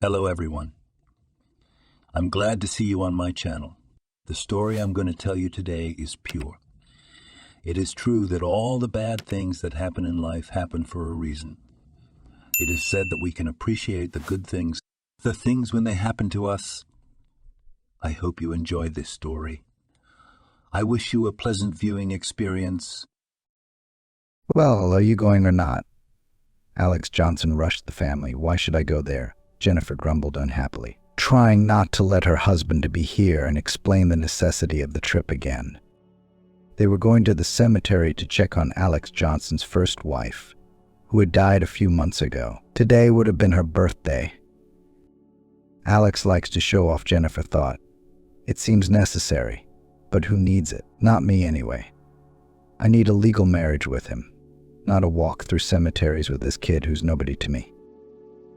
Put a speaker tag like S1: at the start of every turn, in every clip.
S1: Hello everyone. I'm glad to see you on my channel. The story I'm going to tell you today is pure. It is true that all the bad things that happen in life happen for a reason. It is said that we can appreciate the good things, the things when they happen to us. I hope you enjoy this story. I wish you a pleasant viewing experience.
S2: Well, are you going or not? Alex Johnson rushed the family. Why should I go there? Jennifer grumbled unhappily, trying not to let her husband be here and explain the necessity of the trip again. They were going to the cemetery to check on Alex Johnson's first wife, who had died a few months ago. Today would have been her birthday. Alex likes to show off, Jennifer thought. It seems necessary, but who needs it? Not me anyway. I need a legal marriage with him, not a walk through cemeteries with this kid who's nobody to me.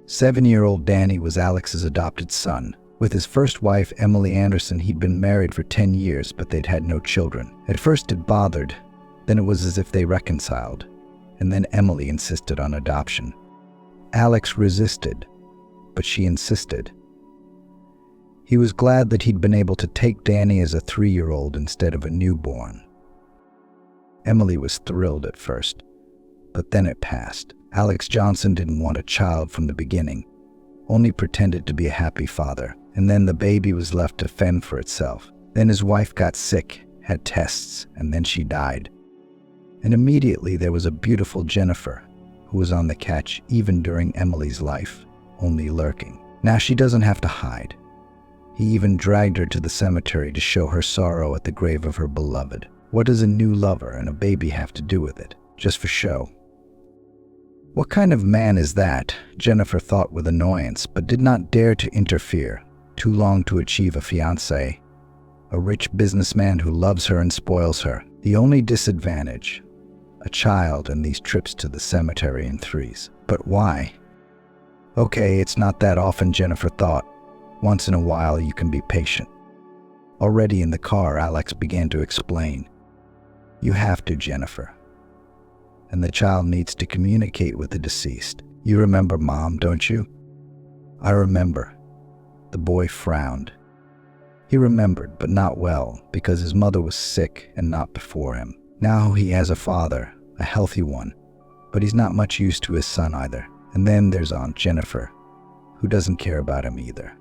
S2: 7-year-old Danny was Alex's adopted son. With his first wife, Emily Anderson, he'd been married for 10 years, but they'd had no children. At first it bothered, then it was as if they reconciled, and then Emily insisted on adoption. Alex resisted, but she insisted. He was glad that he'd been able to take Danny as a 3-year-old instead of a newborn. Emily was thrilled at first, but then it passed. Alex Johnson didn't want a child from the beginning, only pretended to be a happy father, and then the baby was left to fend for itself. Then his wife got sick, had tests, and then she died. And immediately there was a beautiful Jennifer, who was on the catch even during Emily's life, only lurking. Now she doesn't have to hide. He even dragged her to the cemetery to show her sorrow at the grave of her beloved. What does a new lover and a baby have to do with it? Just for show. What kind of man is that? Jennifer thought with annoyance, but did not dare to interfere. Too long to achieve a fiancé. A rich businessman who loves her and spoils her. The only disadvantage, a child and these trips to the cemetery in threes. But why? Okay, it's not that often, Jennifer thought. Once in a while you can be patient. Already in the car, Alex began to explain. You have to, Jennifer. And the child needs to communicate with the deceased. You remember Mom, don't you? I remember. The boy frowned. He remembered, but not well, because his mother was sick and not before him. Now he has a father, a healthy one, but he's not much use to his son either. And then there's Aunt Jennifer, who doesn't care about him either.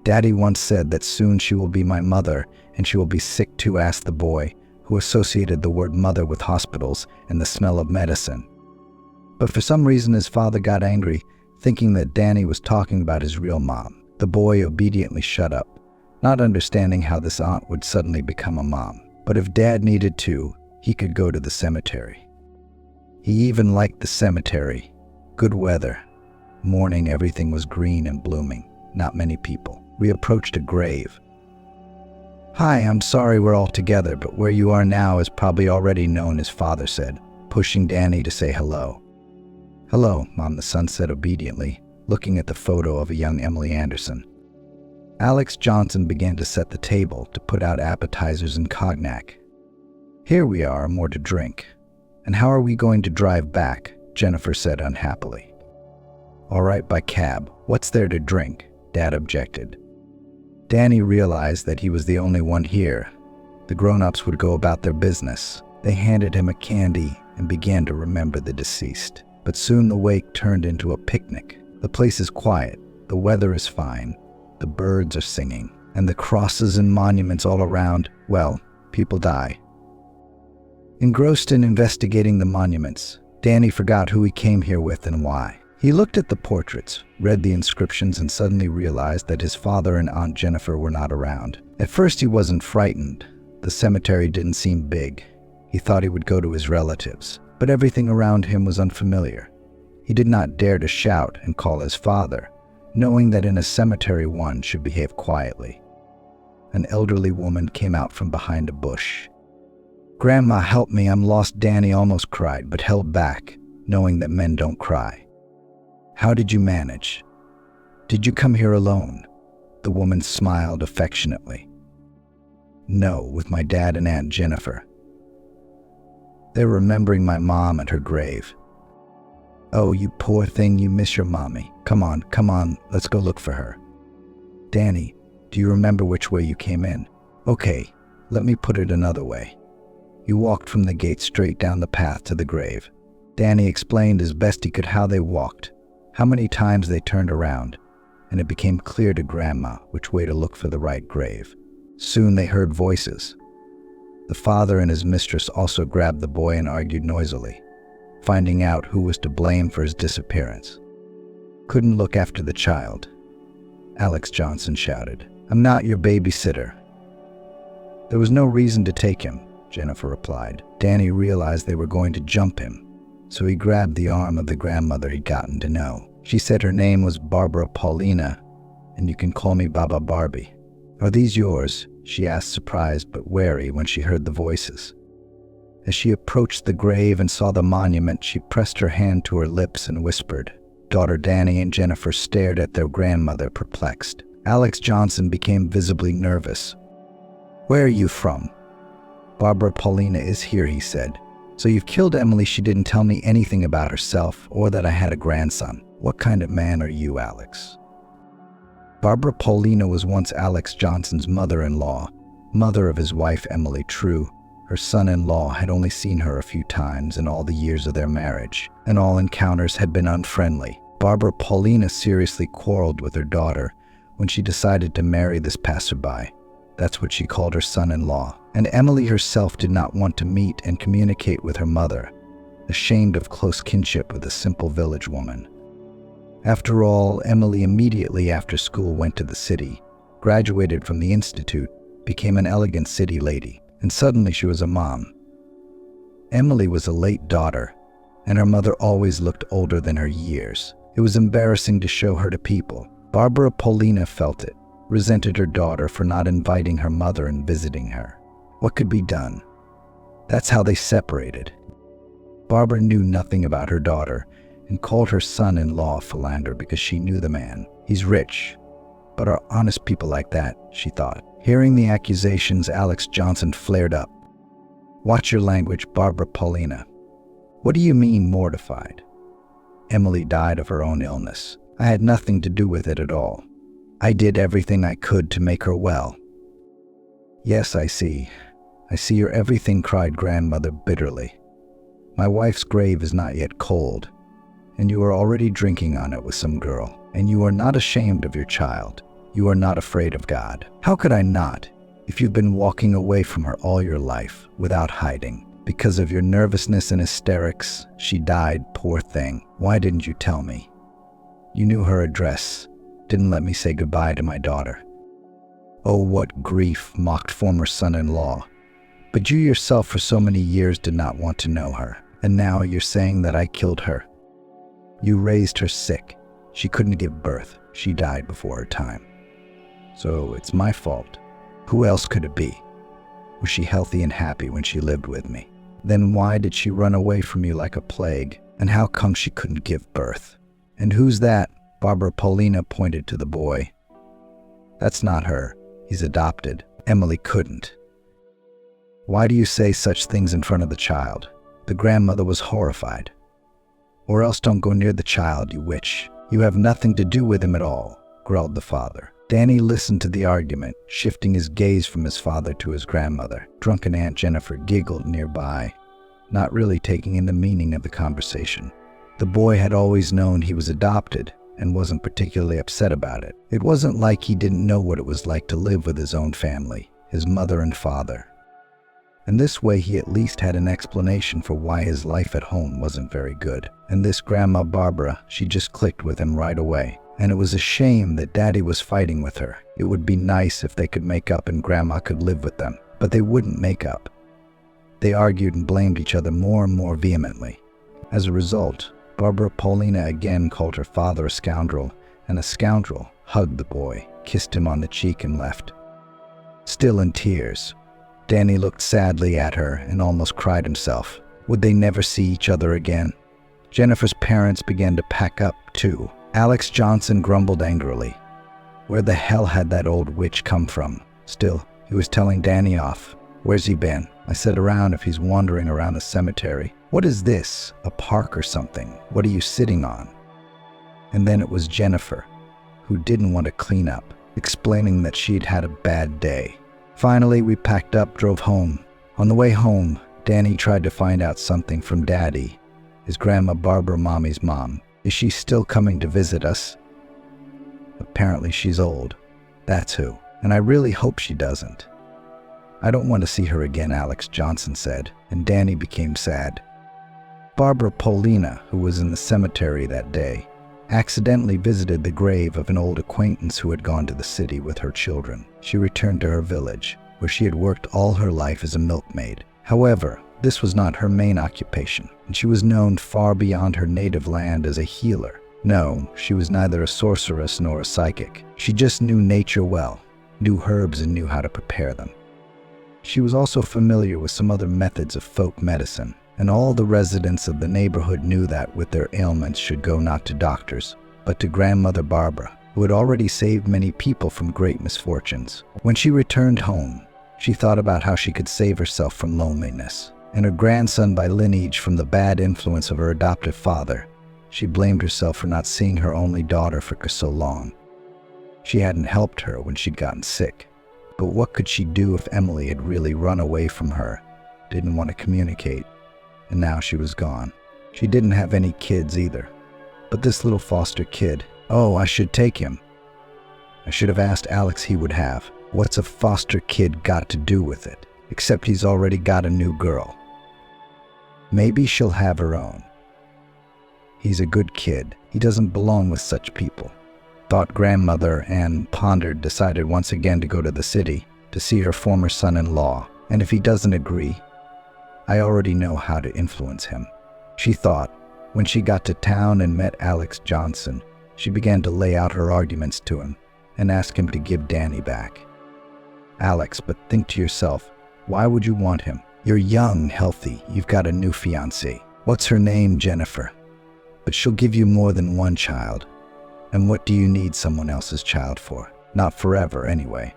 S2: Daddy once said that soon she will be my mother, and she will be sick too, asked the boy, who associated the word mother with hospitals and the smell of medicine. But for some reason his father got angry, thinking that Danny was talking about his real mom. The boy obediently shut up, not understanding how this aunt would suddenly become a mom. But if Dad needed to, he could go to the cemetery. He even liked the cemetery. Good weather. Morning, everything was green and blooming. Not many people. We approached a grave. Hi, I'm sorry we're all together, but where you are now is probably already known, his father said, pushing Danny to say hello. Hello, Mom, the son said obediently, looking at the photo of a young Emily Anderson. Alex Johnson began to set the table, to put out appetizers and cognac. Here we are, more to drink. And how are we going to drive back? Jennifer said unhappily. All right, by cab. What's there to drink? Dad objected. Danny realized that he was the only one here. The grown-ups would go about their business. They handed him a candy and began to remember the deceased. But soon the wake turned into a picnic. The place is quiet, the weather is fine, the birds are singing, and the crosses and monuments all around, well, people die. Engrossed in investigating the monuments, Danny forgot who he came here with and why. He looked at the portraits, read the inscriptions, and suddenly realized that his father and Aunt Jennifer were not around. At first he wasn't frightened. The cemetery didn't seem big. He thought he would go to his relatives, but everything around him was unfamiliar. He did not dare to shout and call his father, knowing that in a cemetery one should behave quietly. An elderly woman came out from behind a bush. Grandma, help me, I'm lost, Danny almost cried, but held back, knowing that men don't cry. How did you manage? Did you come here alone? The woman smiled affectionately. No, with my dad and Aunt Jennifer. They're remembering my mom at her grave. Oh, you poor thing, you miss your mommy. Come on, let's go look for her. Danny, do you remember which way you came in? Okay, let me put it another way. You walked from the gate straight down the path to the grave. Danny explained as best he could how they walked, how many times they turned around, and it became clear to Grandma which way to look for the right grave. Soon they heard voices. The father and his mistress also grabbed the boy and argued noisily, finding out who was to blame for his disappearance. Couldn't look after the child. Alex Johnson shouted, "I'm not your babysitter." There was no reason to take him, Jennifer replied. Danny realized they were going to jump him, so he grabbed the arm of the grandmother he'd gotten to know. She said her name was Barbara Paulina, and you can call me Baba Barbie. Are these yours? She asked, surprised but wary when she heard the voices. As she approached the grave and saw the monument, she pressed her hand to her lips and whispered. Daughter Danny and Jennifer stared at their grandmother, perplexed. Alex Johnson became visibly nervous. "Where are you from?" "Barbara Paulina is here," he said. "So you've killed Emily. She didn't tell me anything about herself or that I had a grandson. What kind of man are you, Alex?" Barbara Paulina was once Alex Johnson's mother-in-law, mother of his wife Emily True. Her son-in-law had only seen her a few times in all the years of their marriage, and all encounters had been unfriendly. Barbara Paulina seriously quarreled with her daughter when she decided to marry this passerby. That's what she called her son-in-law. And Emily herself did not want to meet and communicate with her mother, ashamed of close kinship with a simple village woman. After all, Emily immediately after school went to the city, graduated from the institute, became an elegant city lady, and suddenly she was a mom. Emily was a late daughter, and her mother always looked older than her years. It was embarrassing to show her to people. Barbara Paulina felt it, resented her daughter for not inviting her mother and visiting her. What could be done? That's how they separated. Barbara knew nothing about her daughter and called her son-in-law philander because she knew the man. He's rich, but are honest people like that, she thought. Hearing the accusations, Alex Johnson flared up. Watch your language, Barbara Paulina. What do you mean mortified? Emily died of her own illness. I had nothing to do with it at all. I did everything I could to make her well. Yes, I see. I see your everything, cried grandmother bitterly. My wife's grave is not yet cold, and you are already drinking on it with some girl, and you are not ashamed of your child. You are not afraid of God. How could I not, if you've been walking away from her all your life without hiding? Because of your nervousness and hysterics, she died, poor thing. Why didn't you tell me? You knew her address, didn't let me say goodbye to my daughter. Oh, what grief, mocked former son-in-law. But you yourself for so many years did not want to know her, and now you're saying that I killed her. You raised her sick. She couldn't give birth. She died before her time. So it's my fault. Who else could it be? Was she healthy and happy when she lived with me? Then why did she run away from you like a plague? And how come she couldn't give birth? And who's that? Barbara Paulina pointed to the boy. That's not her. He's adopted. Emily couldn't. Why do you say such things in front of the child? The grandmother was horrified. Or else don't go near the child, you witch. You have nothing to do with him at all, growled the father. Danny listened to the argument, shifting his gaze from his father to his grandmother. Drunken Aunt Jennifer giggled nearby, not really taking in the meaning of the conversation. The boy had always known he was adopted and wasn't particularly upset about it. It wasn't like he didn't know what it was like to live with his own family, his mother and father. And this way he at least had an explanation for why his life at home wasn't very good. And this Grandma Barbara, she just clicked with him right away. And it was a shame that Daddy was fighting with her. It would be nice if they could make up and Grandma could live with them. But they wouldn't make up. They argued and blamed each other more and more vehemently. As a result, Barbara Paulina again called her father a scoundrel, and a scoundrel hugged the boy, kissed him on the cheek and left. Still in tears, Danny looked sadly at her and almost cried himself. Would they never see each other again? Jennifer's parents began to pack up too. Alex Johnson grumbled angrily. Where the hell had that old witch come from? Still, he was telling Danny off. Where's he been? I said around if he's wandering around the cemetery. "What is this? A park or something? What are you sitting on?" And then it was Jennifer, who didn't want to clean up, explaining that she'd had a bad day. Finally, we packed up, drove home. On the way home, Danny tried to find out something from Daddy, his grandma Barbara, Mommy's mom. Is she still coming to visit us? Apparently she's old. That's who. And I really hope she doesn't. I don't want to see her again, Alex Johnson said, and Danny became sad. Barbara Paulina, who was in the cemetery that day, accidentally visited the grave of an old acquaintance who had gone to the city with her children. She returned to her village, where she had worked all her life as a milkmaid. However, this was not her main occupation, and she was known far beyond her native land as a healer. No, she was neither a sorceress nor a psychic. She just knew nature well, knew herbs and knew how to prepare them. She was also familiar with some other methods of folk medicine, and all the residents of the neighborhood knew that with their ailments should go not to doctors, but to Grandmother Barbara, who had already saved many people from great misfortunes. When she returned home, she thought about how she could save herself from loneliness, and her grandson by lineage from the bad influence of her adoptive father. She blamed herself for not seeing her only daughter for so long. She hadn't helped her when she'd gotten sick. But what could she do if Emily had really run away from her, didn't want to communicate, and now she was gone? She didn't have any kids either. But this little foster kid, oh, I should take him. I should have asked Alex he would have. What's a foster kid got to do with it? Except he's already got a new girl. Maybe she'll have her own. He's a good kid. He doesn't belong with such people, thought grandmother, and pondered, decided once again to go to the city to see her former son-in-law. And if he doesn't agree, I already know how to influence him. She thought. When she got to town and met Alex Johnson, she began to lay out her arguments to him and ask him to give Danny back. Alex, but think to yourself, why would you want him? You're young, healthy, you've got a new fiancée. What's her name? Jennifer. But she'll give you more than one child. And what do you need someone else's child for? Not forever, anyway.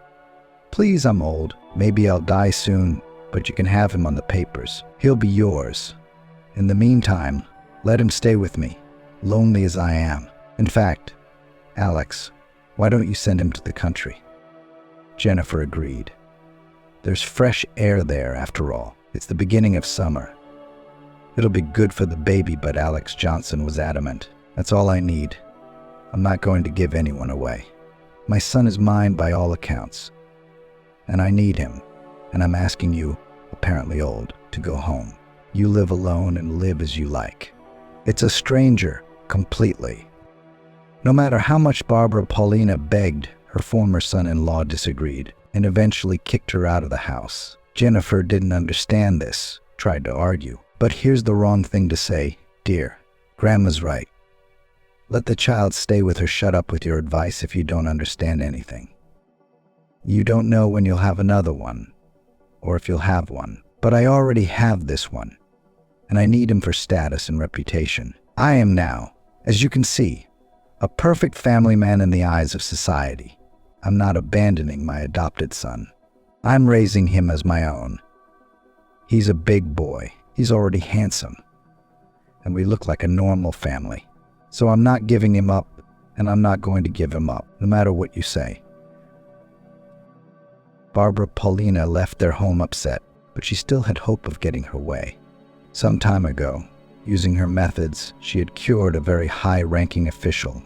S2: Please, I'm old. Maybe I'll die soon, but you can have him on the papers. He'll be yours. In the meantime, let him stay with me, lonely as I am. In fact, Alex, why don't you send him to the country? Jennifer agreed. There's fresh air there, after all. It's the beginning of summer. It'll be good for the baby, but Alex Johnson was adamant. That's all I need. I'm not going to give anyone away. My son is mine by all accounts, and I need him, and I'm asking you, apparently old, to go home. You live alone and live as you like. It's a stranger, completely. No matter how much Barbara Paulina begged, her former son-in-law disagreed and eventually kicked her out of the house. Jennifer didn't understand this, tried to argue. But here's the wrong thing to say, dear. Grandma's right. Let the child stay with her. Shut up with your advice if you don't understand anything. You don't know when you'll have another one, or if you'll have one. But I already have this one, and I need him for status and reputation. I am now, as you can see, a perfect family man in the eyes of society. I'm not abandoning my adopted son. I'm raising him as my own. He's a big boy. He's already handsome, and we look like a normal family. So I'm not giving him up, and I'm not going to give him up, no matter what you say. Barbara Paulina left their home upset, but she still had hope of getting her way. Some time ago, using her methods, she had cured a very high-ranking official,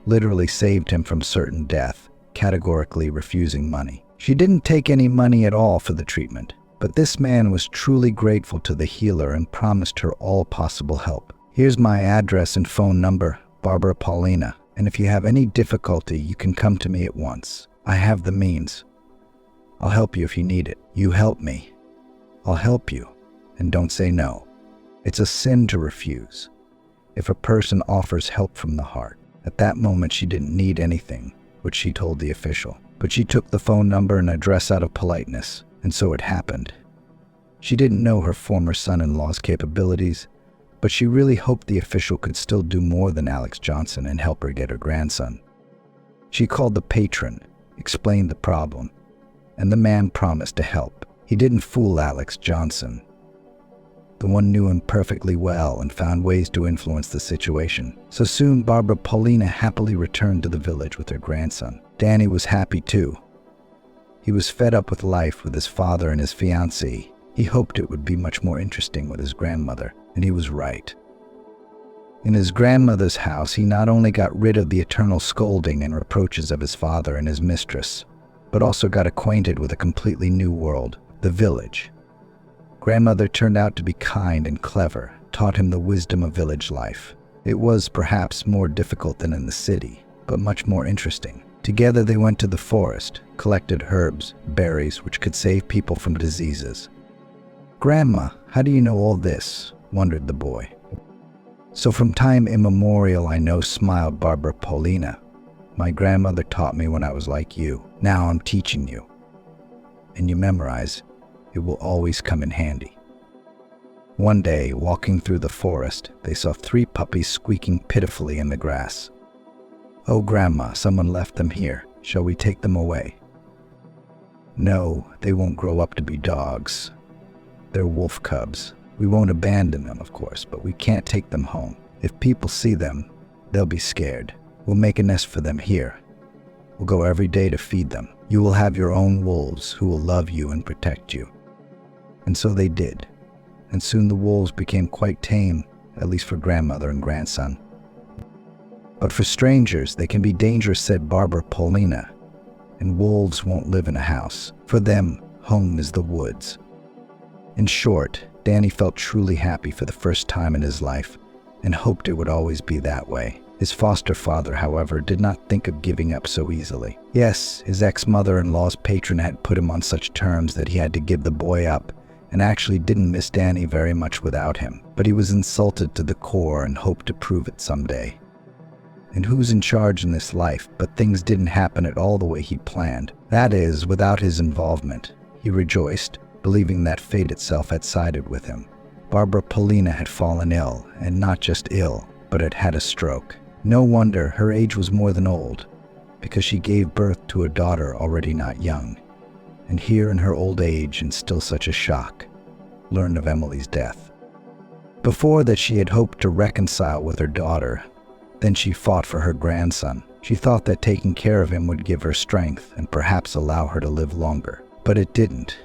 S2: literally saved him from certain death, categorically refusing money. She didn't take any money at all for the treatment, but this man was truly grateful to the healer and promised her all possible help. Here's my address and phone number, Barbara Paulina, and if you have any difficulty, you can come to me at once. I have the means. I'll help you if you need it. You help me. I'll help you, and don't say no. It's a sin to refuse. If a person offers help from the heart. At that moment, she didn't need anything, which she told the official, but she took the phone number and address out of politeness, and so it happened. She didn't know her former son-in-law's capabilities, but she really hoped the official could still do more than Alex Johnson and help her get her grandson. She called the patron, explained the problem, and the man promised to help. He didn't fool Alex Johnson. The one knew him perfectly well and found ways to influence the situation. So soon, Barbara Paulina happily returned to the village with her grandson. Danny was happy too. He was fed up with life with his father and his fiancée. He hoped it would be much more interesting with his grandmother, and he was right. In his grandmother's house, he not only got rid of the eternal scolding and reproaches of his father and his mistress, but also got acquainted with a completely new world, the village. Grandmother turned out to be kind and clever, taught him the wisdom of village life. It was perhaps more difficult than in the city, but much more interesting. Together they went to the forest, collected herbs, berries, which could save people from diseases. "Grandma, how do you know all this?" wondered the boy. "So from time immemorial I know," smiled Barbara Paulina. "My grandmother taught me when I was like you. Now I'm teaching you. And you memorize, it will always come in handy." One day, walking through the forest, they saw 3 puppies squeaking pitifully in the grass. "Oh, Grandma, someone left them here. Shall we take them away?" "No, they won't grow up to be dogs. They're wolf cubs. We won't abandon them, of course, but we can't take them home. If people see them, they'll be scared. We'll make a nest for them here. We'll go every day to feed them. You will have your own wolves who will love you and protect you." And so they did. And soon the wolves became quite tame, at least for grandmother and grandson. "But for strangers, they can be dangerous," said Barbara Paulina. "And wolves won't live in a house. For them, home is the woods." In short, Danny felt truly happy for the first time in his life and hoped it would always be that way. His foster father, however, did not think of giving up so easily. Yes, his ex-mother-in-law's patron had put him on such terms that he had to give the boy up and actually didn't miss Danny very much without him. But he was insulted to the core and hoped to prove it someday. And who's in charge in this life? But things didn't happen at all the way he'd planned. That is, without his involvement. He rejoiced, believing that fate itself had sided with him. Barbara Paulina had fallen ill, and not just ill, but had had a stroke. No wonder her age was more than old, because she gave birth to a daughter already not young. And here in her old age, and still such a shock, learned of Emily's death. Before that she had hoped to reconcile with her daughter. Then she fought for her grandson. She thought that taking care of him would give her strength and perhaps allow her to live longer. But it didn't.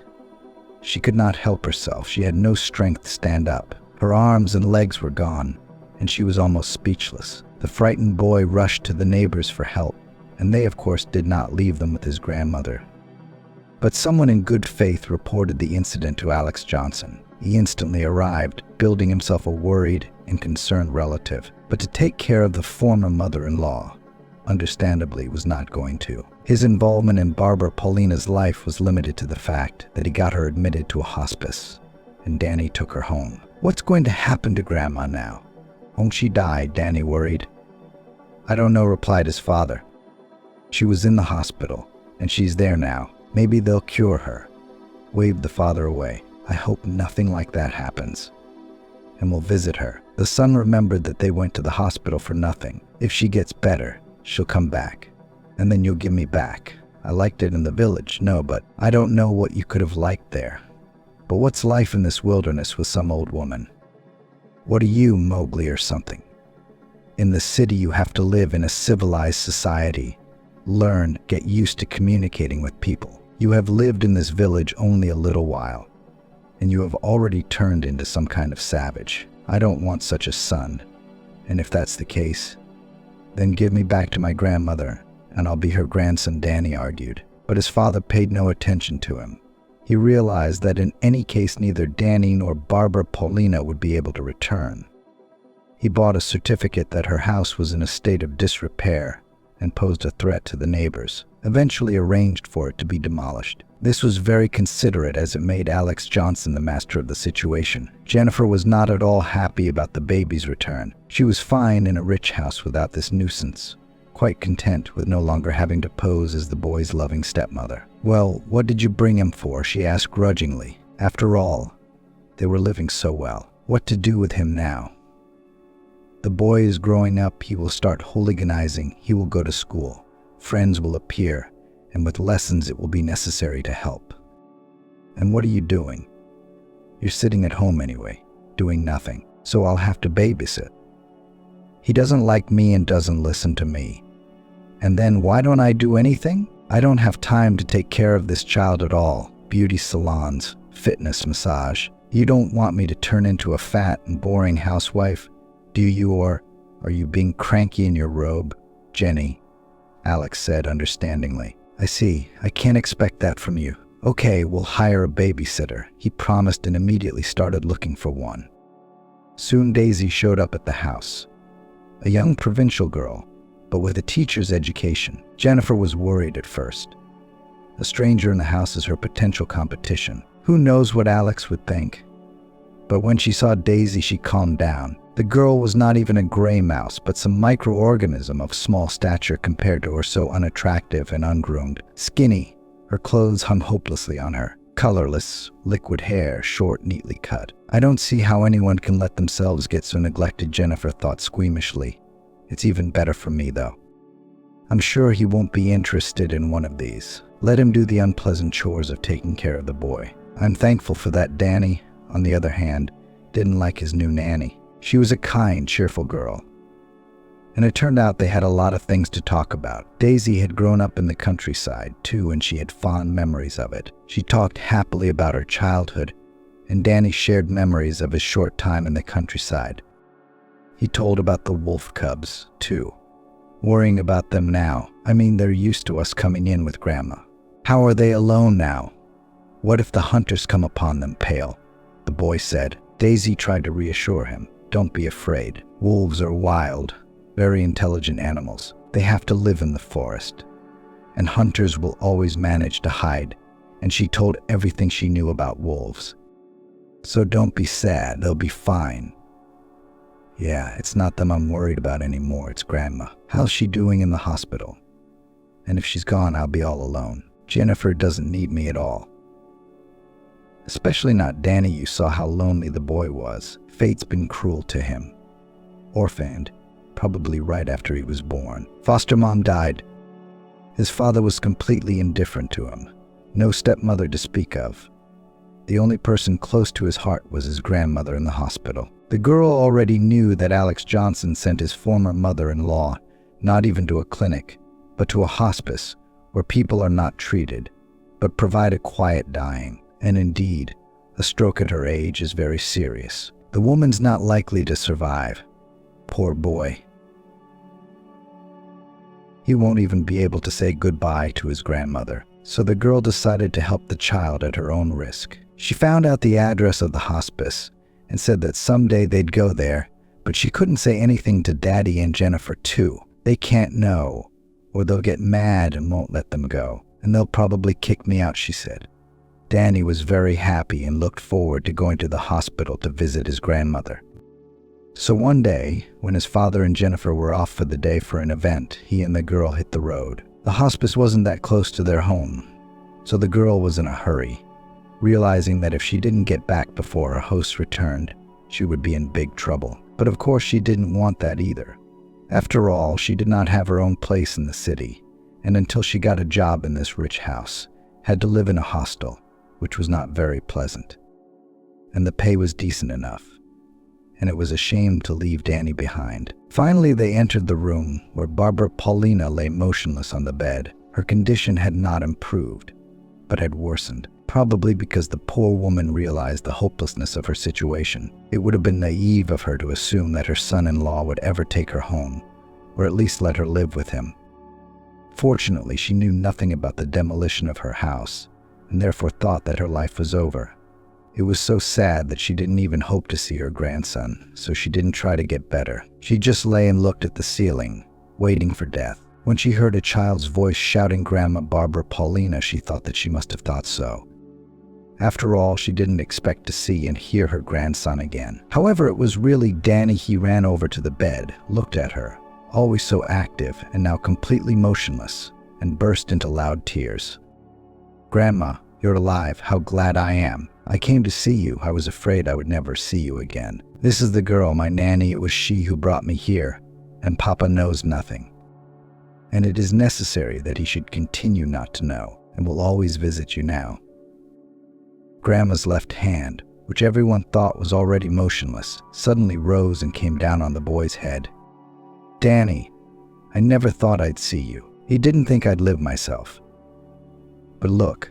S2: She could not help herself. She had no strength to stand up. Her arms and legs were gone, and she was almost speechless. The frightened boy rushed to the neighbors for help, and they, of course, did not leave them with his grandmother. But someone in good faith reported the incident to Alex Johnson. He instantly arrived, building himself a worried and concerned relative. But to take care of the former mother-in-law, understandably, was not going to. His involvement in Barbara Paulina's life was limited to the fact that he got her admitted to a hospice, and Danny took her home. "What's going to happen to Grandma now? Won't she die?" Danny worried. "I don't know," replied his father. "She was in the hospital, and she's there now. Maybe they'll cure her," waved the father away. "I hope nothing like that happens. And we'll visit her." The son remembered that they went to the hospital for nothing. "If she gets better, she'll come back. And then you'll give me back. I liked it in the village, no, but I don't know what you could have liked there. But what's life in this wilderness with some old woman? What are you, Mowgli or something? In the city you have to live in a civilized society. Learn, get used to communicating with people. You have lived in this village only a little while, and you have already turned into some kind of savage. I don't want such a son, and if that's the case, then give me back to my grandmother, and I'll be her grandson," Danny argued. But his father paid no attention to him. He realized that in any case neither Danny nor Barbara Paulina would be able to return. He bought a certificate that her house was in a state of disrepair and posed a threat to the neighbors, eventually arranged for it to be demolished. This was very considerate, as it made Alex Johnson the master of the situation. Jennifer was not at all happy about the baby's return. She was fine in a rich house without this nuisance, quite content with no longer having to pose as the boy's loving stepmother. "Well, what did you bring him for?" she asked grudgingly. After all, they were living so well. What to do with him now? "The boy is growing up. He will start hooliganizing. He will go to school. Friends will appear, and with lessons it will be necessary to help." "And what are you doing? You're sitting at home anyway. doing nothing, so I'll have to babysit. He doesn't like me and doesn't listen to me. And then why don't I do anything? I don't have time to take care of this child at all. Beauty salons, fitness massage. You don't want me to turn into a fat and boring housewife, do you, or are you being cranky in your robe, Jenny? Alex said understandingly. I see. I can't expect that from you. Okay, we'll hire a babysitter, he promised and immediately started looking for one. Soon Daisy showed up at the house. A young provincial girl, but with a teacher's education. Jennifer was worried at first. A stranger in the house is her potential competition. Who knows what Alex would think? But when she saw Daisy, she calmed down. The girl was not even a gray mouse, but some microorganism of small stature compared to her so unattractive and ungroomed. Skinny, her clothes hung hopelessly on her. Colorless, liquid hair, short, neatly cut. I don't see how anyone can let themselves get so neglected, Jennifer thought squeamishly. It's even better for me, though. I'm sure he won't be interested in one of these. Let him do the unpleasant chores of taking care of the boy. I'm thankful for that. Danny, on the other hand, didn't like his new nanny. She was a kind, cheerful girl. And it turned out they had a lot of things to talk about. Daisy had grown up in the countryside, too, and she had fond memories of it. She talked happily about her childhood, and Danny shared memories of his short time in the countryside. He told about the wolf cubs, too. Worrying about them now. I mean, they're used to us coming in with Grandma. How are they alone now? What if the hunters come upon them, Pale? The boy said. Daisy tried to reassure him. Don't be afraid. Wolves are wild, very intelligent animals. They have to live in the forest. And hunters will always manage to hide. And she told everything she knew about wolves. So don't be sad. They'll be fine. Yeah, it's not them I'm worried about anymore. It's Grandma. How's she doing in the hospital? And if she's gone, I'll be all alone. Jennifer doesn't need me at all. Especially not Danny. You saw how lonely the boy was. Fate's been cruel to him. Orphaned, probably right after he was born. Foster mom died. His father was completely indifferent to him. No stepmother to speak of. The only person close to his heart was his grandmother in the hospital. The girl already knew that Alex Johnson sent his former mother-in-law not even to a clinic, but to a hospice where people are not treated, but provide a quiet dying. And indeed, a stroke at her age is very serious. The woman's not likely to survive. Poor boy. He won't even be able to say goodbye to his grandmother. So the girl decided to help the child at her own risk. She found out the address of the hospice and said that someday they'd go there, but she couldn't say anything to Daddy and Jennifer too. They can't know, or they'll get mad and won't let them go. And they'll probably kick me out, she said. Danny was very happy and looked forward to going to the hospital to visit his grandmother. So one day, when his father and Jennifer were off for the day for an event, he and the girl hit the road. The hospice wasn't that close to their home, so the girl was in a hurry, realizing that if she didn't get back before her hosts returned, she would be in big trouble. But of course she didn't want that either. After all, she did not have her own place in the city, and until she got a job in this rich house, had to live in a hostel, which was not very pleasant. And the pay was decent enough, and it was a shame to leave Danny behind. Finally, they entered the room where Barbara Paulina lay motionless on the bed. Her condition had not improved, but had worsened, probably because the poor woman realized the hopelessness of her situation. It would have been naive of her to assume that her son-in-law would ever take her home, or at least let her live with him. Fortunately, she knew nothing about the demolition of her house, and therefore thought that her life was over. It was so sad that she didn't even hope to see her grandson, so she didn't try to get better. She just lay and looked at the ceiling, waiting for death. When she heard a child's voice shouting Grandma Barbara Paulina, she thought that she must have thought so. After all, she didn't expect to see and hear her grandson again. However, it was really Danny. He ran over to the bed, looked at her, always so active and now completely motionless, and burst into loud tears. Grandma, you're alive. How glad I am. I came to see you. I was afraid I would never see you again. This is the girl, my nanny. It was she who brought me here, and Papa knows nothing. And it is necessary that he should continue not to know, and will always visit you now. Grandma's left hand which everyone thought was already motionless, suddenly rose and came down on the boy's head. "Danny, I never thought I'd see you. He didn't think I'd live myself. But look,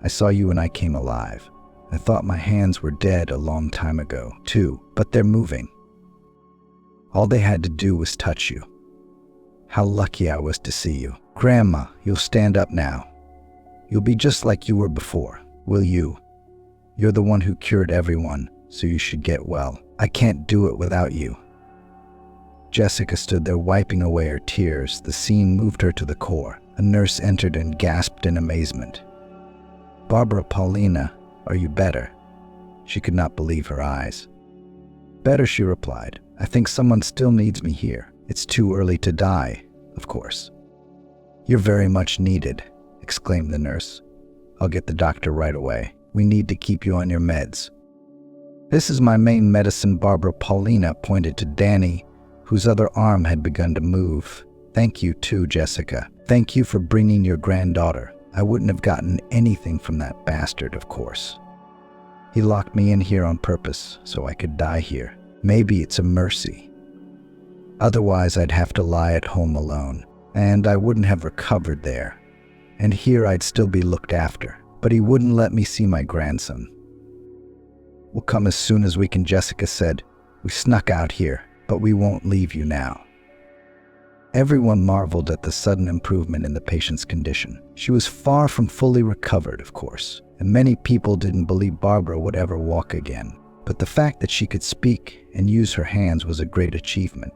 S2: I saw you and I came alive. I thought my hands were dead a long time ago, too, but they're moving. All they had to do was touch you. How lucky I was to see you. Grandma, you'll stand up now. You'll be just like you were before, will you? You're the one who cured everyone, so you should get well. I can't do it without you." Jessica stood there wiping away her tears. The scene moved her to the core. A nurse entered and gasped in amazement. "Barbara Paulina, are you better?" She could not believe her eyes. "Better," she replied. "I think someone still needs me here. It's too early to die, of course." "You're very much needed," exclaimed the nurse. "I'll get the doctor right away. We need to keep you on your meds." "This is my main medicine," Barbara Paulina pointed to Danny, whose other arm had begun to move. "Thank you too, Jessica. Thank you for bringing your granddaughter. I wouldn't have gotten anything from that bastard, of course. He locked me in here on purpose so I could die here. Maybe it's a mercy. Otherwise, I'd have to lie at home alone, and I wouldn't have recovered there. And here I'd still be looked after. But he wouldn't let me see my grandson." "We'll come as soon as we can," Jessica said. "We snuck out here, but we won't leave you now." Everyone marveled at the sudden improvement in the patient's condition. She was far from fully recovered, of course, and many people didn't believe Barbara would ever walk again. But the fact that she could speak and use her hands was a great achievement.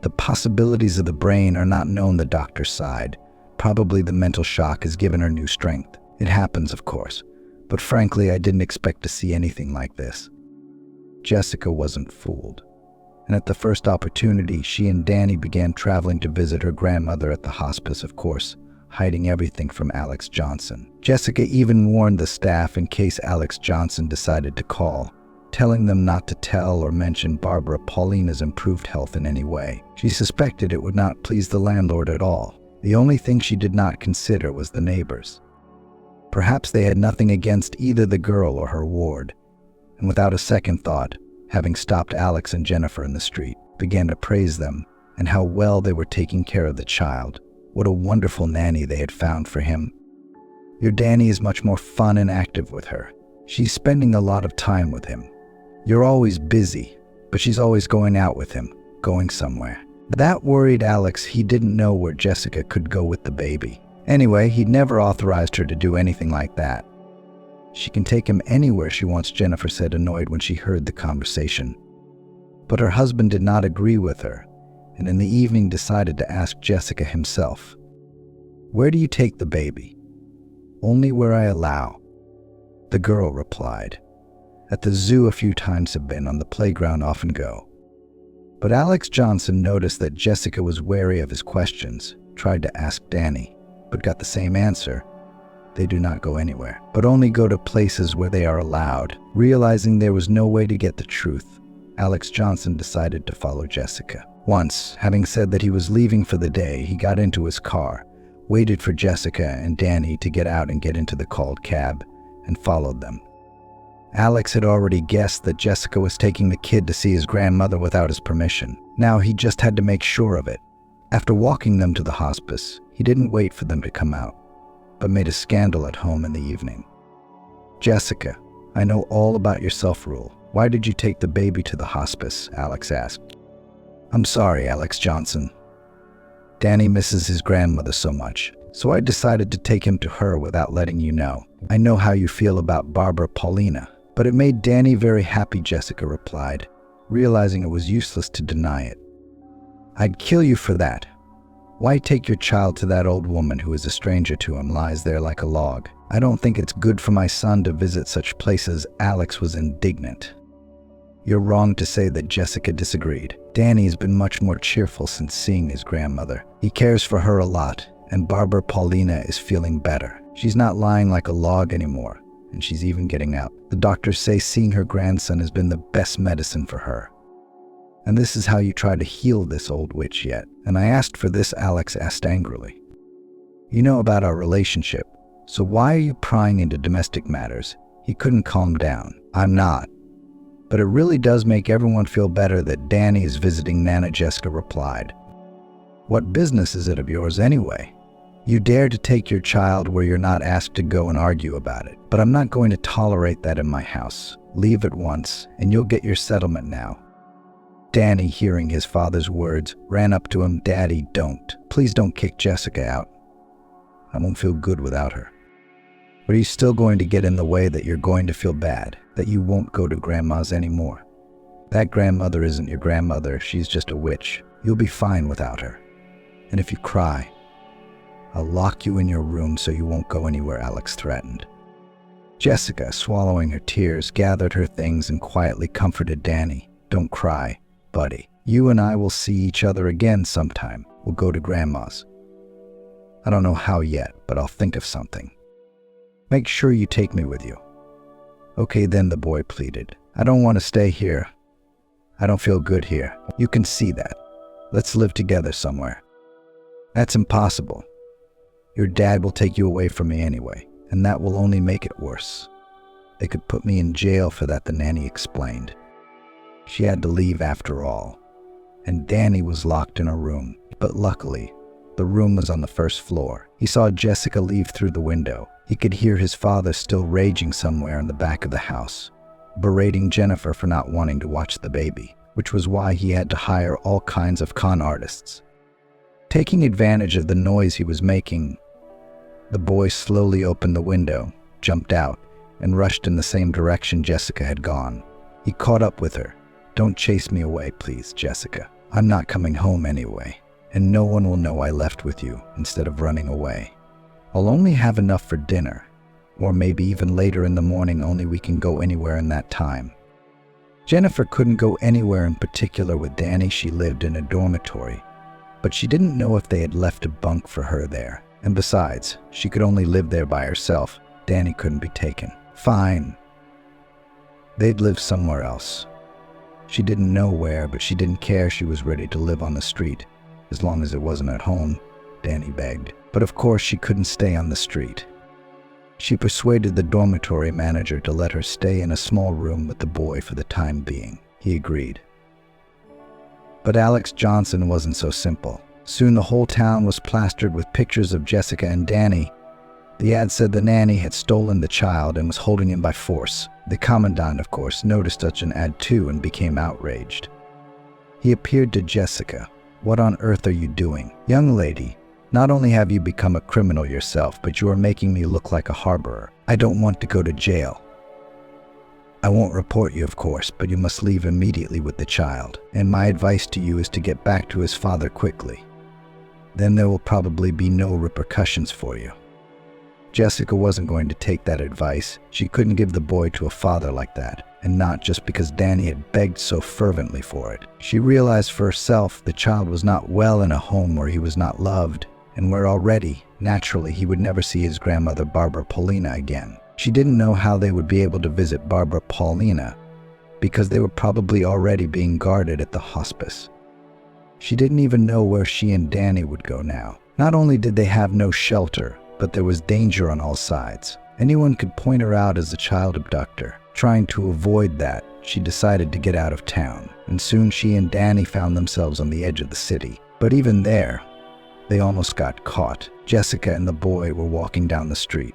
S2: The possibilities of the brain are not known, the doctor sighed. Probably the mental shock has given her new strength. It happens, of course, but frankly, I didn't expect to see anything like this. Jessica wasn't fooled. And at the first opportunity, she and Danny began traveling to visit her grandmother at the hospice, of course, hiding everything from Alex Johnson. Jessica even warned the staff in case Alex Johnson decided to call, telling them not to tell or mention Barbara Paulina's improved health in any way. She suspected it would not please the landlord at all. The only thing she did not consider was the neighbors. Perhaps they had nothing against either the girl or her ward, and without a second thought, having stopped Alex and Jennifer in the street, began to praise them and how well they were taking care of the child. What a wonderful nanny they had found for him. "Your Danny is much more fun and active with her. She's spending a lot of time with him. You're always busy, but she's always going out with him, going somewhere." That worried Alex. He didn't know where Jessica could go with the baby. Anyway, he'd never authorized her to do anything like that. "She can take him anywhere she wants," Jennifer said, annoyed when she heard the conversation. But her husband did not agree with her, and in the evening decided to ask Jessica himself. "Where do you take the baby?" "Only where I allow," the girl replied. "At the zoo a few times have been, on the playground often go." But Alex Johnson noticed that Jessica was wary of his questions, tried to ask Danny, but got the same answer. They do not go anywhere, but only go to places where they are allowed. Realizing there was no way to get the truth, Alex Johnson decided to follow Jessica. Once, having said that he was leaving for the day, he got into his car, waited for Jessica and Danny to get out and get into the called cab, and followed them. Alex had already guessed that Jessica was taking the kid to see his grandmother without his permission. Now he just had to make sure of it. After walking them to the hospice, he didn't wait for them to come out, but made a scandal at home in the evening. "Jessica, I know all about your self-rule. Why did you take the baby to the hospice?" Alex asked. "I'm sorry, Alex Johnson. Danny misses his grandmother so much, so I decided to take him to her without letting you know. I know how you feel about Barbara Paulina, but it made Danny very happy," Jessica replied, realizing it was useless to deny it. "I'd kill you for that. Why take your child to that old woman who is a stranger to him, lies there like a log? I don't think it's good for my son to visit such places." Alex was indignant. "You're wrong to say that," Jessica disagreed. "Danny's been much more cheerful since seeing his grandmother. He cares for her a lot, and Barbara Paulina is feeling better. She's not lying like a log anymore, and she's even getting out. The doctors say seeing her grandson has been the best medicine for her. And this is how you try to heal this old witch yet?" "And I asked for this," Alex asked angrily. "You know about our relationship, so why are you prying into domestic matters?" He couldn't calm down. I'm not. But it really does make everyone feel better that Danny is visiting Nana, Jessica replied. What business is it of yours anyway? You dare to take your child where you're not asked to go and argue about it. But I'm not going to tolerate that in my house. Leave at once, and you'll get your settlement now. Danny, hearing his father's words, ran up to him. Daddy, don't. Please don't kick Jessica out. I won't feel good without her. But are you still going to get in the way that you're going to feel bad, that you won't go to Grandma's anymore? That grandmother isn't your grandmother. She's just a witch. You'll be fine without her. And if you cry, I'll lock you in your room so you won't go anywhere, Alex threatened. Jessica, swallowing her tears, gathered her things and quietly comforted Danny. Don't cry, buddy. You and I will see each other again sometime. We'll go to Grandma's. I don't know how yet, but I'll think of something. Make sure you take me with you. Okay then, the boy pleaded. I don't want to stay here. I don't feel good here. You can see that. Let's live together somewhere. That's impossible. Your dad will take you away from me anyway, and that will only make it worse. They could put me in jail for that, the nanny explained. She had to leave after all, and Danny was locked in a room. But luckily, the room was on the first floor. He saw Jessica leave through the window. He could hear his father still raging somewhere in the back of the house, berating Jennifer for not wanting to watch the baby, which was why he had to hire all kinds of con artists. Taking advantage of the noise he was making, the boy slowly opened the window, jumped out, and rushed in the same direction Jessica had gone. He caught up with her. Don't chase me away, please, Jessica. I'm not coming home anyway, and no one will know I left with you instead of running away. I'll only have enough for dinner, or maybe even later in the morning, only we can go anywhere in that time. Jennifer couldn't go anywhere in particular with Danny. She lived in a dormitory, but she didn't know if they had left a bunk for her there. And besides, she could only live there by herself. Danny couldn't be taken. Fine. They'd live somewhere else. She didn't know where, but she didn't care. She was ready to live on the street, as long as it wasn't at home, Danny begged. But of course she couldn't stay on the street. She persuaded the dormitory manager to let her stay in a small room with the boy for the time being. He agreed. But Alex Johnson wasn't so simple. Soon the whole town was plastered with pictures of Jessica and Danny. The ad said the nanny had stolen the child and was holding him by force. The commandant, of course, noticed such an ad too and became outraged. He appeared to Jessica. What on earth are you doing? Young lady, not only have you become a criminal yourself, but you are making me look like a harborer. I don't want to go to jail. I won't report you, of course, but you must leave immediately with the child. And my advice to you is to get back to his father quickly. Then there will probably be no repercussions for you. Jessica wasn't going to take that advice. She couldn't give the boy to a father like that, and not just because Danny had begged so fervently for it. She realized for herself the child was not well in a home where he was not loved, and where already, naturally, he would never see his grandmother Barbara Paulina again. She didn't know how they would be able to visit Barbara Paulina, because they were probably already being guarded at the hospice. She didn't even know where she and Danny would go now. Not only did they have no shelter, but there was danger on all sides. Anyone could point her out as a child abductor. Trying to avoid that, she decided to get out of town, and soon she and Danny found themselves on the edge of the city. But even there, they almost got caught. Jessica and the boy were walking down the street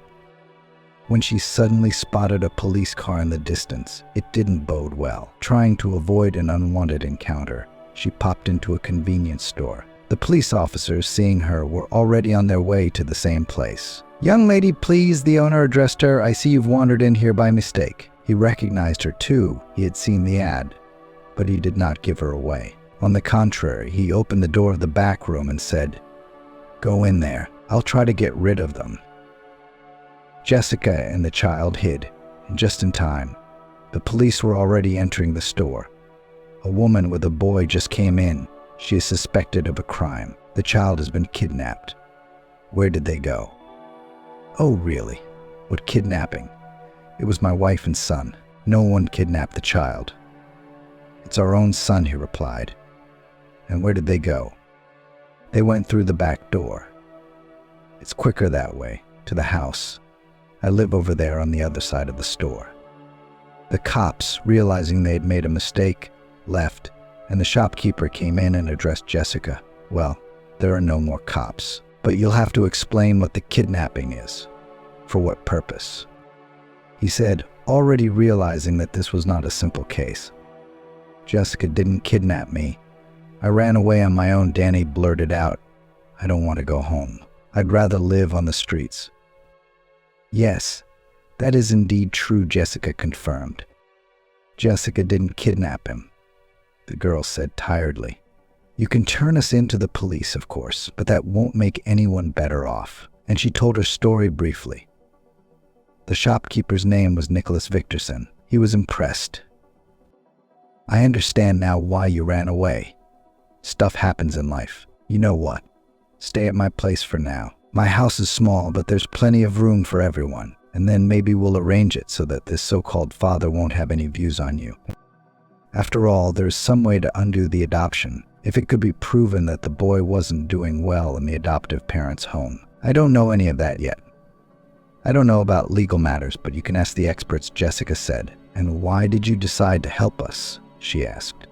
S2: when she suddenly spotted a police car in the distance. It didn't bode well. Trying to avoid an unwanted encounter, she popped into a convenience store. The police officers, seeing her, were already on their way to the same place. "Young lady, please," the owner addressed her. "I see you've wandered in here by mistake." He recognized her too. He had seen the ad, but he did not give her away. On the contrary, he opened the door of the back room and said, "Go in there. I'll try to get rid of them." Jessica and the child hid, and just in time. The police were already entering the store. A woman with a boy just came in. She is suspected of a crime. The child has been kidnapped. Where did they go? Oh, really? What kidnapping? It was my wife and son. No one kidnapped the child. It's our own son, he replied. And where did they go? They went through the back door. It's quicker that way, to the house. I live over there on the other side of the store." The cops, realizing they had made a mistake, left, and the shopkeeper came in and addressed Jessica. "Well, there are no more cops, but you'll have to explain what the kidnapping is. For what purpose?" He said, already realizing that this was not a simple case. "Jessica didn't kidnap me. I ran away on my own," Danny blurted out. "I don't want to go home. I'd rather live on the streets." "Yes, that is indeed true," Jessica confirmed. "Jessica didn't kidnap him," the girl said tiredly. "You can turn us into the police, of course, but that won't make anyone better off." And she told her story briefly. The shopkeeper's name was Nicholas Victorson. He was impressed. "I understand now why you ran away. Stuff happens in life. You know what? Stay at my place for now. My house is small, but there's plenty of room for everyone. And then maybe we'll arrange it so that this so-called father won't have any views on you. After all, there's some way to undo the adoption, if it could be proven that the boy wasn't doing well in the adoptive parent's home. I don't know any of that yet. I don't know about legal matters, but you can ask the experts," Jessica said. "And why did you decide to help us?" she asked.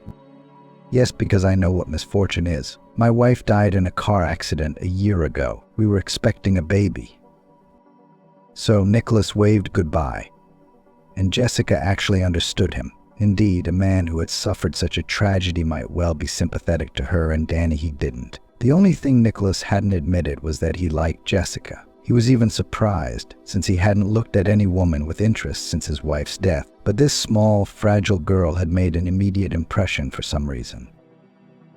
S2: "Yes, because I know what misfortune is. My wife died in a car accident a year ago. We were expecting a baby." So Nicholas waved goodbye, and Jessica actually understood him. Indeed, a man who had suffered such a tragedy might well be sympathetic to her, and Danny he didn't. The only thing Nicholas hadn't admitted was that he liked Jessica. He was even surprised, since he hadn't looked at any woman with interest since his wife's death. But this small, fragile girl had made an immediate impression for some reason.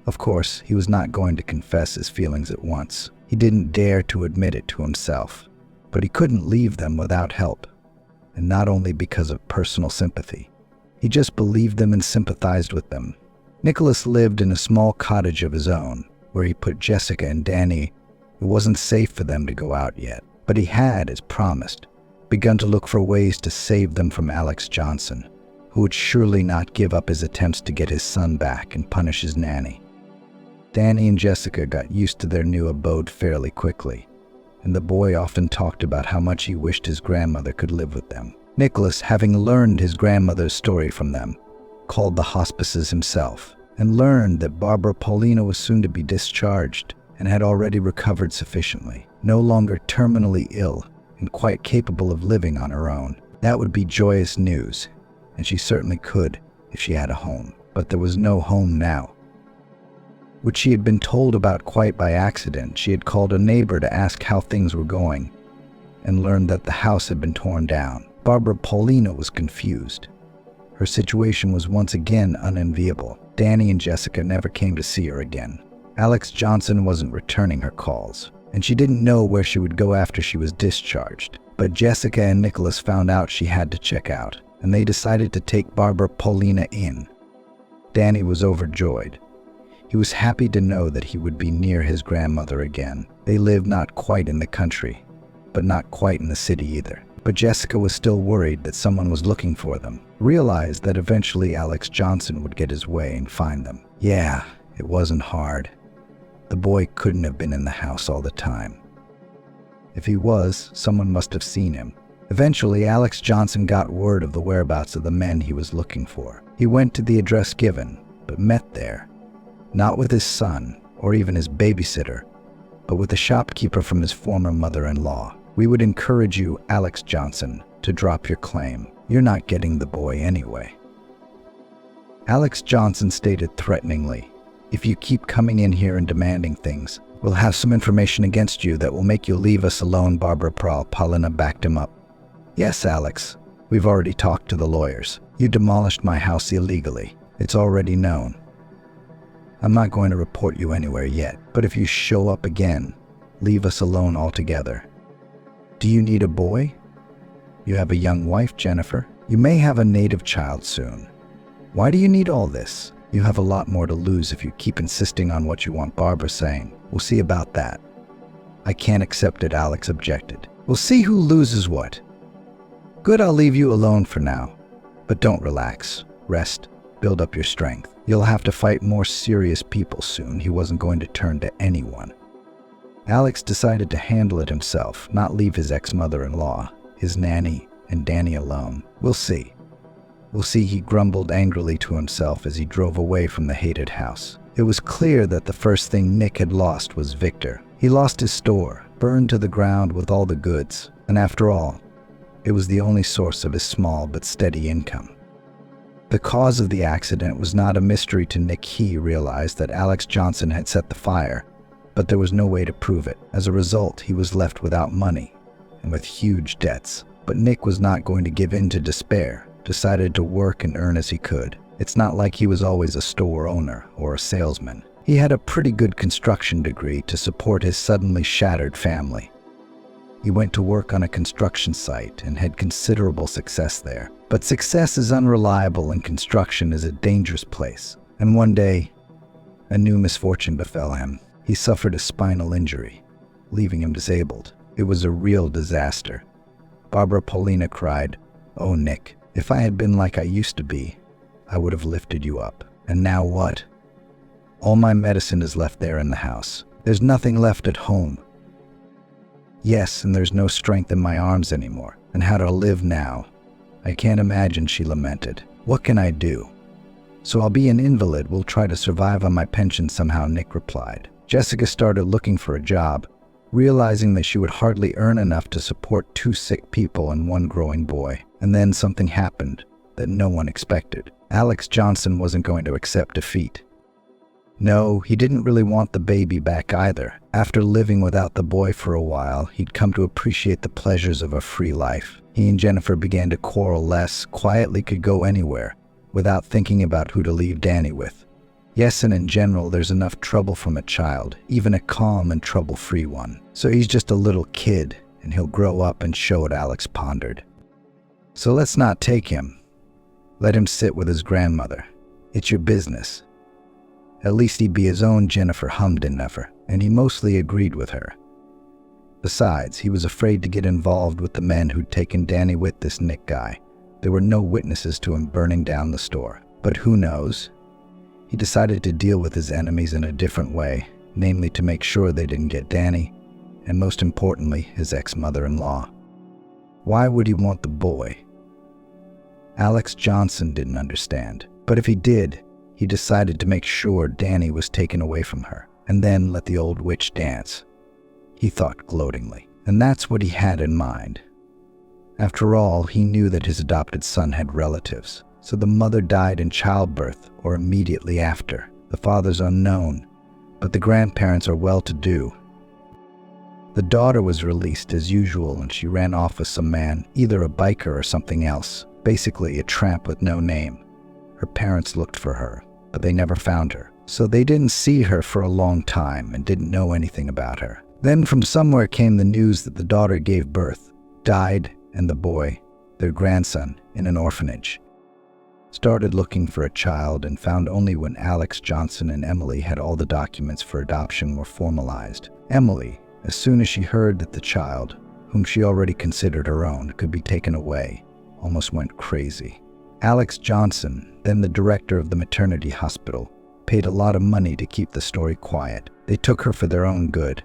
S2: Of course, he was not going to confess his feelings at once. He didn't dare to admit it to himself. But he couldn't leave them without help. And not only because of personal sympathy. He just believed them and sympathized with them. Nicholas lived in a small cottage of his own, where he put Jessica and Danny. It wasn't safe for them to go out yet, but he had, as promised, begun to look for ways to save them from Alex Johnson, who would surely not give up his attempts to get his son back and punish his nanny. Danny and Jessica got used to their new abode fairly quickly, and the boy often talked about how much he wished his grandmother could live with them. Nicholas, having learned his grandmother's story from them, called the hospices himself and learned that Barbara Paulina was soon to be discharged and had already recovered sufficiently, no longer terminally ill and quite capable of living on her own. That would be joyous news, and she certainly could if she had a home. But there was no home now. Which she had been told about quite by accident. She had called a neighbor to ask how things were going and learned that the house had been torn down. Barbara Paulina was confused. Her situation was once again unenviable. Danny and Jessica never came to see her again. Alex Johnson wasn't returning her calls, and she didn't know where she would go after she was discharged. But Jessica and Nicholas found out she had to check out, and they decided to take Barbara Paulina in. Danny was overjoyed. He was happy to know that he would be near his grandmother again. They lived not quite in the country, but not quite in the city either. But Jessica was still worried that someone was looking for them, realized that eventually Alex Johnson would get his way and find them. Yeah, it wasn't hard. The boy couldn't have been in the house all the time. If he was, someone must have seen him. Eventually, Alex Johnson got word of the whereabouts of the men he was looking for. He went to the address given, but met there, not with his son or even his babysitter, but with a shopkeeper from his former mother-in-law. "We would encourage you, Alex Johnson, to drop your claim. You're not getting the boy anyway." Alex Johnson stated threateningly, "If you keep coming in here and demanding things, we'll have some information against you that will make you leave us alone." Barbara Paulina backed him up. "Yes, Alex, we've already talked to the lawyers. You demolished my house illegally. It's already known. I'm not going to report you anywhere yet, but if you show up again, leave us alone altogether." "Do you need a boy? You have a young wife, Jennifer. You may have a native child soon. Why do you need all this? You have a lot more to lose if you keep insisting on what you want," Barbara saying. "We'll see about that." "I can't accept it," Alex objected. "We'll see who loses what." "Good, I'll leave you alone for now. But don't relax. Rest. Build up your strength. You'll have to fight more serious people soon." He wasn't going to turn to anyone. Alex decided to handle it himself, not leave his ex-mother-in-law, his nanny, and Danny alone. We'll see. We'll see, he grumbled angrily to himself as he drove away from the hated house. It was clear that the first thing Nick had lost was Victor. He lost his store, burned to the ground with all the goods, and after all, it was the only source of his small but steady income. The cause of the accident was not a mystery to Nick. He realized that Alex Johnson had set the fire, but there was no way to prove it. As a result, he was left without money and with huge debts. But Nick was not going to give in to despair, decided to work and earn as he could. It's not like he was always a store owner or a salesman. He had a pretty good construction degree to support his suddenly shattered family. He went to work on a construction site and had considerable success there. But success is unreliable and construction is a dangerous place. And one day, a new misfortune befell him. He suffered a spinal injury, leaving him disabled. It was a real disaster. Barbara Paulina cried, "Oh, Nick, if I had been like I used to be, I would have lifted you up. And now what? All my medicine is left there in the house. There's nothing left at home. Yes, and there's no strength in my arms anymore. And how to live now? I can't imagine," she lamented. "What can I do?" "So I'll be an invalid. We'll try to survive on my pension somehow," Nick replied. Jessica started looking for a job, realizing that she would hardly earn enough to support 2 sick people and 1 growing boy. And then something happened that no one expected. Alex Johnson wasn't going to accept defeat. No, he didn't really want the baby back either. After living without the boy for a while, he'd come to appreciate the pleasures of a free life. He and Jennifer began to quarrel less, quietly could go anywhere, without thinking about who to leave Danny with. Yes, and in general, there's enough trouble from a child, even a calm and trouble-free one. So he's just a little kid, and he'll grow up and show it, Alex pondered. So let's not take him. Let him sit with his grandmother. It's your business. At least he'd be his own, Jennifer hummed in never, and he mostly agreed with her. Besides, he was afraid to get involved with the men who'd taken Danny with this Nick guy. There were no witnesses to him burning down the store. But who knows? He decided to deal with his enemies in a different way, namely to make sure they didn't get Danny, and most importantly, his ex-mother-in-law. Why would he want the boy? Alex Johnson didn't understand, but if he did, he decided to make sure Danny was taken away from her, and then let the old witch dance. He thought gloatingly, and that's what he had in mind. After all, he knew that his adopted son had relatives, so the mother died in childbirth or immediately after. The father's unknown, but the grandparents are well-to-do. The daughter was released as usual, and she ran off with some man, either a biker or something else, basically a tramp with no name. Her parents looked for her, but they never found her, so they didn't see her for a long time and didn't know anything about her. Then from somewhere came the news that the daughter gave birth, died, and the boy, their grandson, in an orphanage. Started looking for a child and found only when Alex Johnson and Emily had all the documents for adoption were formalized. Emily, as soon as she heard that the child, whom she already considered her own, could be taken away, almost went crazy. Alex Johnson, then the director of the maternity hospital, paid a lot of money to keep the story quiet. They took her for their own good.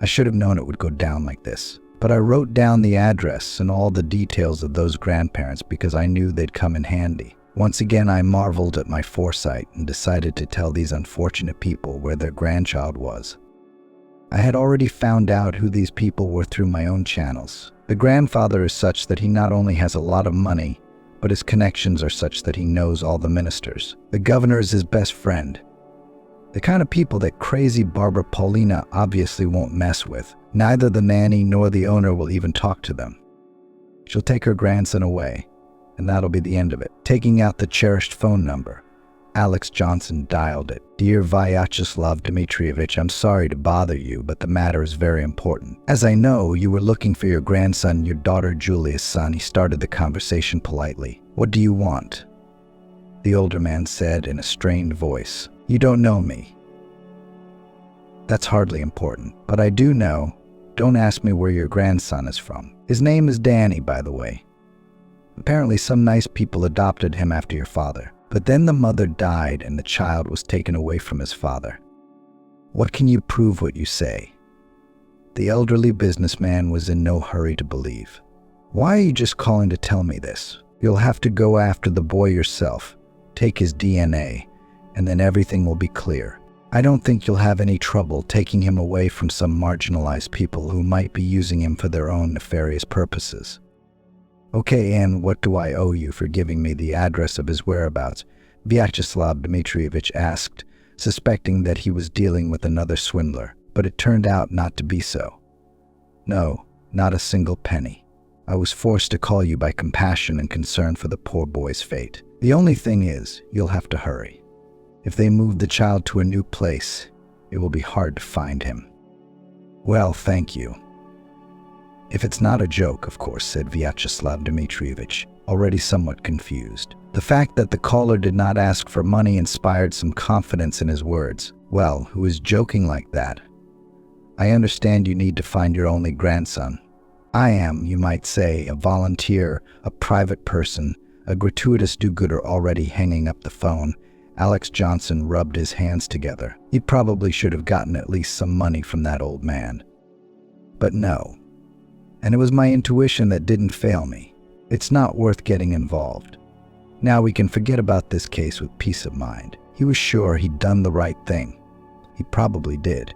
S2: I should have known it would go down like this. But I wrote down the address and all the details of those grandparents because I knew they'd come in handy. Once again, I marveled at my foresight and decided to tell these unfortunate people where their grandchild was. I had already found out who these people were through my own channels. The grandfather is such that he not only has a lot of money, but his connections are such that he knows all the ministers. The governor is his best friend. The kind of people that crazy Barbara Paulina obviously won't mess with. Neither the nanny nor the owner will even talk to them. She'll take her grandson away, and that'll be the end of it. Taking out the cherished phone number, Alex Johnson dialed it. "Dear Vyacheslav Dmitrievich, I'm sorry to bother you, but the matter is very important. As I know, you were looking for your grandson, your daughter Julia's son." He started the conversation politely. "What do you want?" The older man said in a strained voice, "You don't know me." "That's hardly important, but I do know. Don't ask me where your grandson is from. His name is Danny, by the way. Apparently some nice people adopted him after your father. But then the mother died and the child was taken away from his father. What can you prove what you say?" The elderly businessman was in no hurry to believe. Why are you just calling to tell me this? You'll have to go after the boy yourself, take his DNA, and then everything will be clear. I don't think you'll have any trouble taking him away from some marginalized people who might be using him for their own nefarious purposes. Okay, and what do I owe you for giving me the address of his whereabouts? Vyacheslav Dmitrievich asked, suspecting that he was dealing with another swindler, but it turned out not to be so. No, not a single penny. I was forced to call you by compassion and concern for the poor boy's fate. The only thing is, you'll have to hurry. If they move the child to a new place, it will be hard to find him. Well, thank you. If it's not a joke, of course, said Vyacheslav Dmitrievich, already somewhat confused. The fact that the caller did not ask for money inspired some confidence in his words. Well, who is joking like that? I understand you need to find your only grandson. I am, you might say, a volunteer, a private person, a gratuitous do-gooder already hanging up the phone. Alex Johnson rubbed his hands together. He probably should have gotten at least some money from that old man. But no. And it was my intuition that didn't fail me. It's not worth getting involved. Now we can forget about this case with peace of mind. He was sure he'd done the right thing. He probably did.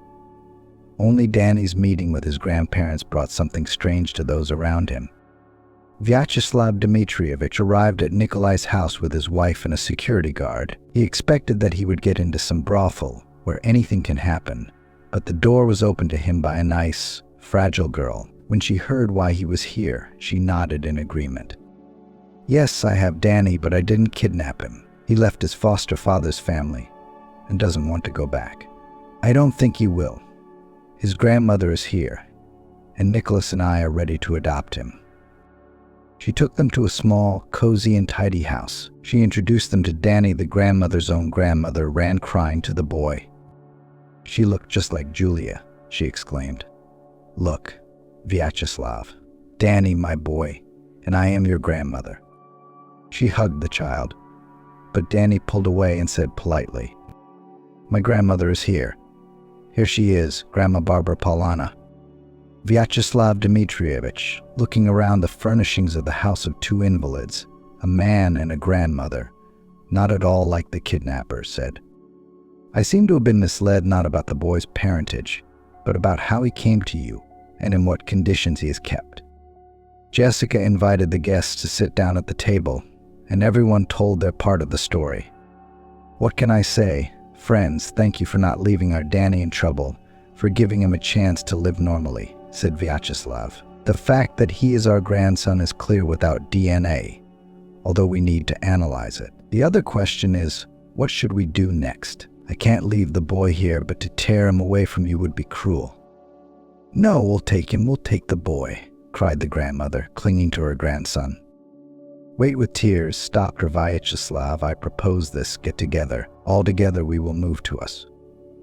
S2: Only Danny's meeting with his grandparents brought something strange to those around him. Vyacheslav Dmitrievich arrived at Nikolai's house with his wife and a security guard. He expected that he would get into some brothel, where anything can happen, but the door was opened to him by a nice, fragile girl. When she heard why he was here, she nodded in agreement. Yes, I have Danny, but I didn't kidnap him. He left his foster father's family and doesn't want to go back. I don't think he will. His grandmother is here, and Nicholas and I are ready to adopt him. She took them to a small, cozy and tidy house. She introduced them to Danny, the grandmother's own grandmother, ran crying to the boy. She looked just like Julia, she exclaimed. Look, Vyacheslav, Danny, my boy, and I am your grandmother. She hugged the child, but Danny pulled away and said politely, My grandmother is here. Here she is, Grandma Barbara Paulana. Vyacheslav Dmitrievich, looking around the furnishings of the house of two invalids, a man and a grandmother, not at all like the kidnapper, said, I seem to have been misled not about the boy's parentage, but about how he came to you and in what conditions he is kept. Jessica invited the guests to sit down at the table, and everyone told their part of the story. What can I say? Friends, thank you for not leaving our Danny in trouble, for giving him a chance to live normally, said Vyacheslav. The fact that he is our grandson is clear without DNA, although we need to analyze it. The other question is, what should we do next? I can't leave the boy here, but to tear him away from you would be cruel. No, we'll take the boy, cried the grandmother, clinging to her grandson. Wait with tears, stopped Vyacheslav. I propose this, get together. All together we will move to us.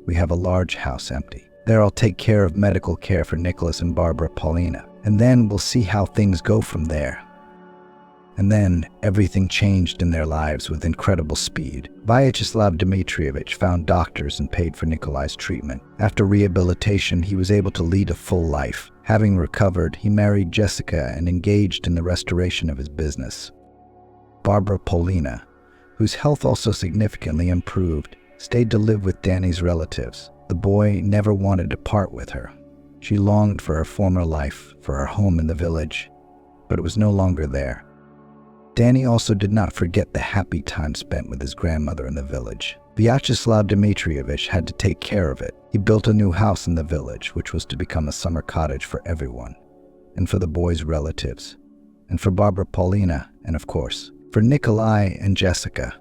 S2: We have a large house empty. There I'll take care of medical care for Nicholas and Barbara Paulina, and then we'll see how things go from there. And then everything changed in their lives with incredible speed. Vyacheslav Dmitrievich found doctors and paid for Nikolai's treatment. After rehabilitation, he was able to lead a full life. Having recovered, he married Jessica and engaged in the restoration of his business. Barbara Paulina, whose health also significantly improved, stayed to live with Danny's relatives. The boy never wanted to part with her. She longed for her former life, for her home in the village, but it was no longer there. Danny also did not forget the happy time spent with his grandmother in the village. Vyacheslav Dmitrievich had to take care of it. He built a new house in the village, which was to become a summer cottage for everyone, and for the boy's relatives, and for Barbara Paulina, and of course, for Nikolai and Jessica.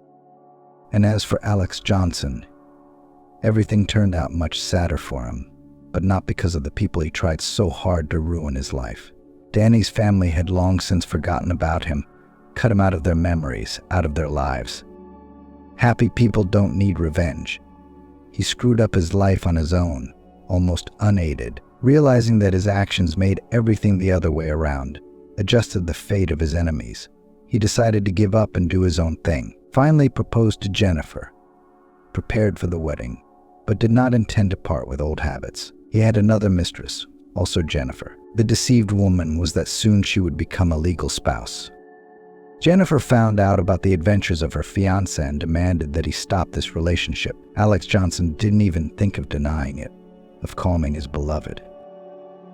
S2: And as for Alex Johnson, everything turned out much sadder for him, but not because of the people he tried so hard to ruin his life. Danny's family had long since forgotten about him, cut him out of their memories, out of their lives. Happy people don't need revenge. He screwed up his life on his own, almost unaided, realizing that his actions made everything the other way around, adjusted the fate of his enemies. He decided to give up and do his own thing. Finally proposed to Jennifer, prepared for the wedding, but did not intend to part with old habits. He had another mistress, also Jennifer. The deceived woman was that soon she would become a legal spouse. Jennifer found out about the adventures of her fiancé and demanded that he stop this relationship. Alex Johnson didn't even think of denying it, of calming his beloved.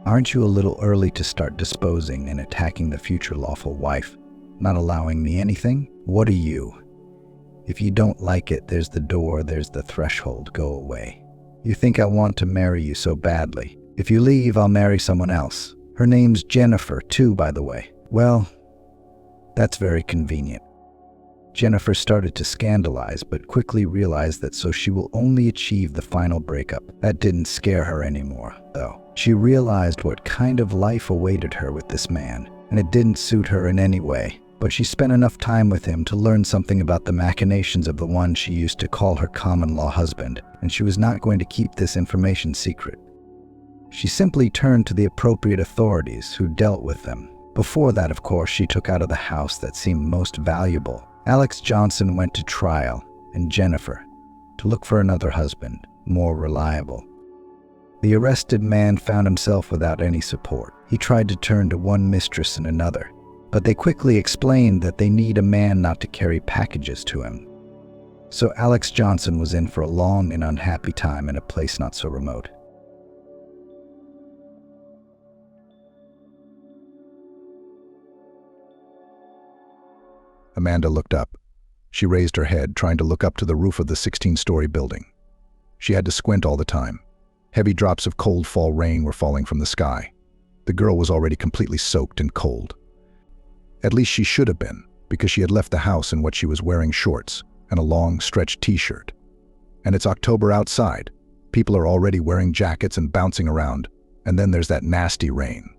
S2: Aren't you a little early to start disposing and attacking the future lawful wife? Not allowing me anything? What are you? If you don't like it, there's the door, there's the threshold, go away. You think I want to marry you so badly. If you leave, I'll marry someone else. Her name's Jennifer, too, by the way. Well, that's very convenient. Jennifer started to scandalize, but quickly realized that so she will only achieve the final breakup. That didn't scare her anymore, though. She realized what kind of life awaited her with this man, and it didn't suit her in any way. But she spent enough time with him to learn something about the machinations of the one she used to call her common-law husband, and she was not going to keep this information secret. She simply turned to the appropriate authorities who dealt with them. Before that, of course, she took out of the house that seemed most valuable. Alex Johnson went to trial, and Jennifer, to look for another husband, more reliable. The arrested man found himself without any support. He tried to turn to one mistress and another, but they quickly explained that they need a man not to carry packages to him. So Alex Johnson was in for a long and unhappy time in a place not so remote.
S3: Amanda looked up. She raised her head, trying to look up to the roof of the 16-story building. She had to squint all the time. Heavy drops of cold fall rain were falling from the sky. The girl was already completely soaked and cold. At least she should have been, because she had left the house in what she was wearing, shorts and a long, stretched t-shirt. And it's October outside. People are already wearing jackets and bouncing around, and then there's that nasty rain.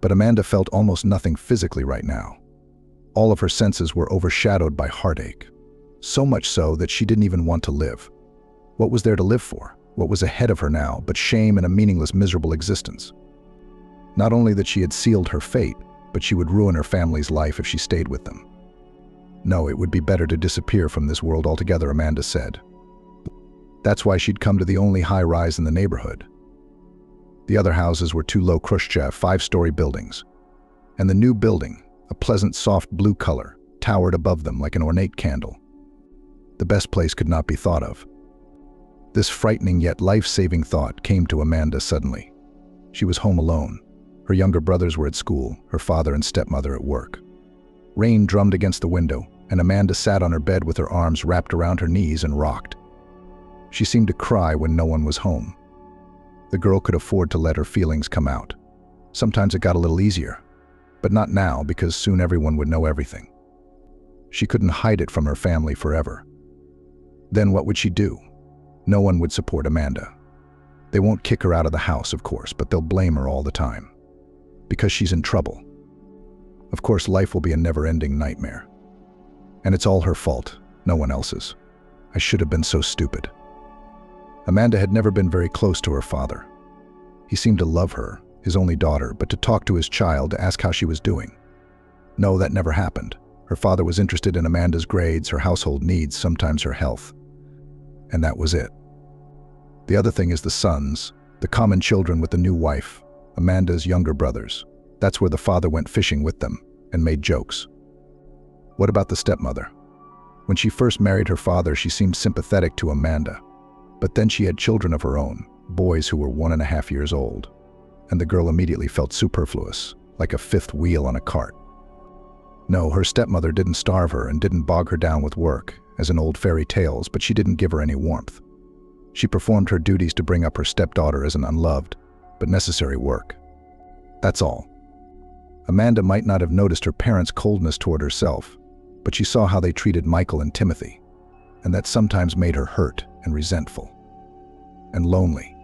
S3: But Amanda felt almost nothing physically right now. All of her senses were overshadowed by heartache, so much so that she didn't even want to live. What was there to live for? What was ahead of her now but shame and a meaningless, miserable existence? Not only that she had sealed her fate, but she would ruin her family's life if she stayed with them. No, it would be better to disappear from this world altogether, Amanda said. That's why she'd come to the only high-rise in the neighborhood. The other houses were two low Khrushchev 5-story buildings, and the new building, a pleasant soft blue color, towered above them like an ornate candle. The best place could not be thought of. This frightening yet life-saving thought came to Amanda suddenly. She was home alone. Her younger brothers were at school, her father and stepmother at work. Rain drummed against the window, and Amanda sat on her bed with her arms wrapped around her knees and rocked. She seemed to cry when no one was home. The girl could afford to let her feelings come out. Sometimes it got a little easier, but not now, because soon everyone would know everything. She couldn't hide it from her family forever. Then what would she do? No one would support Amanda. They won't kick her out of the house, of course, but they'll blame her all the time. Because she's in trouble. Of course, life will be a never-ending nightmare. And it's all her fault, no one else's. I should have been so stupid. Amanda had never been very close to her father. He seemed to love her, his only daughter, but to talk to his child, to ask how she was doing. No, that never happened. Her father was interested in Amanda's grades, her household needs, sometimes her health. And that was it. The other thing is the sons, the common children with the new wife, Amanda's younger brothers. That's where the father went fishing with them and made jokes. What about the stepmother? When she first married her father, she seemed sympathetic to Amanda. But then she had children of her own, boys who were 1.5 years old. And the girl immediately felt superfluous, like a fifth wheel on a cart. No, her stepmother didn't starve her and didn't bog her down with work, as in old fairy tales, but she didn't give her any warmth. She performed her duties to bring up her stepdaughter as an unloved, but necessary work. That's all. Amanda might not have noticed her parents' coldness toward herself, but she saw how they treated Michael and Timothy, and that sometimes made her hurt and resentful. And lonely.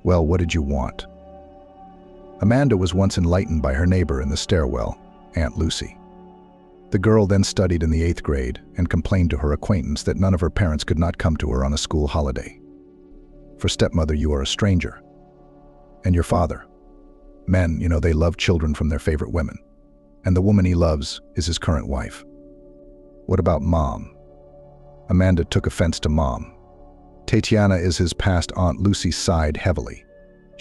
S3: Well, what did you want? Amanda was once enlightened by her neighbor in the stairwell, Aunt Lucy. The girl then studied in the 8th grade and complained to her acquaintance that none of her parents could not come to her on a school holiday. For stepmother, you are a stranger. And your father. Men, they love children from their favorite women. And the woman he loves is his current wife. What about Mom? Amanda took offense to Mom. Tatiana is his past Aunt Lucy sighed heavily.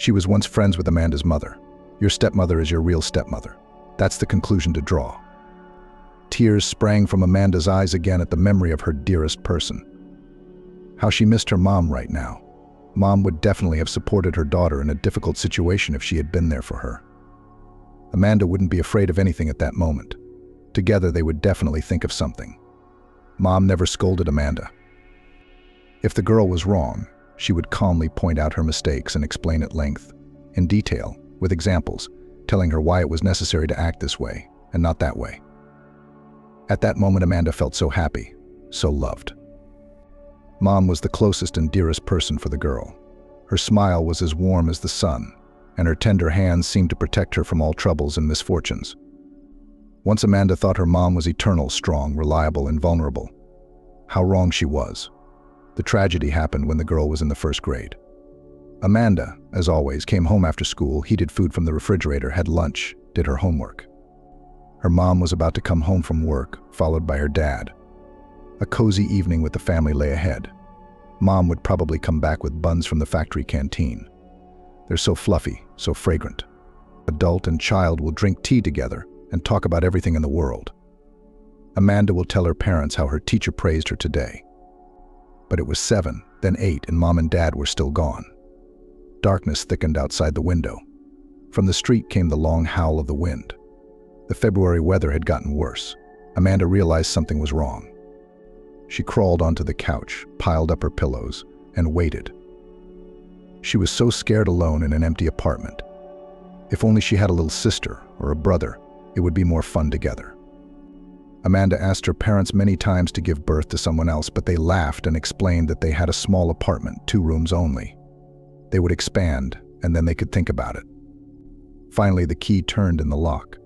S3: She was once friends with Amanda's mother. Your stepmother is your real stepmother. That's the conclusion to draw. Tears sprang from Amanda's eyes again at the memory of her dearest person. How she missed her mom right now. Mom would definitely have supported her daughter in a difficult situation if she had been there for her. Amanda wouldn't be afraid of anything at that moment. Together they would definitely think of something. Mom never scolded Amanda. If the girl was wrong, she would calmly point out her mistakes and explain at length, in detail, with examples, telling her why it was necessary to act this way and not that way. At that moment, Amanda felt so happy, so loved. Mom was the closest and dearest person for the girl. Her smile was as warm as the sun, and her tender hands seemed to protect her from all troubles and misfortunes. Once Amanda thought her mom was eternal, strong, reliable, and vulnerable. How wrong she was. The tragedy happened when the girl was in the first grade. Amanda, as always, came home after school, heated food from the refrigerator, had lunch, did her homework. Her mom was about to come home from work, followed by her dad. A cozy evening with the family lay ahead. Mom would probably come back with buns from the factory canteen. They're so fluffy, so fragrant. Adult and child will drink tea together and talk about everything in the world. Amanda will tell her parents how her teacher praised her today. But it was 7, then 8, and Mom and Dad were still gone. Darkness thickened outside the window. From the street came the long howl of the wind. The February weather had gotten worse. Amanda realized something was wrong. She crawled onto the couch, piled up her pillows, and waited. She was so scared alone in an empty apartment. If only she had a little sister or a brother, it would be more fun together. Amanda asked her parents many times to give birth to someone else, but they laughed and explained that they had a small apartment, 2 rooms only. They would expand, and then they could think about it. Finally, the key turned in the lock.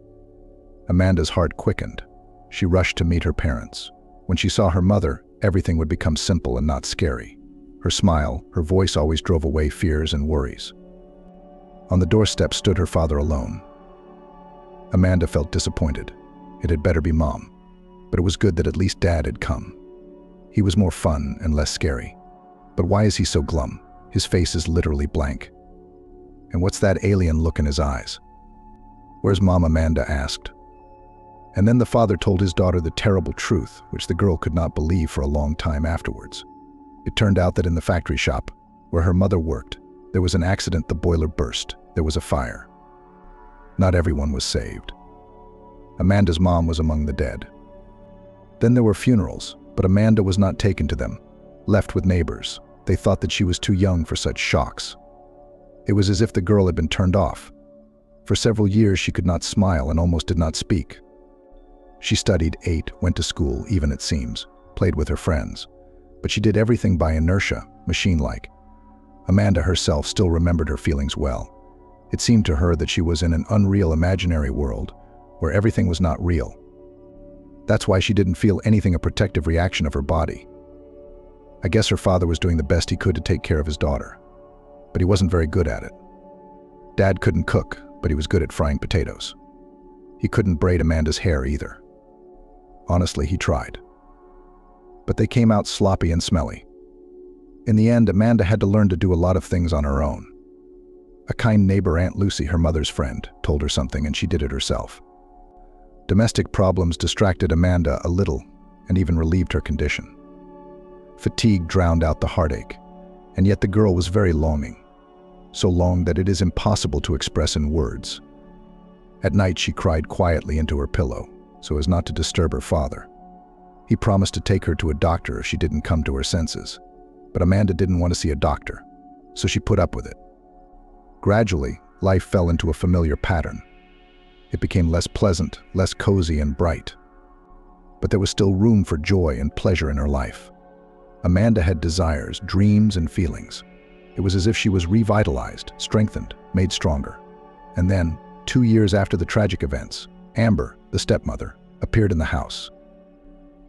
S3: Amanda's heart quickened. She rushed to meet her parents. When she saw her mother, everything would become simple and not scary. Her smile, her voice always drove away fears and worries. On the doorstep stood her father alone. Amanda felt disappointed. It had better be Mom. But it was good that at least Dad had come. He was more fun and less scary. But why is he so glum? His face is literally blank. And what's that alien look in his eyes? Where's Mom? Amanda asked. And then the father told his daughter the terrible truth, which the girl could not believe for a long time afterwards. It turned out that in the factory shop, where her mother worked, there was an accident. The boiler burst. There was a fire. Not everyone was saved. Amanda's mom was among the dead. Then there were funerals, but Amanda was not taken to them, left with neighbors. They thought that she was too young for such shocks. It was as if the girl had been turned off. For several years she could not smile and almost did not speak. She studied, ate, went to school, even it seems, played with her friends. But she did everything by inertia, machine-like. Amanda herself still remembered her feelings well. It seemed to her that she was in an unreal imaginary world, where everything was not real. That's why she didn't feel anything a protective reaction of her body. I guess her father was doing the best he could to take care of his daughter. But he wasn't very good at it. Dad couldn't cook, but he was good at frying potatoes. He couldn't braid Amanda's hair either. Honestly, he tried. But they came out sloppy and smelly. In the end, Amanda had to learn to do a lot of things on her own. A kind neighbor, Aunt Lucy, her mother's friend, told her something and she did it herself. Domestic problems distracted Amanda a little and even relieved her condition. Fatigue drowned out the heartache, and yet the girl was very longing. So long that it is impossible to express in words. At night she cried quietly into her pillow, so as not to disturb her father. He promised to take her to a doctor if she didn't come to her senses. But Amanda didn't want to see a doctor, so she put up with it. Gradually, life fell into a familiar pattern. It became less pleasant, less cozy and bright. But there was still room for joy and pleasure in her life. Amanda had desires, dreams, and feelings. It was as if she was revitalized, strengthened, made stronger. And then, 2 years after the tragic events, Amber, the stepmother, appeared in the house.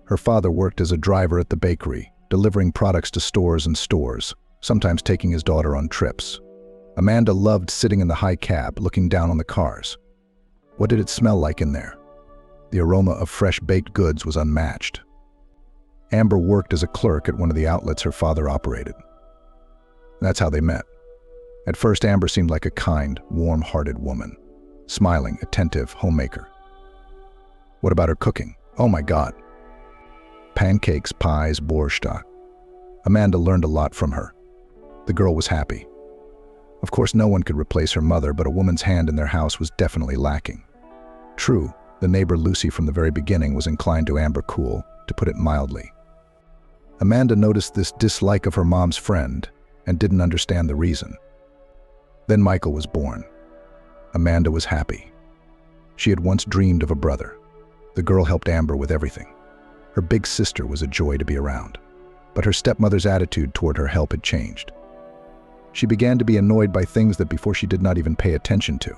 S3: Her father worked as a driver at the bakery, delivering products to stores and stores, sometimes taking his daughter on trips. Amanda loved sitting in the high cab, looking down on the cars. What did it smell like in there? The aroma of fresh baked goods was unmatched. Amber worked as a clerk at one of the outlets her father operated. That's how they met. At first, Amber seemed like a kind, warm-hearted woman. Smiling, attentive, homemaker. What about her cooking? Oh my God. Pancakes, pies, borscht. Amanda learned a lot from her. The girl was happy. Of course, no one could replace her mother, but a woman's hand in their house was definitely lacking. True, the neighbor Lucy from the very beginning was inclined to Amber cool, to put it mildly. Amanda noticed this dislike of her mom's friend and didn't understand the reason. Then Michael was born. Amanda was happy. She had once dreamed of a brother. The girl helped Amber with everything. Her big sister was a joy to be around, but her stepmother's attitude toward her help had changed. She began to be annoyed by things that before she did not even pay attention to.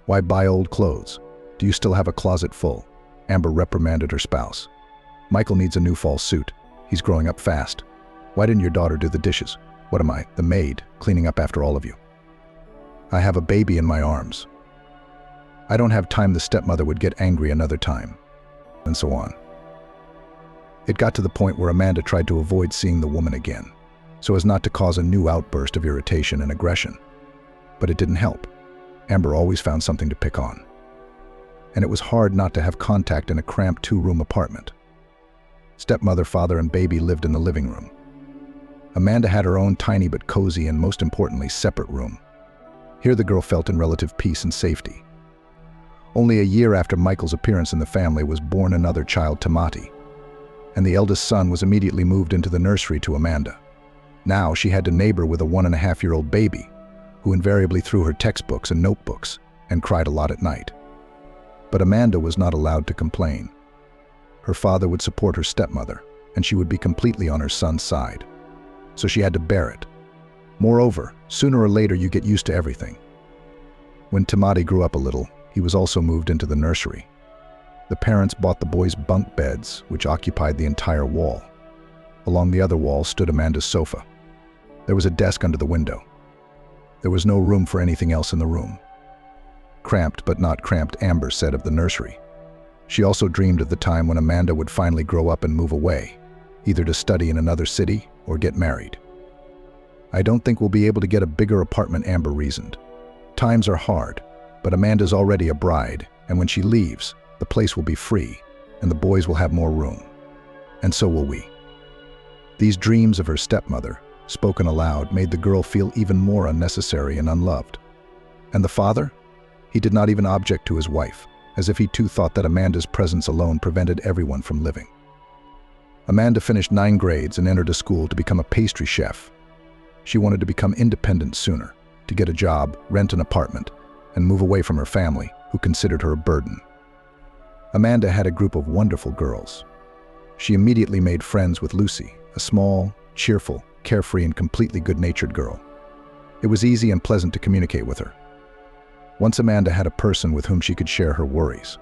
S3: Why buy old clothes? Do you still have a closet full? Amber reprimanded her spouse. Michael needs a new fall suit. He's growing up fast. Why didn't your daughter do the dishes? What am I, the maid, cleaning up after all of you? I have a baby in my arms. I don't have time. The stepmother would get angry another time, and so on. It got to the point where Amanda tried to avoid seeing the woman again, so as not to cause a new outburst of irritation and aggression. But it didn't help. Amber always found something to pick on. And it was hard not to have contact in a cramped two-room apartment. Stepmother, father, and baby lived in the living room. Amanda had her own tiny but cozy and, most importantly, separate room. Here the girl felt in relative peace and safety. Only a year after Michael's appearance in the family was born another child, Tamati, and the eldest son was immediately moved into the nursery to Amanda. Now she had to neighbor with a 1.5-year-old baby, who invariably threw her textbooks and notebooks and cried a lot at night. But Amanda was not allowed to complain. Her father would support her stepmother, and she would be completely on her son's side. So she had to bear it. Moreover, sooner or later you get used to everything. When Tamati grew up a little, he was also moved into the nursery. The parents bought the boys bunk beds, which occupied the entire wall. Along the other wall stood Amanda's sofa. There was a desk under the window. There was no room for anything else in the room. Cramped but not cramped, Amber said of the nursery. She also dreamed of the time when Amanda would finally grow up and move away, either to study in another city or get married. I don't think we'll be able to get a bigger apartment, Amber reasoned. Times are hard, but Amanda's already a bride, and when she leaves, the place will be free, and the boys will have more room. And so will we. These dreams of her stepmother, spoken aloud, made the girl feel even more unnecessary and unloved. And the father? He did not even object to his wife, as if he too thought that Amanda's presence alone prevented everyone from living. Amanda finished 9 grades and entered a school to become a pastry chef. She wanted to become independent sooner, to get a job, rent an apartment, and move away from her family, who considered her a burden. Amanda had a group of wonderful girls. She immediately made friends with Lucy, a small, cheerful, carefree, and completely good-natured girl. It was easy and pleasant to communicate with her. Once Amanda had a person with whom she could share her worries.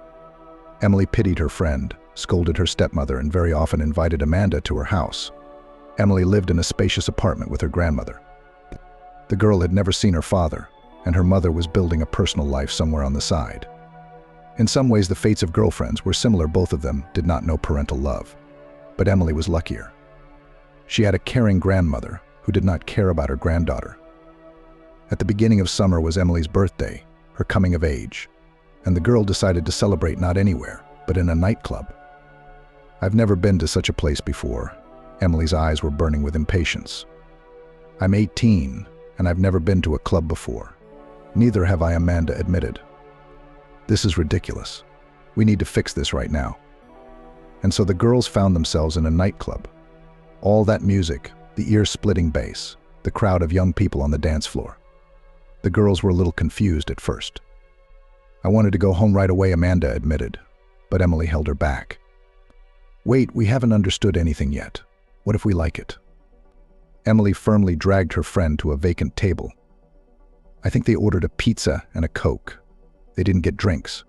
S3: Emily pitied her friend, scolded her stepmother, and very often invited Amanda to her house. Emily lived in a spacious apartment with her grandmother. The girl had never seen her father, and her mother was building a personal life somewhere on the side. In some ways, the fates of girlfriends were similar. Both of them did not know parental love. But Emily was luckier. She had a caring grandmother who did not care about her granddaughter. At the beginning of summer was Emily's birthday, her coming of age, and the girl decided to celebrate not anywhere, but in a nightclub. I've never been to such a place before. Emily's eyes were burning with impatience. I'm 18, and I've never been to a club before. Neither have I, Amanda admitted. This is ridiculous. We need to fix this right now. And so the girls found themselves in a nightclub. All that music, the ear-splitting bass, the crowd of young people on the dance floor. The girls were a little confused at first. I wanted to go home right away, Amanda admitted, but Emily held her back. Wait, we haven't understood anything yet. What if we like it? Emily firmly dragged her friend to a vacant table. I think they ordered a pizza and a Coke. They didn't get drinks.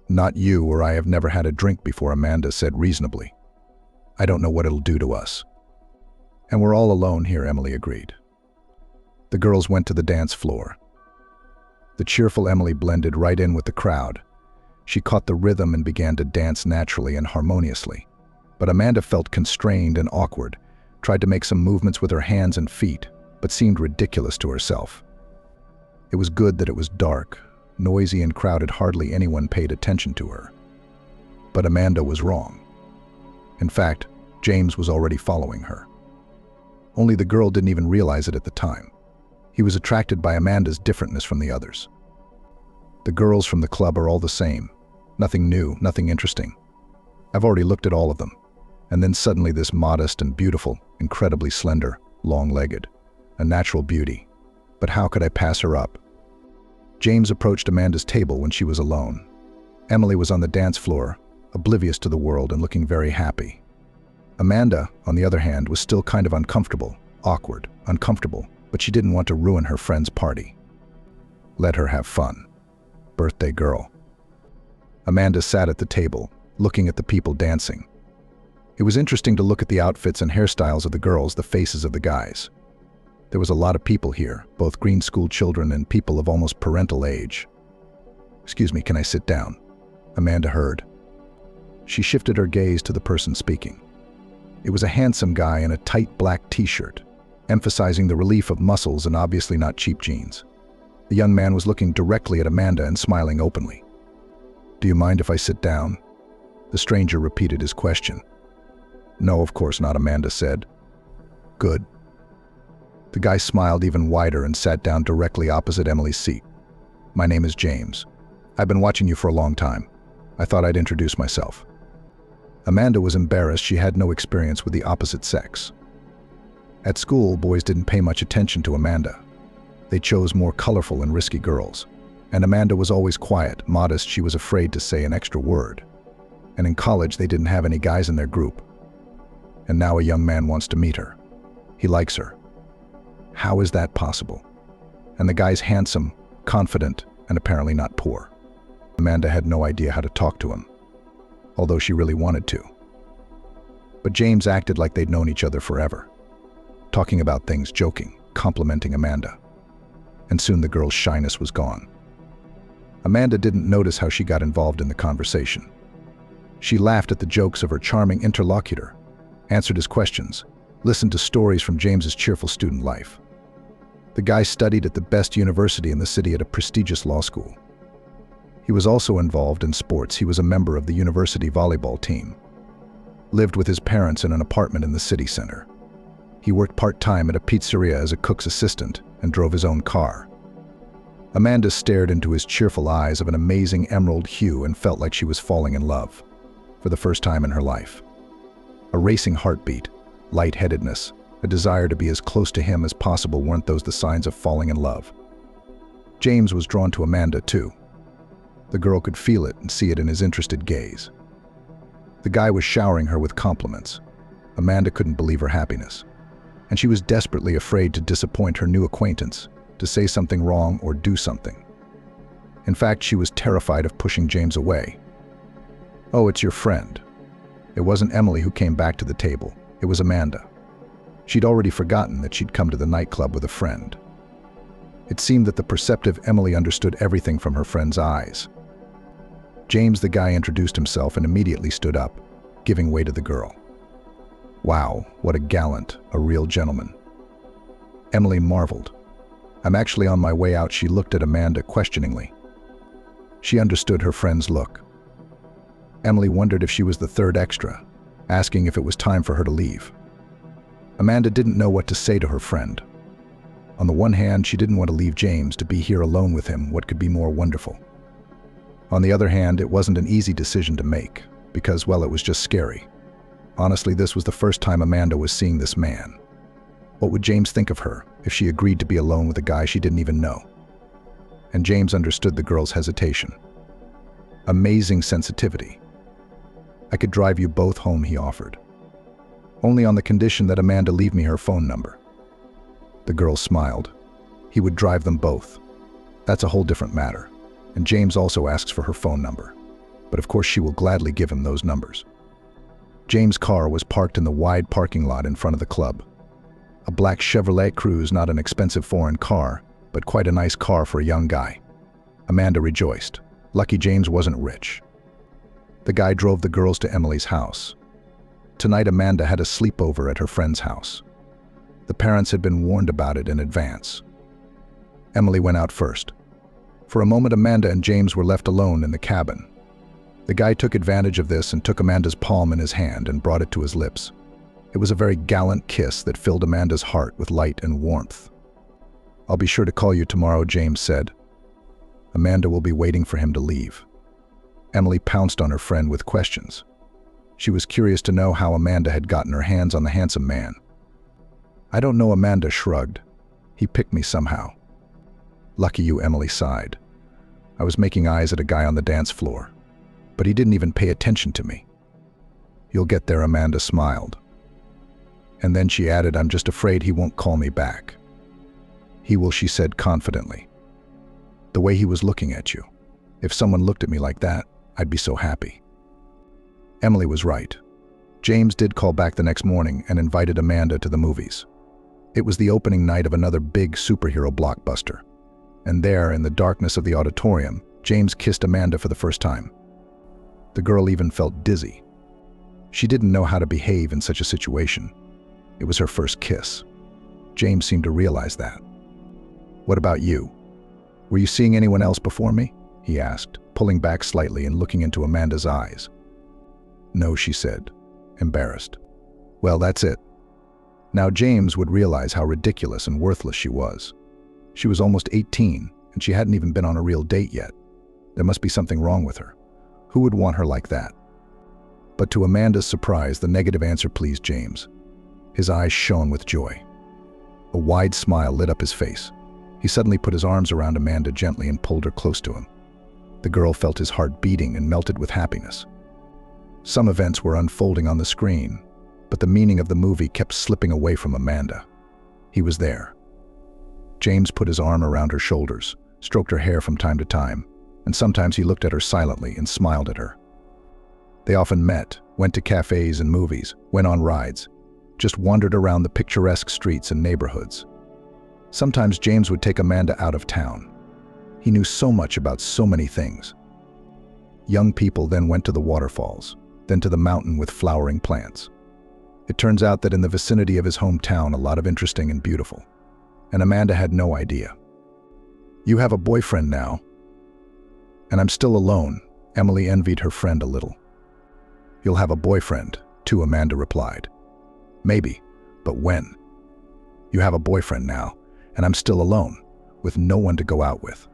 S3: Not you, or I have never had a drink before, Amanda said reasonably. I don't know what it'll do to us. And we're all alone here, Emily agreed. The girls went to the dance floor. The cheerful Emily blended right in with the crowd. She caught the rhythm and began to dance naturally and harmoniously. But Amanda felt constrained and awkward, tried to make some movements with her hands and feet, but seemed ridiculous to herself. It was good that it was dark, noisy and crowded. Hardly anyone paid attention to her. But Amanda was wrong. In fact, James was already following her. Only the girl didn't even realize it at the time. He was attracted by Amanda's differentness from the others. The girls from the club are all the same. Nothing new, nothing interesting. I've already looked at all of them. And then suddenly this modest and beautiful, incredibly slender, long-legged, a natural beauty. But how could I pass her up? James approached Amanda's table when she was alone. Emily was on the dance floor, oblivious to the world and looking very happy. Amanda, on the other hand, was still kind of uncomfortable, awkward, uncomfortable, but she didn't want to ruin her friend's party. Let her have fun. Birthday girl. Amanda sat at the table, looking at the people dancing. It was interesting to look at the outfits and hairstyles of the girls, the faces of the guys. There was a lot of people here, both green school children and people of almost parental age. "Excuse me, can I sit down?" Amanda heard. She shifted her gaze to the person speaking. It was a handsome guy in a tight black t-shirt, emphasizing the relief of muscles and obviously not cheap jeans. The young man was looking directly at Amanda and smiling openly. "Do you mind if I sit down?" The stranger repeated his question. "No, of course not," Amanda said. "Good." The guy smiled even wider and sat down directly opposite Emily's seat. "My name is James. I've been watching you for a long time. I thought I'd introduce myself." Amanda was embarrassed. She had no experience with the opposite sex. At school, boys didn't pay much attention to Amanda. They chose more colorful and risky girls. And Amanda was always quiet, modest. She was afraid to say an extra word. And in college, they didn't have any guys in their group. And now a young man wants to meet her. He likes her. How is that possible? And the guy's handsome, confident, and apparently not poor. Amanda had no idea how to talk to him, although she really wanted to. But James acted like they'd known each other forever, talking about things, joking, complimenting Amanda. And soon the girl's shyness was gone. Amanda didn't notice how she got involved in the conversation. She laughed at the jokes of her charming interlocutor, answered his questions, listened to stories from James's cheerful student life. The guy studied at the best university in the city at a prestigious law school. He was also involved in sports. He was a member of the university volleyball team. Lived with his parents in an apartment in the city center. He worked part-time at a pizzeria as a cook's assistant and drove his own car. Amanda stared into his cheerful eyes of an amazing emerald hue and felt like she was falling in love, for the first time in her life. A racing heartbeat, lightheadedness, a desire to be as close to him as possible. Weren't those the signs of falling in love? James was drawn to Amanda too. The girl could feel it and see it in his interested gaze. The guy was showering her with compliments. Amanda couldn't believe her happiness. And she was desperately afraid to disappoint her new acquaintance, to say something wrong or do something. In fact, she was terrified of pushing James away. "Oh, it's your friend." It wasn't Emily who came back to the table. It was Amanda. She'd already forgotten that she'd come to the nightclub with a friend. It seemed that the perceptive Emily understood everything from her friend's eyes. James, the guy, introduced himself and immediately stood up, giving way to the girl. Wow, what a gallant, a real gentleman. Emily marveled. "I'm actually on my way out." She looked at Amanda questioningly. She understood her friend's look. Emily wondered if she was the third extra, asking if it was time for her to leave. Amanda didn't know what to say to her friend. On the one hand, she didn't want to leave James, to be here alone with him. What could be more wonderful? On the other hand, it wasn't an easy decision to make, because, well, it was just scary. Honestly, this was the first time Amanda was seeing this man. What would James think of her if she agreed to be alone with a guy she didn't even know? And James understood the girl's hesitation. Amazing sensitivity. "I could drive you both home," he offered. "Only on the condition that Amanda leave me her phone number." The girl smiled. He would drive them both. That's a whole different matter. And James also asks for her phone number. But of course she will gladly give him those numbers. James' car was parked in the wide parking lot in front of the club. A black Chevrolet Cruze, not an expensive foreign car, but quite a nice car for a young guy. Amanda rejoiced. Lucky James wasn't rich. The guy drove the girls to Emily's house. Tonight Amanda had a sleepover at her friend's house. The parents had been warned about it in advance. Emily went out first. For a moment, Amanda and James were left alone in the cabin. The guy took advantage of this and took Amanda's palm in his hand and brought it to his lips. It was a very gallant kiss that filled Amanda's heart with light and warmth. "I'll be sure to call you tomorrow," James said. Amanda will be waiting for him to leave. Emily pounced on her friend with questions. She was curious to know how Amanda had gotten her hands on the handsome man. "I don't know," Amanda shrugged. "He picked me somehow." "Lucky you," Emily sighed. "I was making eyes at a guy on the dance floor, but he didn't even pay attention to me." "You'll get there," Amanda smiled. And then she added, "I'm just afraid he won't call me back." "He will," she said confidently. "The way he was looking at you. If someone looked at me like that, I'd be so happy." Emily was right. James did call back the next morning and invited Amanda to the movies. It was the opening night of another big superhero blockbuster. And there, in the darkness of the auditorium, James kissed Amanda for the first time. The girl even felt dizzy. She didn't know how to behave in such a situation. It was her first kiss. James seemed to realize that. "What about you? Were you seeing anyone else before me?" he asked, pulling back slightly and looking into Amanda's eyes. "No," she said, embarrassed. "Well, that's it." Now James would realize how ridiculous and worthless she was. She was almost 18, and she hadn't even been on a real date yet. There must be something wrong with her. Who would want her like that? But to Amanda's surprise, the negative answer pleased James. His eyes shone with joy. A wide smile lit up his face. He suddenly put his arms around Amanda gently and pulled her close to him. The girl felt his heart beating and melted with happiness. Some events were unfolding on the screen, but the meaning of the movie kept slipping away from Amanda. He was there. James put his arm around her shoulders, stroked her hair from time to time, and sometimes he looked at her silently and smiled at her. They often met, went to cafes and movies, went on rides, just wandered around the picturesque streets and neighborhoods. Sometimes James would take Amanda out of town. He knew so much about so many things. Young people then went to the waterfalls, then to the mountain with flowering plants. It turns out that in the vicinity of his hometown, a lot of interesting and beautiful. And Amanda had no idea. "You have a boyfriend now." "And I'm still alone," Emily envied her friend a little. "You'll have a boyfriend, too," Amanda replied. "Maybe, but when? You have a boyfriend now, and I'm still alone, with no one to go out with."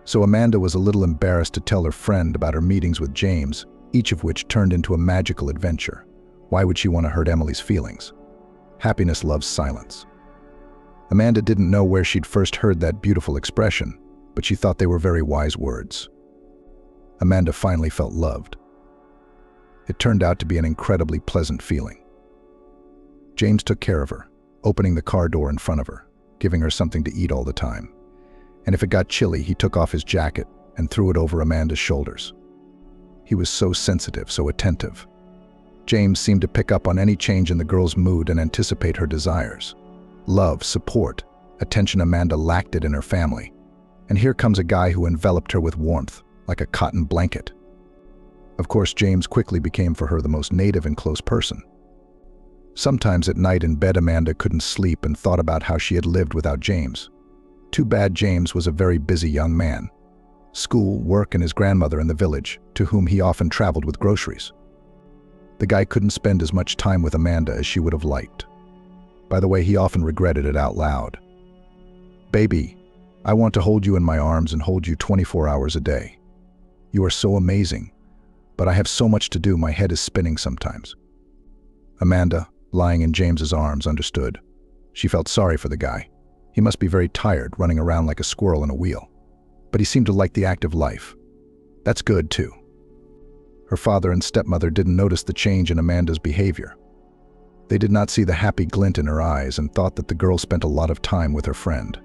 S3: So Amanda was a little embarrassed to tell her friend about her meetings with James, each of which turned into a magical adventure. Why would she want to hurt Emily's feelings? Happiness loves silence. Amanda didn't know where she'd first heard that beautiful expression, but she thought they were very wise words. Amanda finally felt loved. It turned out to be an incredibly pleasant feeling. James took care of her, opening the car door in front of her, giving her something to eat all the time. And if it got chilly, he took off his jacket and threw it over Amanda's shoulders. He was so sensitive, so attentive. James seemed to pick up on any change in the girl's mood and anticipate her desires. Love, support, attention. Amanda lacked it in her family. And here comes a guy who enveloped her with warmth, like a cotton blanket. Of course, James quickly became for her the most native and close person. Sometimes at night in bed, Amanda couldn't sleep and thought about how she had lived without James. Too bad James was a very busy young man. School, work, and his grandmother in the village, to whom he often traveled with groceries. The guy couldn't spend as much time with Amanda as she would have liked. By the way, he often regretted it out loud. "Baby, I want to hold you in my arms and hold you 24 hours a day. You are so amazing, but I have so much to do, my head is spinning sometimes." Amanda, lying in James's arms, understood. She felt sorry for the guy. He must be very tired, running around like a squirrel in a wheel. But he seemed to like the active life. That's good, too. Her father and stepmother didn't notice the change in Amanda's behavior. They did not see the happy glint in her eyes and thought that the girl spent a lot of time with her friend.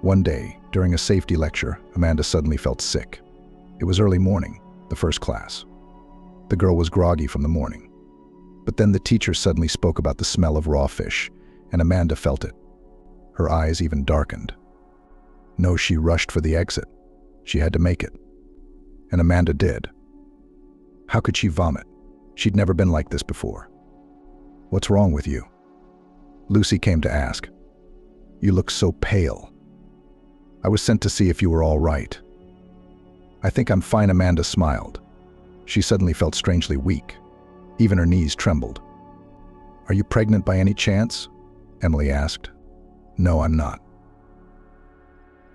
S3: One day, during a safety lecture, Amanda suddenly felt sick. It was early morning, the first class. The girl was groggy from the morning. But then the teacher suddenly spoke about the smell of raw fish, and Amanda felt it. Her eyes even darkened. No, she rushed for the exit. She had to make it. And Amanda did. How could she vomit? She'd never been like this before. "What's wrong with you?" Lucy came to ask. "You look so pale." "I was sent to see if you were all right." "I think I'm fine," Amanda smiled. She suddenly felt strangely weak. Even her knees trembled. "Are you pregnant by any chance?" Emily asked. "No, I'm not."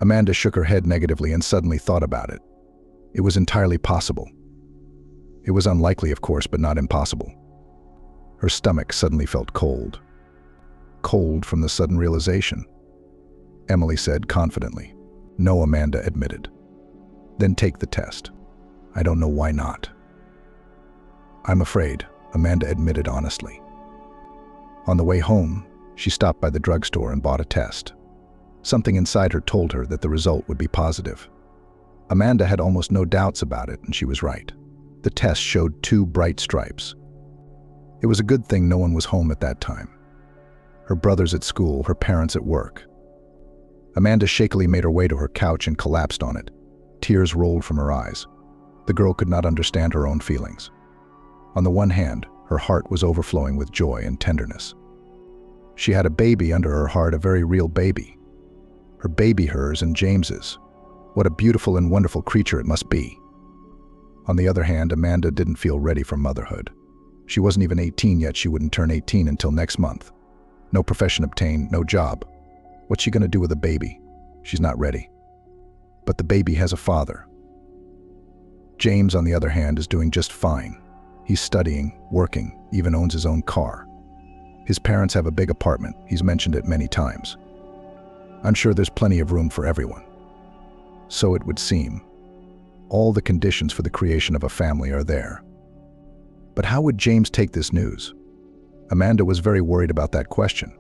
S3: Amanda shook her head negatively and suddenly thought about it. It was entirely possible. It was unlikely, of course, but not impossible. Her stomach suddenly felt cold. Cold from the sudden realization. Emily said confidently. "No," Amanda admitted. "Then take the test." "I don't know why not." "I'm afraid," Amanda admitted honestly. On the way home, she stopped by the drugstore and bought a test. Something inside her told her that the result would be positive. Amanda had almost no doubts about it, and she was right. The test showed 2 bright stripes. It was a good thing no one was home at that time. Her brothers at school, her parents at work. Amanda shakily made her way to her couch and collapsed on it. Tears rolled from her eyes. The girl could not understand her own feelings. On the one hand, her heart was overflowing with joy and tenderness. She had a baby under her heart, a very real baby. Her baby, hers and James's. What a beautiful and wonderful creature it must be. On the other hand, Amanda didn't feel ready for motherhood. She wasn't even 18 yet. She wouldn't turn 18 until next month. No profession obtained, no job. What's she going to do with a baby? She's not ready. But the baby has a father. James, on the other hand, is doing just fine. He's studying, working, even owns his own car. His parents have a big apartment. He's mentioned it many times. I'm sure there's plenty of room for everyone. So it would seem. All the conditions for the creation of a family are there. But how would James take this news? Amanda was very worried about that question.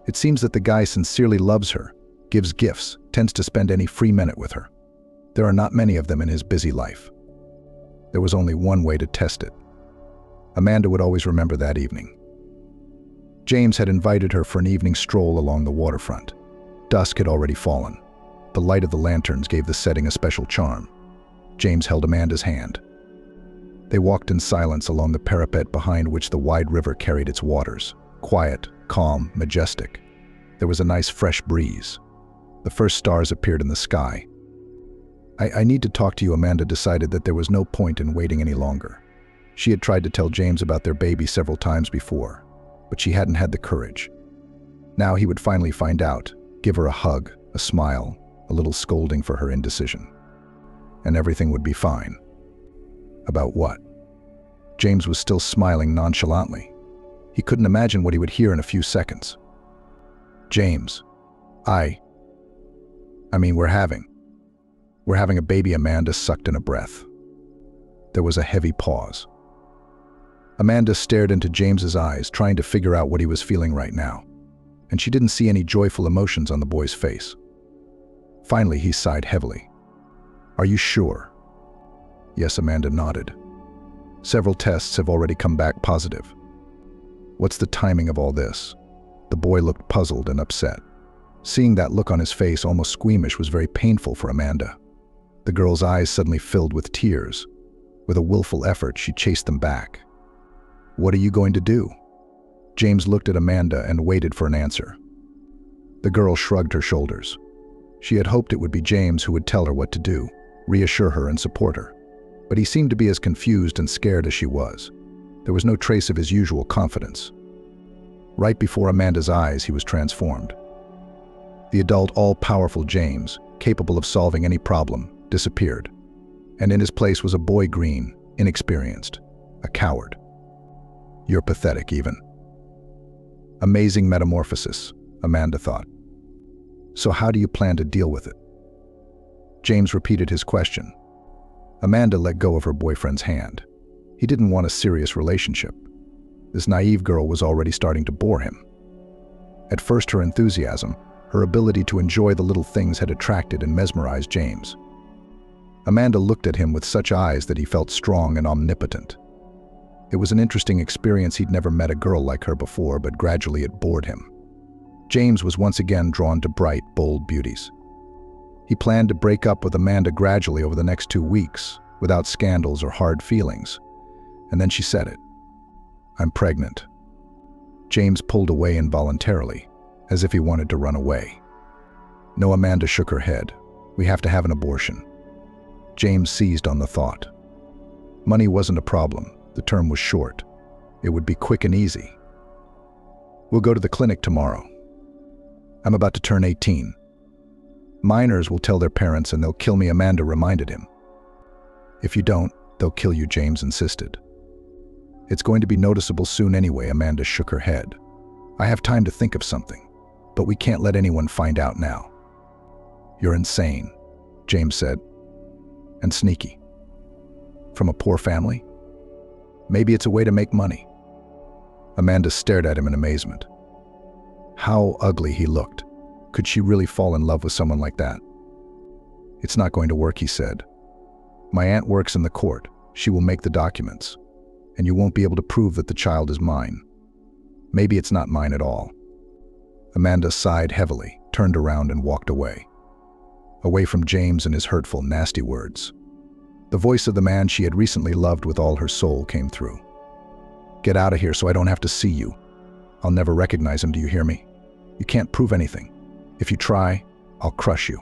S3: It seems that the guy sincerely loves her, gives gifts, tends to spend any free minute with her. There are not many of them in his busy life. There was only one way to test it. Amanda would always remember that evening. James had invited her for an evening stroll along the waterfront. Dusk had already fallen. The light of the lanterns gave the setting a special charm. James held Amanda's hand. They walked in silence along the parapet behind which the wide river carried its waters. Quiet, calm, majestic. There was a nice fresh breeze. The first stars appeared in the sky. I need to talk to you," Amanda decided that there was no point in waiting any longer. She had tried to tell James about their baby several times before, but she hadn't had the courage. Now he would finally find out, give her a hug, a smile, a little scolding for her indecision. And everything would be fine. About what? James was still smiling nonchalantly. He couldn't imagine what he would hear in a few seconds. "James, I mean, we're having a baby," Amanda sucked in a breath. There was a heavy pause. Amanda stared into James's eyes, trying to figure out what he was feeling right now, and she didn't see any joyful emotions on the boy's face. Finally, he sighed heavily. "Are you sure?" Yes, Amanda nodded. "Several tests have already come back positive." "What's the timing of all this?" The boy looked puzzled and upset. Seeing that look on his face, almost squeamish, was very painful for Amanda. The girl's eyes suddenly filled with tears. With a willful effort, she chased them back. "What are you going to do?" James looked at Amanda and waited for an answer. The girl shrugged her shoulders. She had hoped it would be James who would tell her what to do, reassure her and support her. But he seemed to be as confused and scared as she was. There was no trace of his usual confidence. Right before Amanda's eyes, he was transformed. The adult, all-powerful James, capable of solving any problem, disappeared. And in his place was a boy green, inexperienced, a coward. "You're pathetic, even." Amazing metamorphosis, Amanda thought. "So how do you plan to deal with it?" James repeated his question. Amanda let go of her boyfriend's hand. He didn't want a serious relationship. This naive girl was already starting to bore him. At first, her enthusiasm, her ability to enjoy the little things had attracted and mesmerized James. Amanda looked at him with such eyes that he felt strong and omnipotent. It was an interesting experience. He'd never met a girl like her before, but gradually it bored him. James was once again drawn to bright, bold beauties. He planned to break up with Amanda gradually over the next 2 weeks, without scandals or hard feelings. And then she said it. "I'm pregnant." James pulled away involuntarily, as if he wanted to run away. No, Amanda shook her head. We have to have an abortion. James seized on the thought. Money wasn't a problem. The term was short. It would be quick and easy. We'll go to the clinic tomorrow. I'm about to turn 18. Minors will tell their parents and they'll kill me, Amanda reminded him. If you don't, they'll kill you, James insisted. It's going to be noticeable soon anyway, Amanda shook her head. I have time to think of something, but we can't let anyone find out now. You're insane, James said. And sneaky. From a poor family? Maybe it's a way to make money. Amanda stared at him in amazement. How ugly he looked. Could she really fall in love with someone like that? It's not going to work, he said. My aunt works in the court. She will make the documents. And you won't be able to prove that the child is mine. Maybe it's not mine at all. Amanda sighed heavily, turned around and walked away. Away from James and his hurtful, nasty words. The voice of the man she had recently loved with all her soul came through. Get out of here so I don't have to see you. I'll never recognize him, do you hear me? You can't prove anything. If you try, I'll crush you.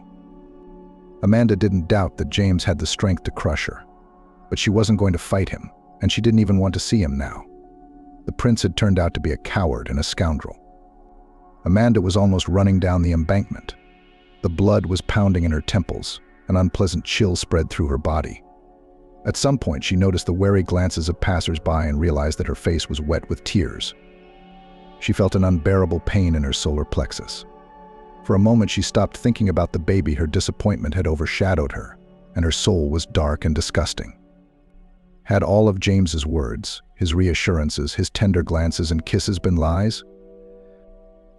S3: Amanda didn't doubt that James had the strength to crush her. But she wasn't going to fight him, and she didn't even want to see him now. The prince had turned out to be a coward and a scoundrel. Amanda was almost running down the embankment. The blood was pounding in her temples. An unpleasant chill spread through her body. At some point, she noticed the wary glances of passers-by and realized that her face was wet with tears. She felt an unbearable pain in her solar plexus. For a moment, she stopped thinking about the baby. Her disappointment had overshadowed her, and her soul was dark and disgusting. Had all of James's words, his reassurances, his tender glances and kisses been lies?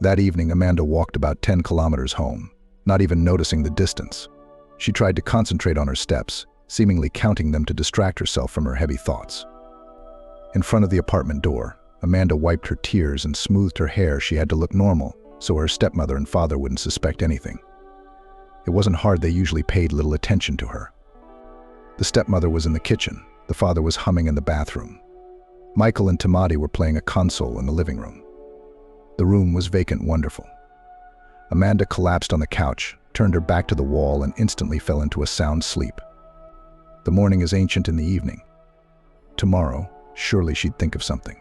S3: That evening, Amanda walked about 10 kilometers home, not even noticing the distance. She tried to concentrate on her steps, seemingly counting them to distract herself from her heavy thoughts. In front of the apartment door, Amanda wiped her tears and smoothed her hair. She had to look normal, so her stepmother and father wouldn't suspect anything. It wasn't hard, they usually paid little attention to her. The stepmother was in the kitchen, the father was humming in the bathroom. Michael and Tamati were playing a console in the living room. The room was vacant, wonderful. Amanda collapsed on the couch, turned her back to the wall and instantly fell into a sound sleep. The morning is ancient in the evening. Tomorrow, surely she'd think of something.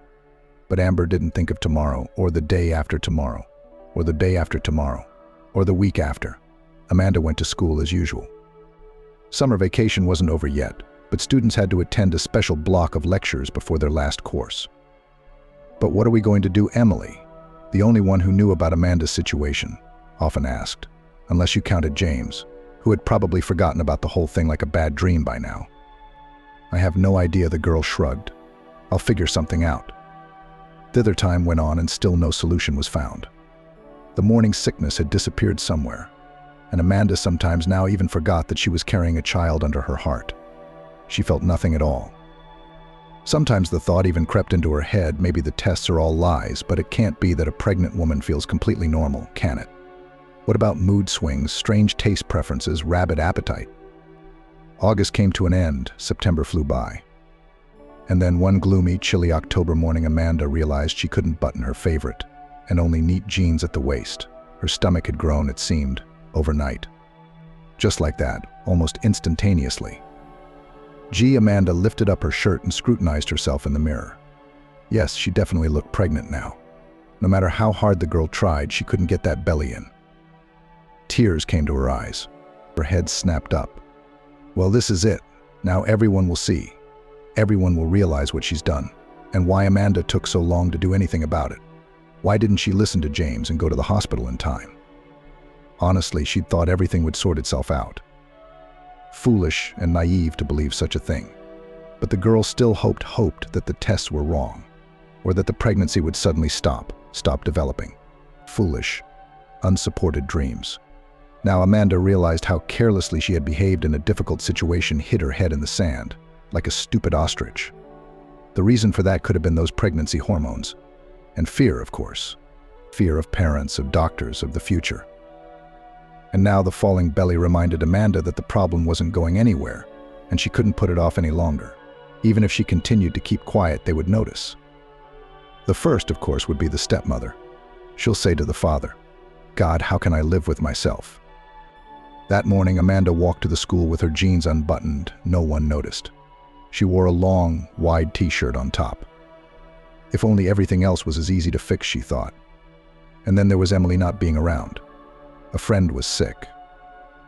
S3: But Amber didn't think of tomorrow, or the day after tomorrow, or the day after tomorrow, or the week after. Amanda went to school as usual. Summer vacation wasn't over yet, but students had to attend a special block of lectures before their last course. But what are we going to do, Emily, the only one who knew about Amanda's situation, often asked, unless you counted James, who had probably forgotten about the whole thing like a bad dream by now. I have no idea, the girl shrugged. I'll figure something out. Thither time went on and still no solution was found. The morning sickness had disappeared somewhere, and Amanda sometimes now even forgot that she was carrying a child under her heart. She felt nothing at all. Sometimes the thought even crept into her head, maybe the tests are all lies, but it can't be that a pregnant woman feels completely normal, can it? What about mood swings, strange taste preferences, rabid appetite? August came to an end, September flew by. And then one gloomy, chilly October morning, Amanda realized she couldn't button her favorite, and only neat jeans at the waist. Her stomach had grown, it seemed, overnight. Just like that, almost instantaneously. Amanda lifted up her shirt and scrutinized herself in the mirror. Yes, she definitely looked pregnant now. No matter how hard the girl tried, she couldn't get that belly in. Tears came to her eyes. Her head snapped up. Well, this is it. Now everyone will see. Everyone will realize what she's done, and why Amanda took so long to do anything about it. Why didn't she listen to James and go to the hospital in time? Honestly, she'd thought everything would sort itself out. Foolish and naive to believe such a thing. But the girl still hoped that the tests were wrong, or that the pregnancy would suddenly stop developing. Foolish, unsupported dreams. Now Amanda realized how carelessly she had behaved in a difficult situation, hid her head in the sand, like a stupid ostrich. The reason for that could have been those pregnancy hormones. And fear, of course. Fear of parents, of doctors, of the future. And now the falling belly reminded Amanda that the problem wasn't going anywhere, and she couldn't put it off any longer. Even if she continued to keep quiet, they would notice. The first, of course, would be the stepmother. She'll say to the father, "God, how can I live with myself?" That morning, Amanda walked to the school with her jeans unbuttoned. No one noticed. She wore a long, wide t-shirt on top. If only everything else was as easy to fix, she thought. And then there was Emily not being around. A friend was sick.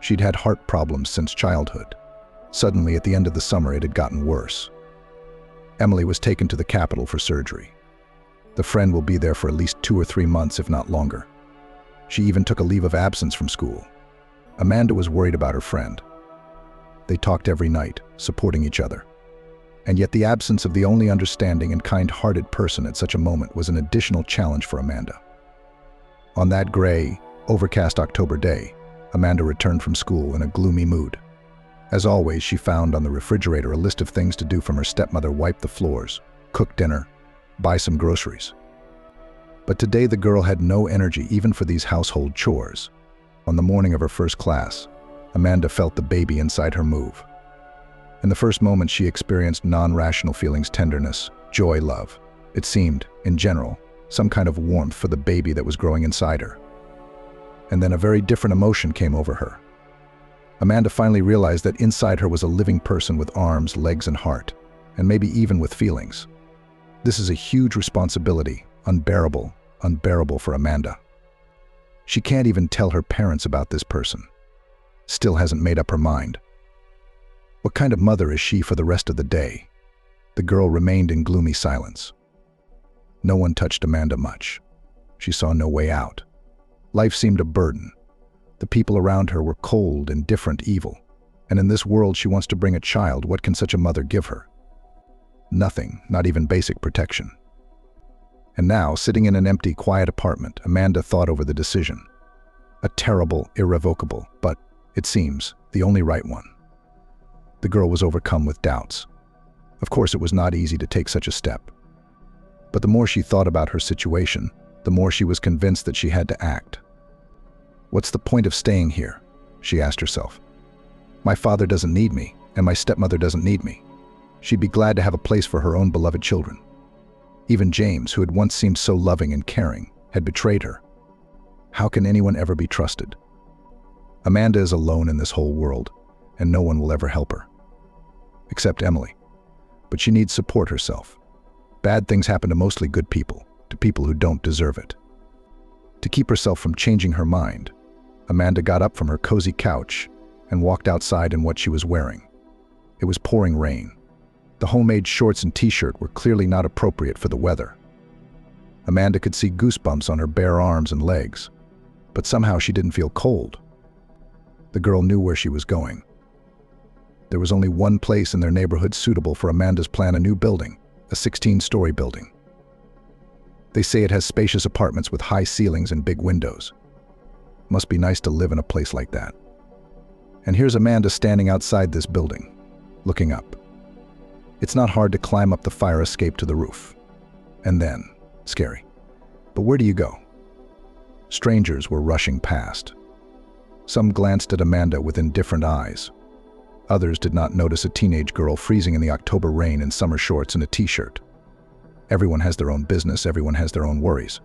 S3: She'd had heart problems since childhood. Suddenly, at the end of the summer, it had gotten worse. Emily was taken to the capital for surgery. The friend will be there for at least 2 or 3 months, if not longer. She even took a leave of absence from school. Amanda was worried about her friend. They talked every night, supporting each other. And yet the absence of the only understanding and kind-hearted person at such a moment was an additional challenge for Amanda. On that gray, overcast October day, Amanda returned from school in a gloomy mood. As always, she found on the refrigerator a list of things to do from her stepmother: wipe the floors, cook dinner, buy some groceries. But today the girl had no energy even for these household chores. On the morning of her first class, Amanda felt the baby inside her move. In the first moment, she experienced non-rational feelings: tenderness, joy, love. It seemed, in general, some kind of warmth for the baby that was growing inside her. And then a very different emotion came over her. Amanda finally realized that inside her was a living person with arms, legs, and heart, and maybe even with feelings. This is a huge responsibility, unbearable for Amanda. She can't even tell her parents about this person. Still hasn't made up her mind. What kind of mother is she for the rest of the day? The girl remained in gloomy silence. No one touched Amanda much. She saw no way out. Life seemed a burden. The people around her were cold, indifferent, evil. And in this world she wants to bring a child. What can such a mother give her? Nothing, not even basic protection. And now, sitting in an empty, quiet apartment, Amanda thought over the decision. A terrible, irrevocable, but, it seems, the only right one. The girl was overcome with doubts. Of course, it was not easy to take such a step. But the more she thought about her situation, the more she was convinced that she had to act. What's the point of staying here? She asked herself. My father doesn't need me, and my stepmother doesn't need me. She'd be glad to have a place for her own beloved children. Even James, who had once seemed so loving and caring, had betrayed her. How can anyone ever be trusted? Amanda is alone in this whole world, and no one will ever help her. Except Emily. But she needs support herself. Bad things happen to mostly good people, to people who don't deserve it. To keep herself from changing her mind, Amanda got up from her cozy couch and walked outside in what she was wearing. It was pouring rain. The homemade shorts and t-shirt were clearly not appropriate for the weather. Amanda could see goosebumps on her bare arms and legs, but somehow she didn't feel cold. The girl knew where she was going. There was only one place in their neighborhood suitable for Amanda's plan: a new building, a 16-story building. They say it has spacious apartments with high ceilings and big windows. Must be nice to live in a place like that. And here's Amanda standing outside this building, looking up. It's not hard to climb up the fire escape to the roof. And then, scary. But where do you go? Strangers were rushing past. Some glanced at Amanda with indifferent eyes. Others did not notice a teenage girl freezing in the October rain in summer shorts and a t-shirt. Everyone has their own business, everyone has their own worries.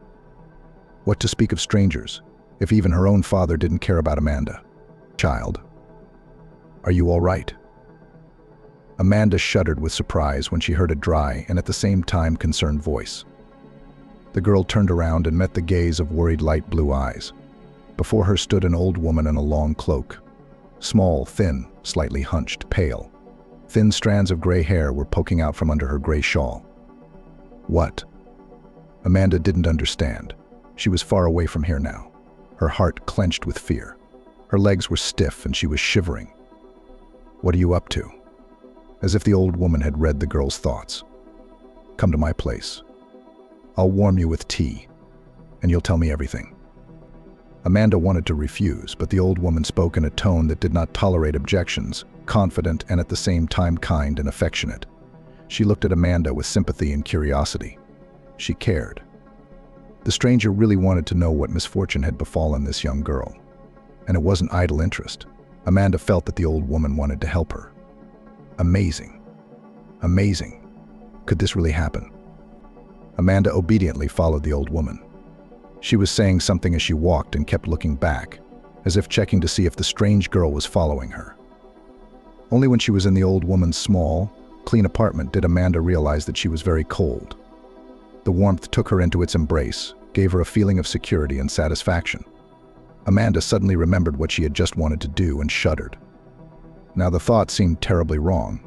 S3: What to speak of strangers, if even her own father didn't care about Amanda? Child, are you all right? Amanda shuddered with surprise when she heard a dry and at the same time concerned voice. The girl turned around and met the gaze of worried light blue eyes. Before her stood an old woman in a long cloak. Small, thin, slightly hunched, pale. Thin strands of gray hair were poking out from under her gray shawl. What? Amanda didn't understand. She was far away from here now. Her heart clenched with fear. Her legs were stiff and she was shivering. What are you up to? As if the old woman had read the girl's thoughts. Come to my place. I'll warm you with tea, and you'll tell me everything. Amanda wanted to refuse, but the old woman spoke in a tone that did not tolerate objections, confident and at the same time kind and affectionate. She looked at Amanda with sympathy and curiosity. She cared. The stranger really wanted to know what misfortune had befallen this young girl. And it wasn't idle interest. Amanda felt that the old woman wanted to help her. Amazing. Amazing. Could this really happen? Amanda obediently followed the old woman. She was saying something as she walked and kept looking back, as if checking to see if the strange girl was following her. Only when she was in the old woman's small, clean apartment did Amanda realize that she was very cold. The warmth took her into its embrace, gave her a feeling of security and satisfaction. Amanda suddenly remembered what she had just wanted to do and shuddered. Now the thought seemed terribly wrong.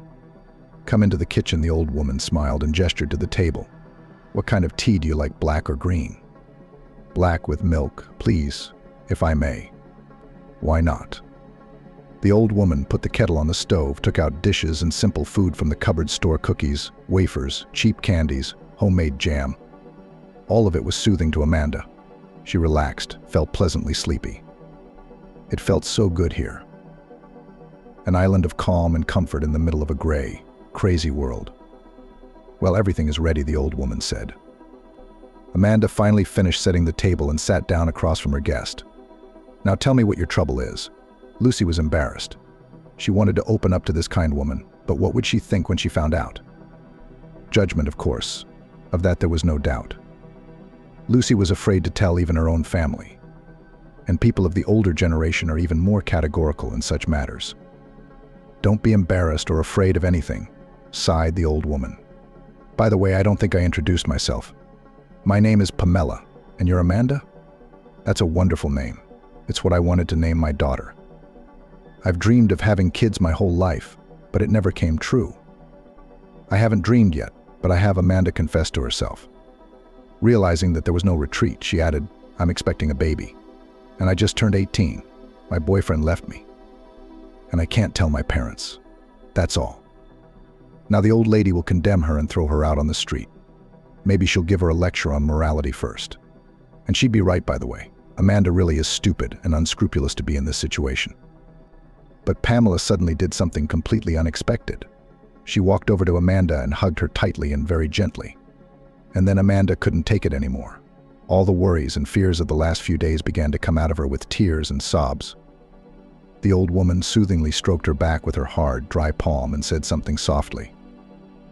S3: "Come into the kitchen," the old woman smiled and gestured to the table. "What kind of tea do you like, black or green?" "Black with milk, please, if I may." "Why not?" The old woman put the kettle on the stove, took out dishes and simple food from the cupboard, store cookies, wafers, cheap candies, homemade jam. All of it was soothing to Amanda. She relaxed, felt pleasantly sleepy. It felt so good here. An island of calm and comfort in the middle of a gray, crazy world. "Well, everything is ready," the old woman said. Amanda finally finished setting the table and sat down across from her guest. "Now tell me what your trouble is." Lucy was embarrassed. She wanted to open up to this kind woman, but what would she think when she found out? Judgment, of course. Of that there was no doubt. Lucy was afraid to tell even her own family. And people of the older generation are even more categorical in such matters. "Don't be embarrassed or afraid of anything," sighed the old woman. "By the way, I don't think I introduced myself. My name is Pamela, and you're Amanda? That's a wonderful name. It's what I wanted to name my daughter. I've dreamed of having kids my whole life, but it never came true. I haven't dreamed yet, but I have," Amanda confessed to herself. Realizing that there was no retreat, she added, "I'm expecting a baby. And I just turned 18. My boyfriend left me. And I can't tell my parents. That's all." Now the old lady will condemn her and throw her out on the street. Maybe she'll give her a lecture on morality first. And she'd be right, by the way. Amanda really is stupid and unscrupulous to be in this situation. But Pamela suddenly did something completely unexpected. She walked over to Amanda and hugged her tightly and very gently. And then Amanda couldn't take it anymore. All the worries and fears of the last few days began to come out of her with tears and sobs. The old woman soothingly stroked her back with her hard, dry palm and said something softly.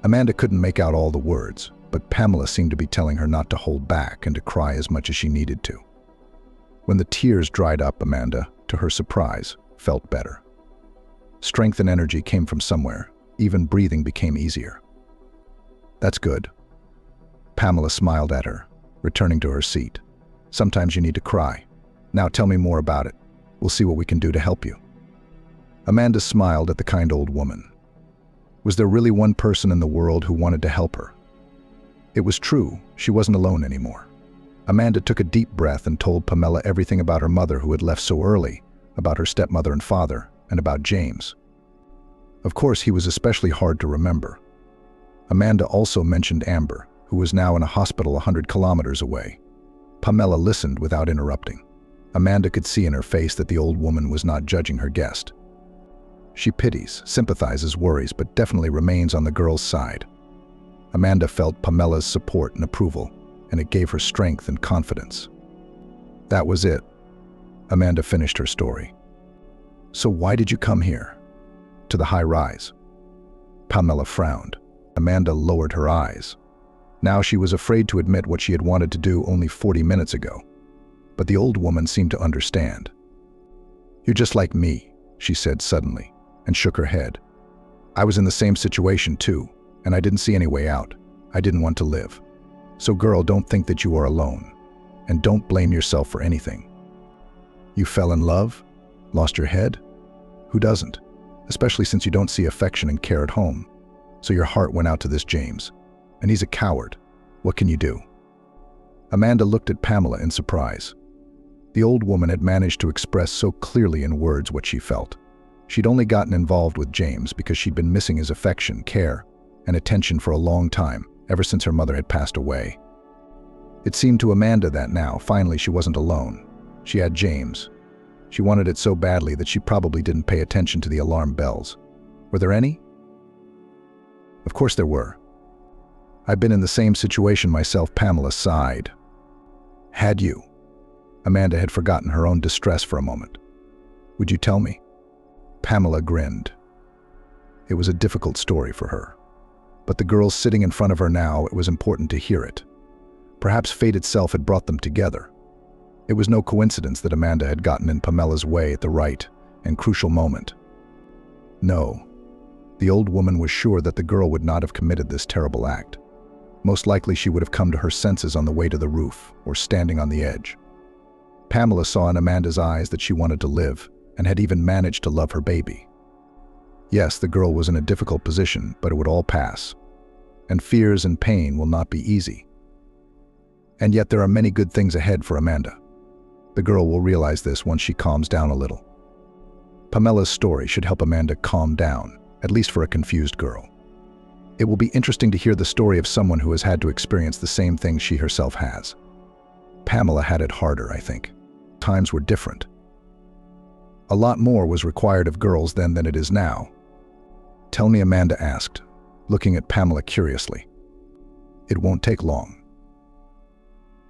S3: Amanda couldn't make out all the words, but Pamela seemed to be telling her not to hold back and to cry as much as she needed to. When the tears dried up, Amanda, to her surprise, felt better. Strength and energy came from somewhere. Even breathing became easier. "That's good." Pamela smiled at her, returning to her seat. "Sometimes you need to cry. Now tell me more about it. We'll see what we can do to help you." Amanda smiled at the kind old woman. Was there really one person in the world who wanted to help her? It was true, she wasn't alone anymore. Amanda took a deep breath and told Pamela everything about her mother who had left so early, about her stepmother and father, and about James. Of course, he was especially hard to remember. Amanda also mentioned Amber, who was now in a hospital 100 kilometers away. Pamela listened without interrupting. Amanda could see in her face that the old woman was not judging her guest. She pities, sympathizes, worries, but definitely remains on the girl's side. Amanda felt Pamela's support and approval, and it gave her strength and confidence. That was it. Amanda finished her story. "So why did you come here? To the high rise?" Pamela frowned. Amanda lowered her eyes. Now she was afraid to admit what she had wanted to do only 40 minutes ago. But the old woman seemed to understand. "You're just like me," she said suddenly, and shook her head. "I was in the same situation too, and I didn't see any way out. I didn't want to live. So girl, don't think that you are alone. And don't blame yourself for anything. You fell in love? Lost your head? Who doesn't? Especially since you don't see affection and care at home. So your heart went out to this James. And he's a coward. What can you do?" Amanda looked at Pamela in surprise. The old woman had managed to express so clearly in words what she felt. She'd only gotten involved with James because she'd been missing his affection, care, and attention for a long time, ever since her mother had passed away. It seemed to Amanda that now, finally, she wasn't alone. She had James. She wanted it so badly that she probably didn't pay attention to the alarm bells. Were there any? Of course there were. I've been in the same situation myself, Pamela sighed. Had you? Amanda had forgotten her own distress for a moment. Would you tell me? Pamela grinned. It was a difficult story for her. But the girl sitting in front of her now, it was important to hear it. Perhaps fate itself had brought them together. It was no coincidence that Amanda had gotten in Pamela's way at the right and crucial moment. No, the old woman was sure that the girl would not have committed this terrible act. Most likely she would have come to her senses on the way to the roof or standing on the edge. Pamela saw in Amanda's eyes that she wanted to live and had even managed to love her baby. Yes, the girl was in a difficult position, but it would all pass. And fears and pain will not be easy. And yet there are many good things ahead for Amanda. The girl will realize this once she calms down a little. Pamela's story should help Amanda calm down, at least for a confused girl. It will be interesting to hear the story of someone who has had to experience the same things she herself has. Pamela had it harder, I think. Times were different. A lot more was required of girls then than it is now. Tell me, Amanda asked, looking at Pamela curiously. It won't take long.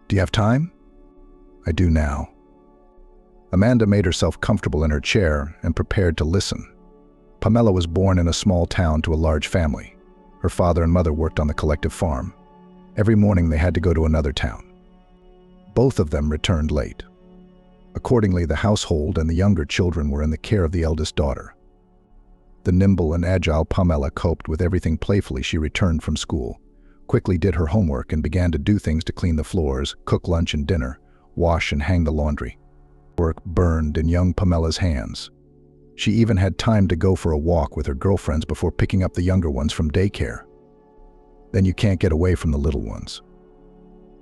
S3: Do you have time? I do now. Amanda made herself comfortable in her chair and prepared to listen. Pamela was born in a small town to a large family. Her father and mother worked on the collective farm. Every morning they had to go to another town. Both of them returned late. Accordingly, the household and the younger children were in the care of the eldest daughter. The nimble and agile Pamela coped with everything playfully. She returned from school, quickly did her homework and began to do things to clean the floors, cook lunch and dinner, wash and hang the laundry. Work burned in young Pamela's hands. She even had time to go for a walk with her girlfriends before picking up the younger ones from daycare. Then you can't get away from the little ones.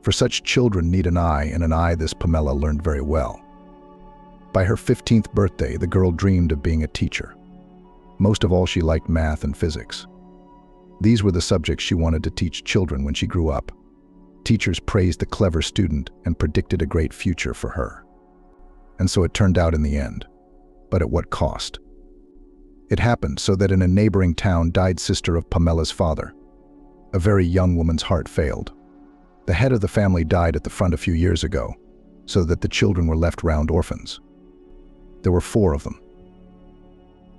S3: For such children need an eye, and an eye this Pamela learned very well. By her 15th birthday, the girl dreamed of being a teacher. Most of all, she liked math and physics. These were the subjects she wanted to teach children when she grew up. Teachers praised the clever student and predicted a great future for her. And so it turned out in the end. But at what cost? It happened so that in a neighboring town died sister of Pamela's father. A very young woman's heart failed. The head of the family died at the front a few years ago, so that the children were left round orphans. There were 4 of them.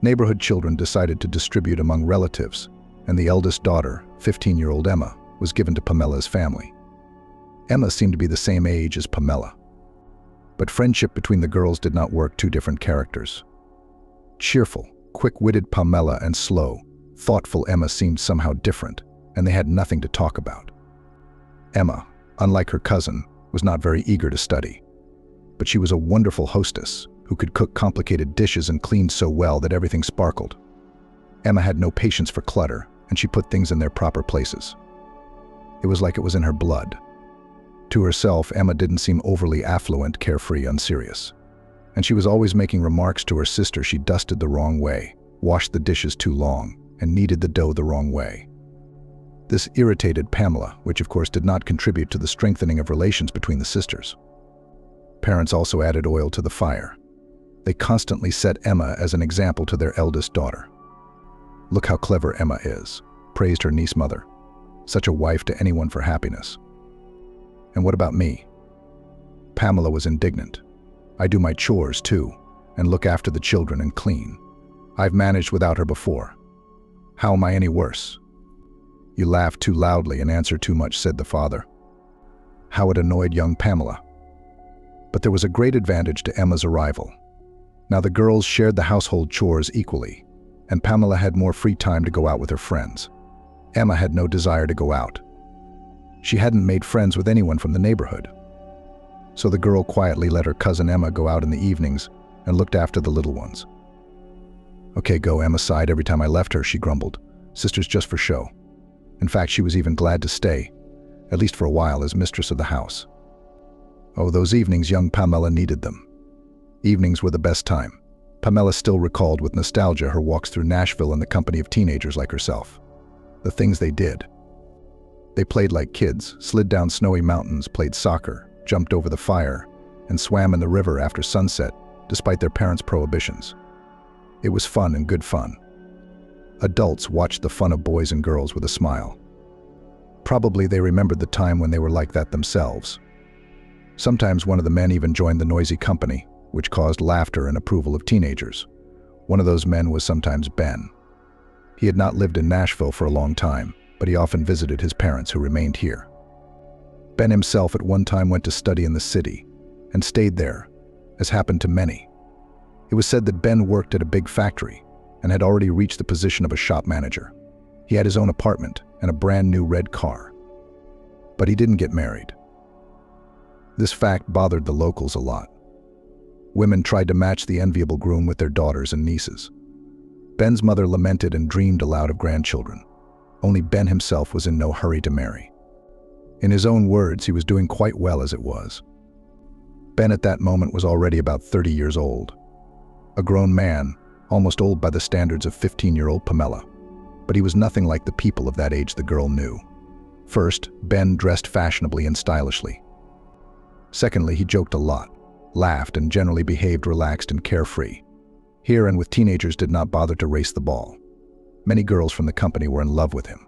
S3: Neighborhood children decided to distribute among relatives, and the eldest daughter, 15-year-old Emma, was given to Pamela's family. Emma seemed to be the same age as Pamela. But friendship between the girls did not work. 2 different characters. Cheerful, quick-witted Pamela and slow, thoughtful Emma seemed somehow different, and they had nothing to talk about. Emma, unlike her cousin, was not very eager to study. But she was a wonderful hostess who could cook complicated dishes and clean so well that everything sparkled. Emma had no patience for clutter, and she put things in their proper places. It was like it was in her blood. To herself, Emma didn't seem overly affluent, carefree, unserious. And she was always making remarks to her sister she dusted the wrong way, washed the dishes too long, and kneaded the dough the wrong way. This irritated Pamela, which of course did not contribute to the strengthening of relations between the sisters. Parents also added oil to the fire. They constantly set Emma as an example to their eldest daughter. "Look how clever Emma is," praised her niece mother. "Such a wife to anyone for happiness." "And what about me?" Pamela was indignant. "I do my chores too, and look after the children and clean. I've managed without her before. How am I any worse?" "You laugh too loudly and answer too much," said the father. How it annoyed young Pamela. But there was a great advantage to Emma's arrival. Now the girls shared the household chores equally, and Pamela had more free time to go out with her friends. Emma had no desire to go out. She hadn't made friends with anyone from the neighborhood. So the girl quietly let her cousin Emma go out in the evenings and looked after the little ones. "Okay, go," Emma sighed every time I left her, she grumbled. "Sister's just for show." In fact, she was even glad to stay, at least for a while, as mistress of the house. Oh, those evenings young Pamela needed them. Evenings were the best time. Pamela still recalled with nostalgia her walks through Nashville in the company of teenagers like herself. The things they did. They played like kids, slid down snowy mountains, played soccer, jumped over the fire, and swam in the river after sunset, despite their parents' prohibitions. It was fun and good fun. Adults watched the fun of boys and girls with a smile. Probably they remembered the time when they were like that themselves. Sometimes one of the men even joined the noisy company, which caused laughter and approval of teenagers. One of those men was sometimes Ben. He had not lived in Nashville for a long time, but he often visited his parents who remained here. Ben himself at one time went to study in the city and stayed there, as happened to many. It was said that Ben worked at a big factory and had already reached the position of a shop manager. He had his own apartment and a brand new red car. But he didn't get married. This fact bothered the locals a lot. Women tried to match the enviable groom with their daughters and nieces. Ben's mother lamented and dreamed aloud of grandchildren. Only Ben himself was in no hurry to marry. In his own words, he was doing quite well as it was. Ben at that moment was already about 30 years old. A grown man, almost old by the standards of 15-year-old Pamela. But he was nothing like the people of that age the girl knew. First, Ben dressed fashionably and stylishly. Secondly, he joked a lot, laughed, and generally behaved relaxed and carefree. Here and with teenagers did not bother to race the ball. Many girls from the company were in love with him.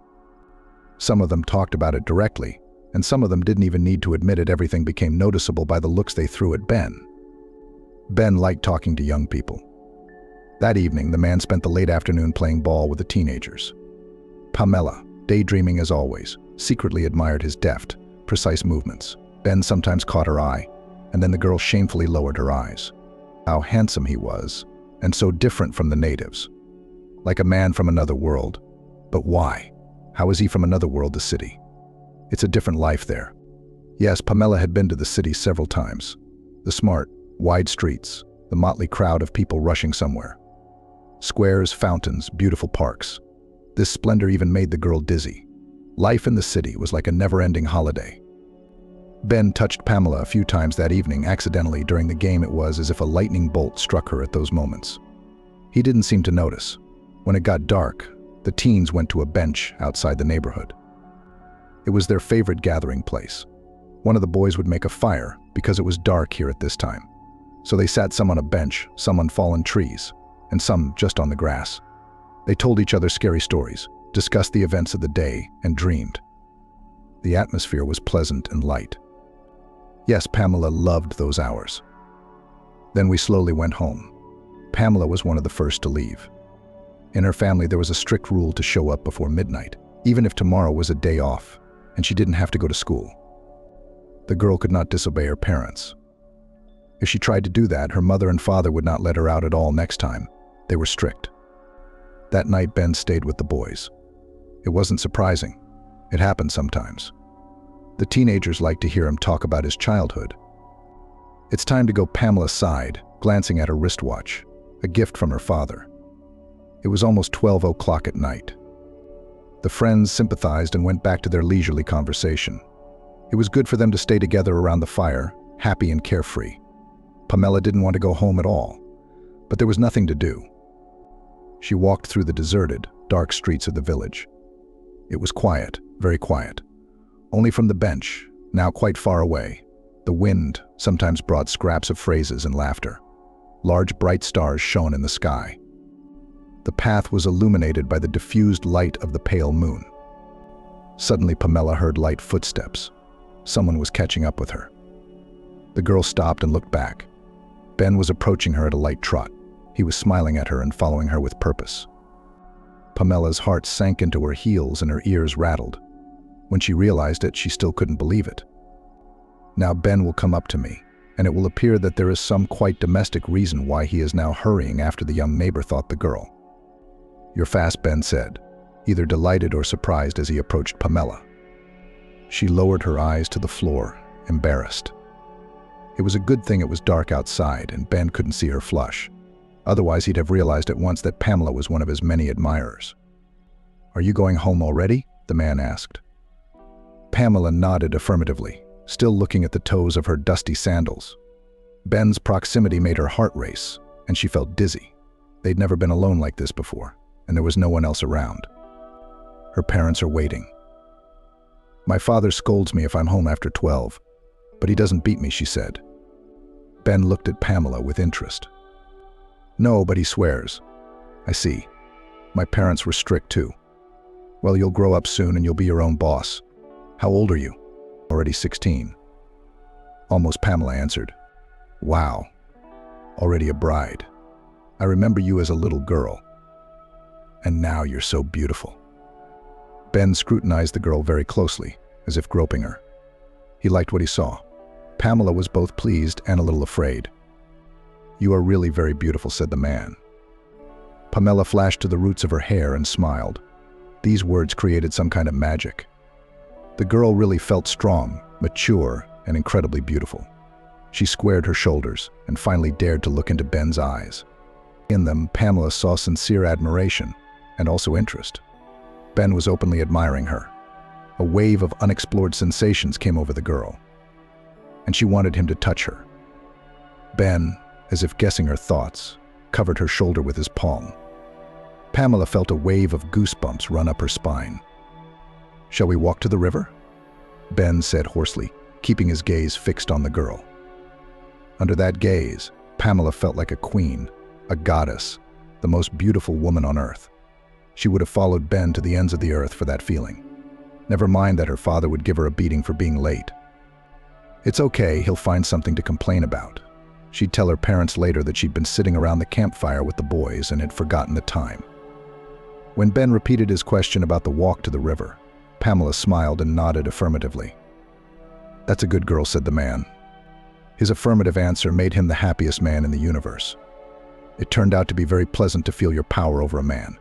S3: Some of them talked about it directly, and some of them didn't even need to admit it. Everything became noticeable by the looks they threw at Ben. Ben liked talking to young people. That evening, the man spent the late afternoon playing ball with the teenagers. Pamela, daydreaming as always, secretly admired his deft, precise movements. Ben sometimes caught her eye, and then the girl shamefully lowered her eyes. How handsome he was, and so different from the natives. Like a man from another world. But why? How is he from another world to city? It's a different life there. Yes, Pamela had been to the city several times. The smart, wide streets, the motley crowd of people rushing somewhere. Squares, fountains, beautiful parks. This splendor even made the girl dizzy. Life in the city was like a never-ending holiday. Ben touched Pamela a few times that evening accidentally during the game. It was as if a lightning bolt struck her at those moments. He didn't seem to notice. When it got dark, the teens went to a bench outside the neighborhood. It was their favorite gathering place. One of the boys would make a fire because it was dark here at this time. So they sat some on a bench, some on fallen trees, and some just on the grass. They told each other scary stories, discussed the events of the day, and dreamed. The atmosphere was pleasant and light. Yes, Pamela loved those hours. Then we slowly went home. Pamela was one of the first to leave. In her family, there was a strict rule to show up before midnight, even if tomorrow was a day off, and she didn't have to go to school. The girl could not disobey her parents. If she tried to do that, her mother and father would not let her out at all next time. They were strict. That night, Ben stayed with the boys. It wasn't surprising. It happened sometimes. The teenagers liked to hear him talk about his childhood. It's time to go, Pamela sighed, glancing at her wristwatch, a gift from her father. It was almost 12 o'clock at night. The friends sympathized and went back to their leisurely conversation. It was good for them to stay together around the fire, happy and carefree. Pamela didn't want to go home at all, but there was nothing to do. She walked through the deserted, dark streets of the village. It was quiet, very quiet. Only from the bench, now quite far away, the wind sometimes brought scraps of phrases and laughter. Large bright stars shone in the sky. The path was illuminated by the diffused light of the pale moon. Suddenly, Pamela heard light footsteps. Someone was catching up with her. The girl stopped and looked back. Ben was approaching her at a light trot. He was smiling at her and following her with purpose. Pamela's heart sank into her heels and her ears rattled. When she realized it, she still couldn't believe it. Now Ben will come up to me, and it will appear that there is some quite domestic reason why he is now hurrying after the young neighbor, thought the girl. You're fast, Ben said, either delighted or surprised as he approached Pamela. She lowered her eyes to the floor, embarrassed. It was a good thing it was dark outside and Ben couldn't see her flush. Otherwise, he'd have realized at once that Pamela was one of his many admirers. Are you going home already? The man asked. Pamela nodded affirmatively, still looking at the toes of her dusty sandals. Ben's proximity made her heart race, and she felt dizzy. They'd never been alone like this before, and there was no one else around. Her parents are waiting. My father scolds me if I'm home after 12, but he doesn't beat me, she said. Ben looked at Pamela with interest. No, but he swears. I see. My parents were strict too. Well, you'll grow up soon and you'll be your own boss. How old are you? Already 16. Almost, Pamela answered. Wow. Already a bride. I remember you as a little girl. And now you're so beautiful. Ben scrutinized the girl very closely, as if groping her. He liked what he saw. Pamela was both pleased and a little afraid. "You are really very beautiful," said the man. Pamela flashed to the roots of her hair and smiled. These words created some kind of magic. The girl really felt strong, mature, and incredibly beautiful. She squared her shoulders and finally dared to look into Ben's eyes. In them, Pamela saw sincere admiration and also interest. Ben was openly admiring her. A wave of unexplored sensations came over the girl, and she wanted him to touch her. Ben, as if guessing her thoughts, covered her shoulder with his palm. Pamela felt a wave of goosebumps run up her spine. "Shall we walk to the river?" Ben said hoarsely, keeping his gaze fixed on the girl. Under that gaze, Pamela felt like a queen, a goddess, the most beautiful woman on earth. She would have followed Ben to the ends of the earth for that feeling. Never mind that her father would give her a beating for being late. It's okay, he'll find something to complain about. She'd tell her parents later that she'd been sitting around the campfire with the boys and had forgotten the time. When Ben repeated his question about the walk to the river, Pamela smiled and nodded affirmatively. "That's a good girl," said the man. His affirmative answer made him the happiest man in the universe. It turned out to be very pleasant to feel your power over a man,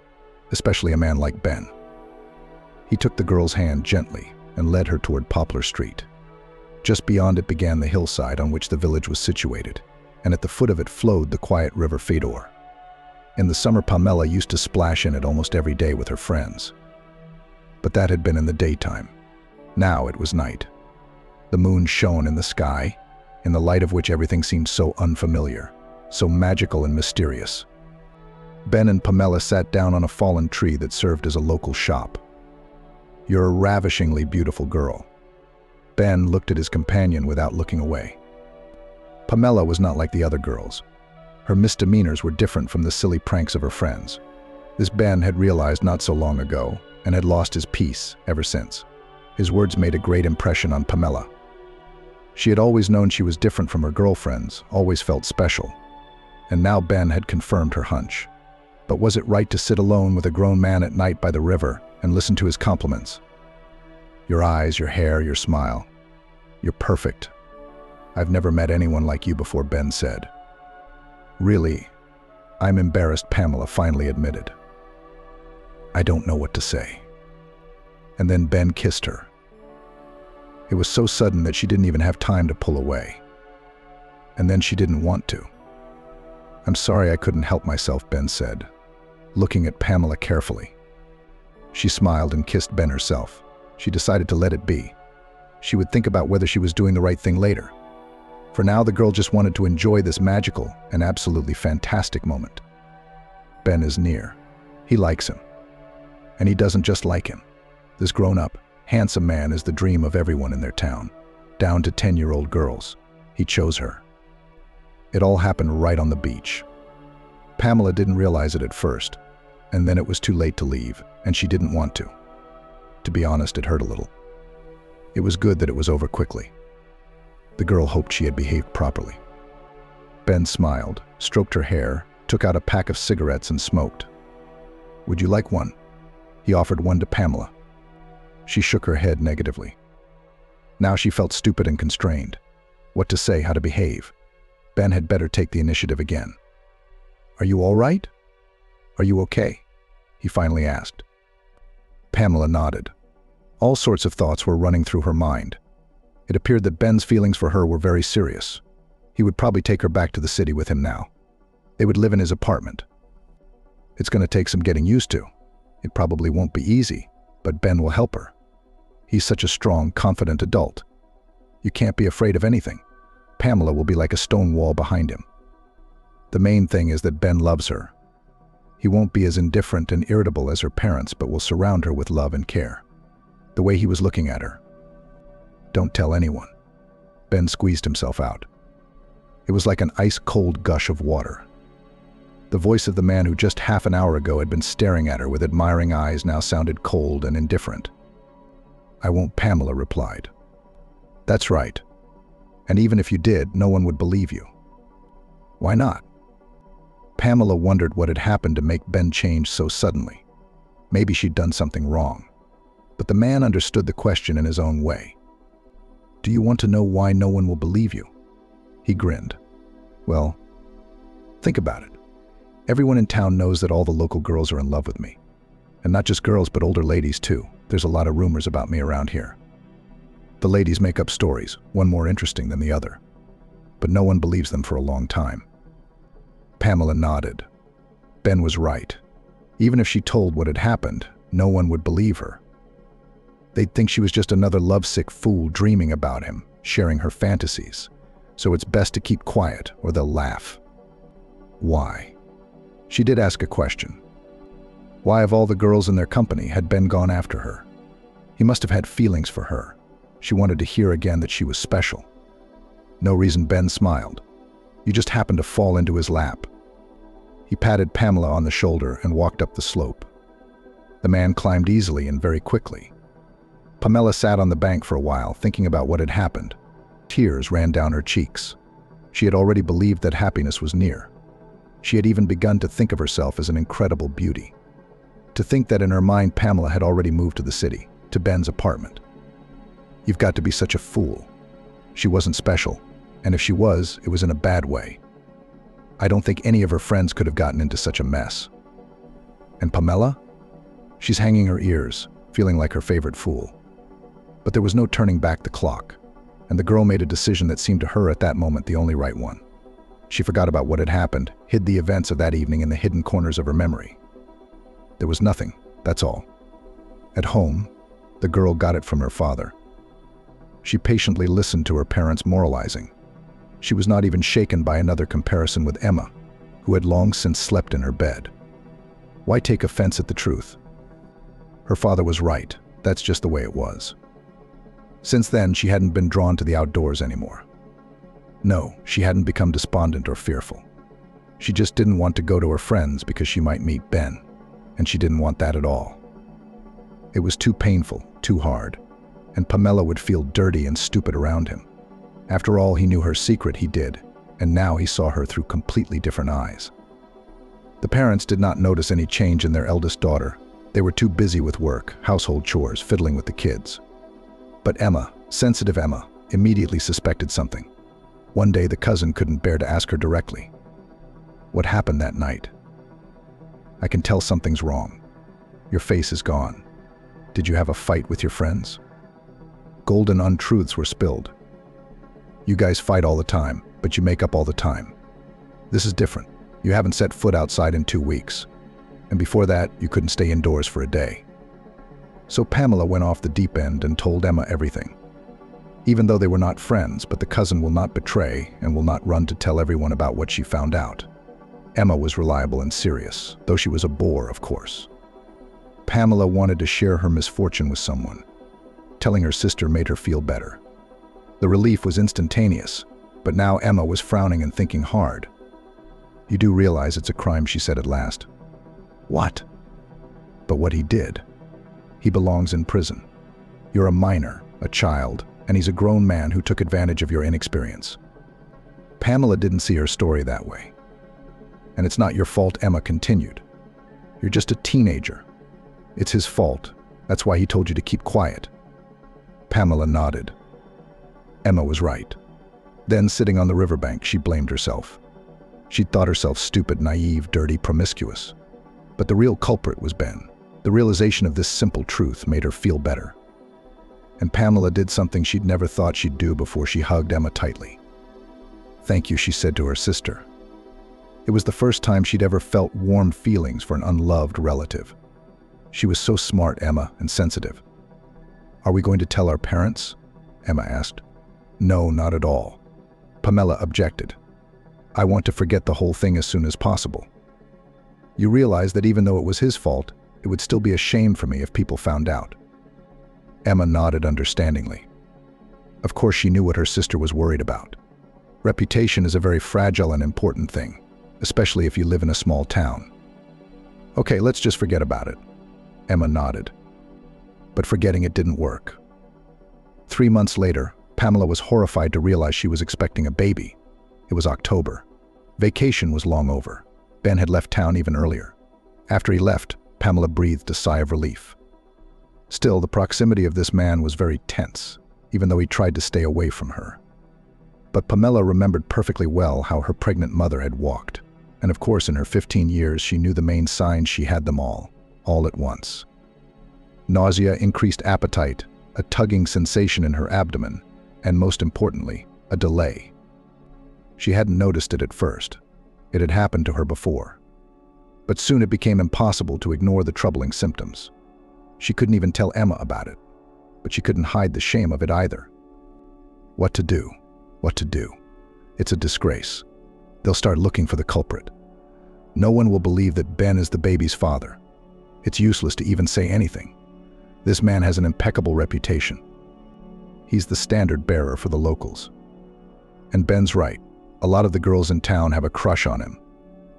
S3: especially a man like Ben. He took the girl's hand gently and led her toward Poplar Street. Just beyond it began the hillside on which the village was situated, and at the foot of it flowed the quiet river Fedor. In the summer, Pamela used to splash in it almost every day with her friends. But that had been in the daytime. Now it was night. The moon shone in the sky, in the light of which everything seemed so unfamiliar, so magical and mysterious. Ben and Pamela sat down on a fallen tree that served as a local shop. "You're a ravishingly beautiful girl." Ben looked at his companion without looking away. Pamela was not like the other girls. Her misdemeanors were different from the silly pranks of her friends. This Ben had realized not so long ago, and had lost his peace ever since. His words made a great impression on Pamela. She had always known she was different from her girlfriends, always felt special. And now Ben had confirmed her hunch. But was it right to sit alone with a grown man at night by the river and listen to his compliments? "Your eyes, your hair, your smile. You're perfect. I've never met anyone like you before," Ben said. "Really, I'm embarrassed," Pamela finally admitted. "I don't know what to say." And then Ben kissed her. It was so sudden that she didn't even have time to pull away. And then she didn't want to. "I'm sorry I couldn't help myself," Ben said, looking at Pamela carefully. She smiled and kissed Ben herself. She decided to let it be. She would think about whether she was doing the right thing later. For now, the girl just wanted to enjoy this magical and absolutely fantastic moment. Ben is near. He likes him. And he doesn't just like him. This grown-up, handsome man is the dream of everyone in their town, down to 10-year-old girls. He chose her. It all happened right on the beach. Pamela didn't realize it at first, and then it was too late to leave, and she didn't want to. To be honest, it hurt a little. It was good that it was over quickly. The girl hoped she had behaved properly. Ben smiled, stroked her hair, took out a pack of cigarettes and smoked. "Would you like one?" He offered one to Pamela. She shook her head negatively. Now she felt stupid and constrained. What to say, how to behave. Ben had better take the initiative again. "Are you all right? Are you okay?" he finally asked. Pamela nodded. All sorts of thoughts were running through her mind. It appeared that Ben's feelings for her were very serious. He would probably take her back to the city with him now. They would live in his apartment. It's going to take some getting used to. It probably won't be easy, but Ben will help her. He's such a strong, confident adult. You can't be afraid of anything. Pamela will be like a stone wall behind him. The main thing is that Ben loves her. He won't be as indifferent and irritable as her parents, but will surround her with love and care. The way he was looking at her. "Don't tell anyone." Ben squeezed himself out. It was like an ice-cold gush of water. The voice of the man who just half an hour ago had been staring at her with admiring eyes now sounded cold and indifferent. "I won't," Pamela replied. "That's right. And even if you did, no one would believe you." "Why not?" Pamela wondered what had happened to make Ben change so suddenly. Maybe she'd done something wrong. But the man understood the question in his own way. Do you want to know why no one will believe you? He grinned. Well, think about it. Everyone in town knows that all the local girls are in love with me. And not just girls, but older ladies too. There's a lot of rumors about me around here. The ladies make up stories, one more interesting than the other. But no one believes them for a long time. Pamela nodded. Ben was right. Even if she told what had happened, no one would believe her. They'd think she was just another lovesick fool dreaming about him, sharing her fantasies. So it's best to keep quiet or they'll laugh. Why? She did ask a question. Why of all the girls in their company had Ben gone after her? He must have had feelings for her. She wanted to hear again that she was special. No reason. Ben smiled. You just happened to fall into his lap. He patted Pamela on the shoulder and walked up the slope. The man climbed easily and very quickly. Pamela sat on the bank for a while, thinking about what had happened. Tears ran down her cheeks. She had already believed that happiness was near. She had even begun to think of herself as an incredible beauty. To think that in her mind Pamela had already moved to the city, to Ben's apartment. You've got to be such a fool. She wasn't special, and if she was, it was in a bad way. I don't think any of her friends could have gotten into such a mess. And Pamela? She's hanging her ears, feeling like her favorite fool. But there was no turning back the clock, and the girl made a decision that seemed to her at that moment the only right one. She forgot about what had happened, hid the events of that evening in the hidden corners of her memory. There was nothing, that's all. At home, the girl got it from her father. She patiently listened to her parents moralizing. She was not even shaken by another comparison with Emma, who had long since slept in her bed. Why take offense at the truth? Her father was right. That's just the way it was. Since then, she hadn't been drawn to the outdoors anymore. No, she hadn't become despondent or fearful. She just didn't want to go to her friends because she might meet Ben, and she didn't want that at all. It was too painful, too hard, and Pamela would feel dirty and stupid around him. After all, he knew her secret, he did, and now he saw her through completely different eyes. The parents did not notice any change in their eldest daughter. They were too busy with work, household chores, fiddling with the kids. But Emma, sensitive Emma, immediately suspected something. One day the cousin couldn't bear to ask her directly. What happened that night? I can tell something's wrong. Your face is gone. Did you have a fight with your friends? Golden untruths were spilled. You guys fight all the time, but you make up all the time. This is different. You haven't set foot outside in 2 weeks. And before that, you couldn't stay indoors for a day. So Pamela went off the deep end and told Emma everything. Even though they were not friends, but the cousin will not betray and will not run to tell everyone about what she found out. Emma was reliable and serious, though she was a bore, of course. Pamela wanted to share her misfortune with someone. Telling her sister made her feel better. The relief was instantaneous, but now Emma was frowning and thinking hard. You do realize it's a crime, she said at last. What? But what he did. He belongs in prison. You're a minor, a child, and he's a grown man who took advantage of your inexperience. Pamela didn't see her story that way. And it's not your fault, Emma continued. You're just a teenager. It's his fault. That's why he told you to keep quiet. Pamela nodded. Emma was right. Then, sitting on the riverbank, she blamed herself. She'd thought herself stupid, naive, dirty, promiscuous. But the real culprit was Ben. The realization of this simple truth made her feel better. And Pamela did something she'd never thought she'd do before she hugged Emma tightly. Thank you, she said to her sister. It was the first time she'd ever felt warm feelings for an unloved relative. She was so smart, Emma, and sensitive. Are we going to tell our parents? Emma asked. No, not at all. Pamela objected. I want to forget the whole thing as soon as possible. You realize that even though it was his fault, it would still be a shame for me if people found out. Emma nodded understandingly. Of course, she knew what her sister was worried about. Reputation is a very fragile and important thing, especially if you live in a small town. Okay, let's just forget about it. Emma nodded. But forgetting it didn't work. 3 months later, Pamela was horrified to realize she was expecting a baby. It was October. Vacation was long over. Ben had left town even earlier. After he left, Pamela breathed a sigh of relief. Still, the proximity of this man was very tense. even though he tried to stay away from her. But Pamela remembered perfectly well how her pregnant mother had walked. And of course, in her 15 years, she knew the main signs. She had them all at once. Nausea, increased appetite, a tugging sensation in her abdomen, and most importantly, a delay. She hadn't noticed it at first. It had happened to her before. But soon it became impossible to ignore the troubling symptoms. She couldn't even tell Emma about it, but she couldn't hide the shame of it either. What to do? What to do? It's a disgrace. They'll start looking for the culprit. No one will believe that Ben is the baby's father. It's useless to even say anything. This man has an impeccable reputation. He's the standard bearer for the locals. And Ben's right. A lot of the girls in town have a crush on him,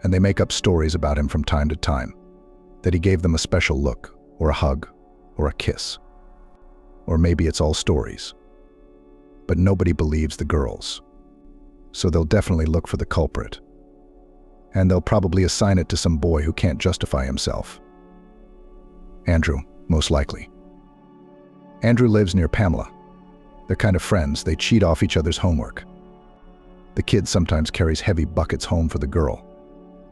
S3: and they make up stories about him from time to time, that he gave them a special look, or a hug, or a kiss. Or maybe it's all stories. But nobody believes the girls. So they'll definitely look for the culprit. And they'll probably assign it to some boy who can't justify himself. Andrew, most likely. Andrew lives near Pamela. They're kind of friends. They cheat off each other's homework. The kid sometimes carries heavy buckets home for the girl.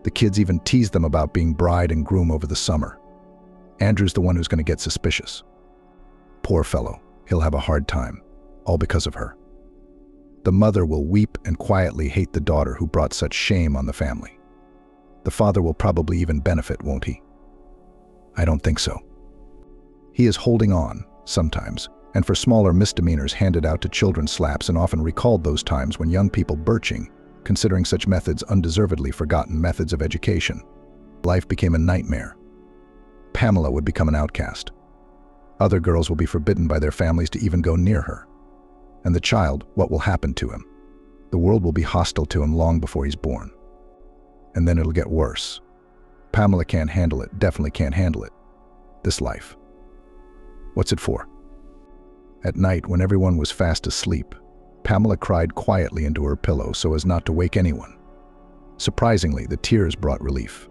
S3: The kids even tease them about being bride and groom over the summer. Andrew's the one who's going to get suspicious. Poor fellow, he'll have a hard time, all because of her. The mother will weep and quietly hate the daughter who brought such shame on the family. The father will probably even benefit, won't he? I don't think so. He is holding on, sometimes, and for smaller misdemeanors handed out to children slaps, and often recalled those times when young people birching, considering such methods undeservedly forgotten methods of education. Life became a nightmare. Pamela would become an outcast. Other girls will be forbidden by their families to even go near her. And the child, what will happen to him? The world will be hostile to him long before he's born. And then it'll get worse. Pamela can't handle it, definitely can't handle it. This life. What's it for? At night, when everyone was fast asleep, Pamela cried quietly into her pillow so as not to wake anyone. Surprisingly, the tears brought relief.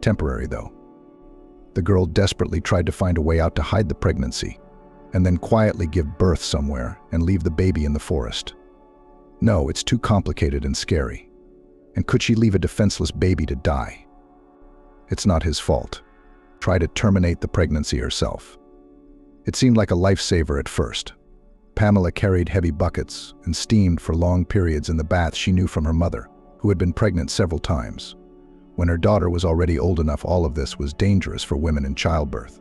S3: Temporary, though. The girl desperately tried to find a way out to hide the pregnancy, and then quietly give birth somewhere and leave the baby in the forest. No, it's too complicated and scary. And could she leave a defenseless baby to die? It's not his fault. Try to terminate the pregnancy herself. It seemed like a lifesaver at first. Pamela carried heavy buckets and steamed for long periods in the bath she knew from her mother, who had been pregnant several times. When her daughter was already old enough, all of this was dangerous for women in childbirth.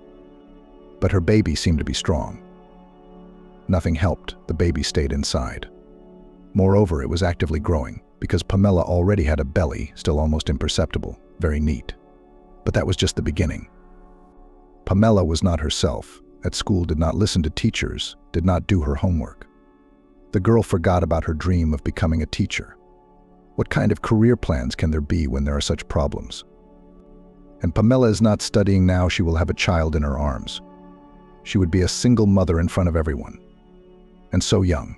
S3: But her baby seemed to be strong. Nothing helped, the baby stayed inside. Moreover, it was actively growing, because Pamela already had a belly, still almost imperceptible, very neat. But that was just the beginning. Pamela was not herself. At school, did not listen to teachers, did not do her homework. The girl forgot about her dream of becoming a teacher. What kind of career plans can there be when there are such problems? And Pamela is not studying now. She will have a child in her arms. She would be a single mother in front of everyone. And so young.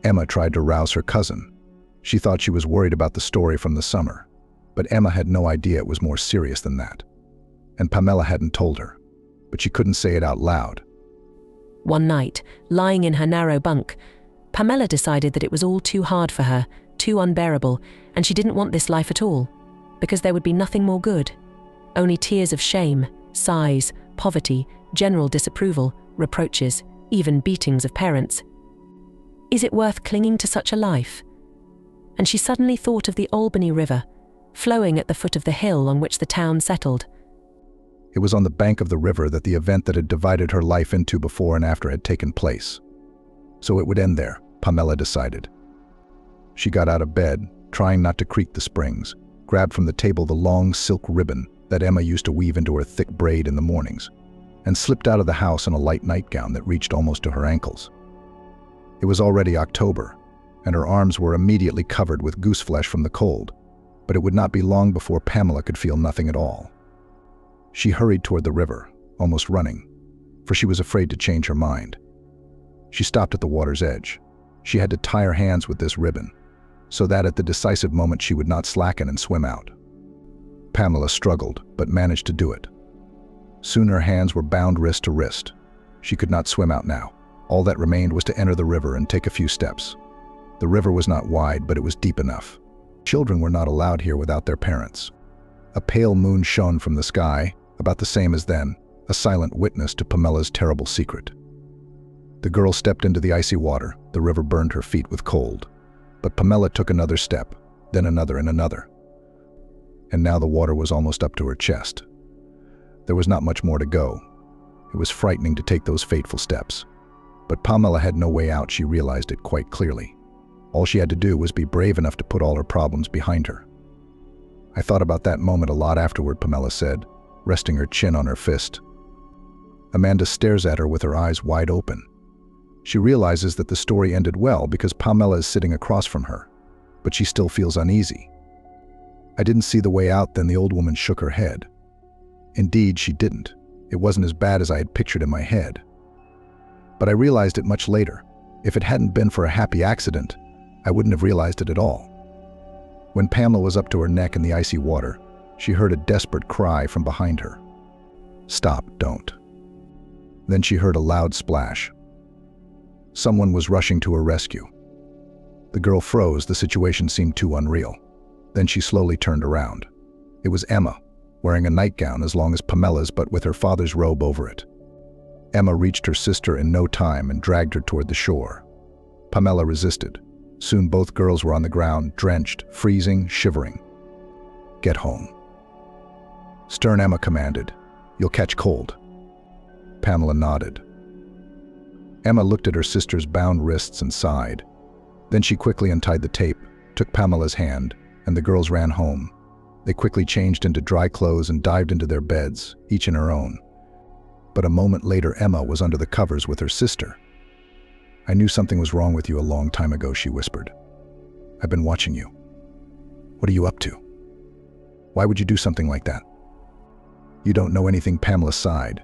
S3: Emma tried to rouse her cousin. She thought she was worried about the story from the summer, but Emma had no idea it was more serious than that. And Pamela hadn't told her, but she couldn't say it out loud.
S4: One night, lying in her narrow bunk, Pamela decided that it was all too hard for her, too unbearable, and she didn't want this life at all, because there would be nothing more good. Only tears of shame, sighs, poverty, general disapproval, reproaches, even beatings of parents. Is it worth clinging to such a life? And she suddenly thought of the Albany River, flowing at the foot of the hill on which the town settled.
S3: It was on the bank of the river that the event that had divided her life into before and after had taken place. So it would end there, Pamela decided. She got out of bed, trying not to creak the springs, grabbed from the table the long silk ribbon that Emma used to weave into her thick braid in the mornings, and slipped out of the house in a light nightgown that reached almost to her ankles. It was already October, and her arms were immediately covered with gooseflesh from the cold, but it would not be long before Pamela could feel nothing at all. She hurried toward the river, almost running, for she was afraid to change her mind. She stopped at the water's edge. She had to tie her hands with this ribbon, so that at the decisive moment she would not slacken and swim out. Pamela struggled, but managed to do it. Soon her hands were bound wrist to wrist. She could not swim out now. All that remained was to enter the river and take a few steps. The river was not wide, but it was deep enough. Children were not allowed here without their parents. A pale moon shone from the sky, about the same as then, a silent witness to Pamela's terrible secret. The girl stepped into the icy water. The river burned her feet with cold. But Pamela took another step, then another and another. And now the water was almost up to her chest. There was not much more to go. It was frightening to take those fateful steps. But Pamela had no way out. She realized it quite clearly. All she had to do was be brave enough to put all her problems behind her. I thought about that moment a lot afterward, Pamela said, resting her chin on her fist. Amanda stares at her with her eyes wide open. She realizes that the story ended well because Pamela is sitting across from her, but she still feels uneasy. I didn't see the way out. Then the old woman shook her head. Indeed, she didn't. It wasn't as bad as I had pictured in my head. But I realized it much later. If it hadn't been for a happy accident, I wouldn't have realized it at all. When Pamela was up to her neck in the icy water, she heard a desperate cry from behind her. Stop, don't. Then she heard a loud splash. Someone was rushing to her rescue. The girl froze. The situation seemed too unreal. Then she slowly turned around. It was Emma, wearing a nightgown as long as Pamela's but with her father's robe over it. Emma reached her sister in no time and dragged her toward the shore. Pamela resisted. Soon both girls were on the ground, drenched, freezing, shivering. Get home. Stern Emma commanded. You'll catch cold. Pamela nodded. Emma looked at her sister's bound wrists and sighed. Then she quickly untied the tape, took Pamela's hand, and the girls ran home. They quickly changed into dry clothes and dived into their beds, each in her own. But a moment later, Emma was under the covers with her sister. I knew something was wrong with you a long time ago, she whispered. I've been watching you. What are you up to? Why would you do something like that? You don't know anything, Pamela sighed.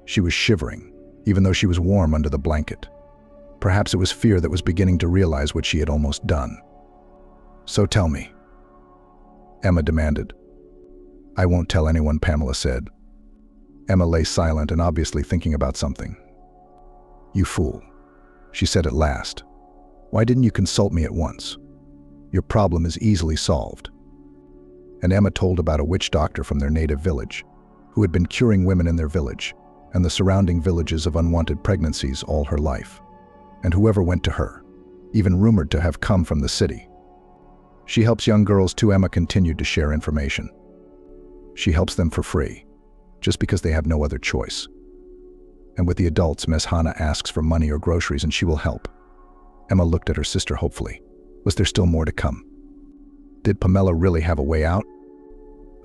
S3: She was shivering, even though she was warm under the blanket. Perhaps it was fear that was beginning to realize what she had almost done. So tell me, Emma demanded. I won't tell anyone, Pamela said. Emma lay silent and obviously thinking about something. You fool, she said at last. Why didn't you consult me at once? Your problem is easily solved. And Emma told about a witch doctor from their native village, who had been curing women in their village and the surrounding villages of unwanted pregnancies all her life, and whoever went to her, even rumored to have come from the city. She helps young girls too, Emma continued to share information. She helps them for free, just because they have no other choice. And with the adults, Miss Hannah asks for money or groceries and she will help. Emma looked at her sister hopefully. Was there still more to come? Did Pamela really have a way out?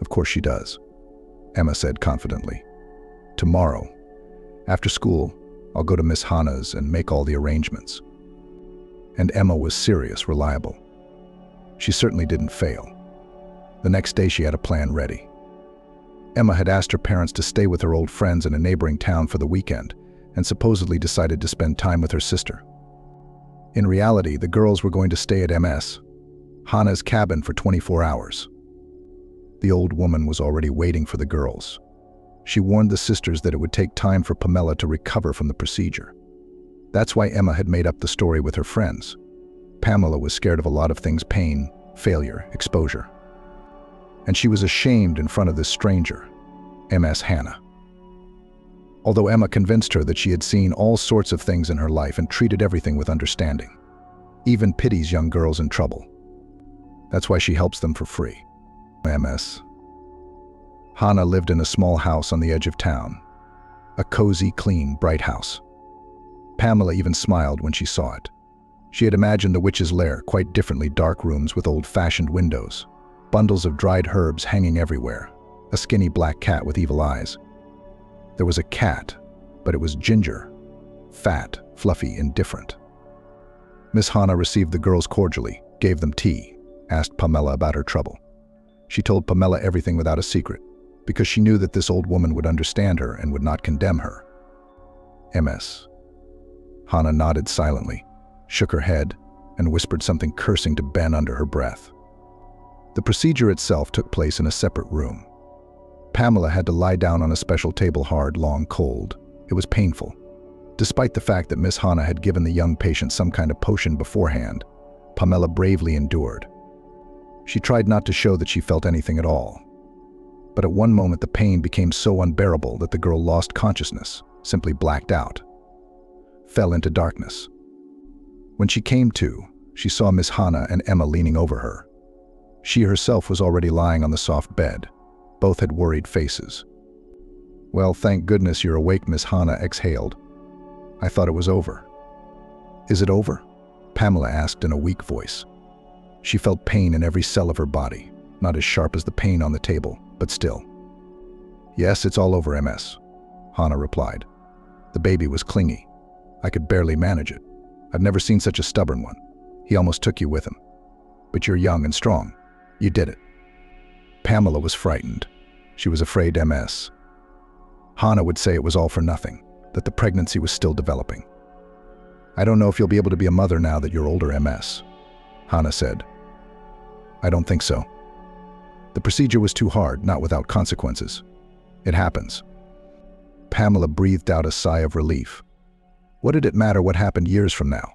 S3: Of course she does, Emma said confidently. Tomorrow, after school, I'll go to Miss Hannah's and make all the arrangements. And Emma was serious, reliable. She certainly didn't fail. The next day she had a plan ready. Emma had asked her parents to stay with her old friends in a neighboring town for the weekend and supposedly decided to spend time with her sister. In reality, the girls were going to stay at Ms. Hannah's cabin for 24 hours. The old woman was already waiting for the girls. She warned the sisters that it would take time for Pamela to recover from the procedure. That's why Emma had made up the story with her friends. Pamela was scared of a lot of things: pain, failure, exposure. And she was ashamed in front of this stranger, Ms. Hannah. Although Emma convinced her that she had seen all sorts of things in her life and treated everything with understanding, even pities young girls in trouble. That's why she helps them for free. Ms. Hannah lived in a small house on the edge of town, a cozy, clean, bright house. Pamela even smiled when she saw it. She had imagined the witch's lair quite differently: dark rooms with old-fashioned windows, bundles of dried herbs hanging everywhere, a skinny black cat with evil eyes. There was a cat, but it was ginger, fat, fluffy, indifferent. Miss Hannah received the girls cordially, gave them tea, asked Pamela about her trouble. She told Pamela everything without a secret, because she knew that this old woman would understand her and would not condemn her. Ms. Hannah nodded silently, shook her head, and whispered something cursing to Ben under her breath. The procedure itself took place in a separate room. Pamela had to lie down on a special table, hard, long, cold. It was painful. Despite the fact that Miss Hannah had given the young patient some kind of potion beforehand, Pamela bravely endured. She tried not to show that she felt anything at all. But at one moment the pain became so unbearable that the girl lost consciousness, simply blacked out, fell into darkness. When she came to, she saw Miss Hannah and Emma leaning over her. She herself was already lying on the soft bed. Both had worried faces. "Well, thank goodness you're awake," Miss Hannah exhaled. "I thought it was over." "Is it over?" Pamela asked in a weak voice. She felt pain in every cell of her body, not as sharp as the pain on the table, but still. "Yes, it's all over, Ms. Hannah replied. "The baby was clingy. I could barely manage it. I've never seen such a stubborn one. He almost took you with him. But you're young and strong. You did it." Pamela was frightened. She was afraid Ms. Hannah would say it was all for nothing, that the pregnancy was still developing. "I don't know if you'll be able to be a mother now that you're older, Ms. Hannah said. "I don't think so. The procedure was too hard, not without consequences. It happens." Pamela breathed out a sigh of relief. What did it matter what happened years from now?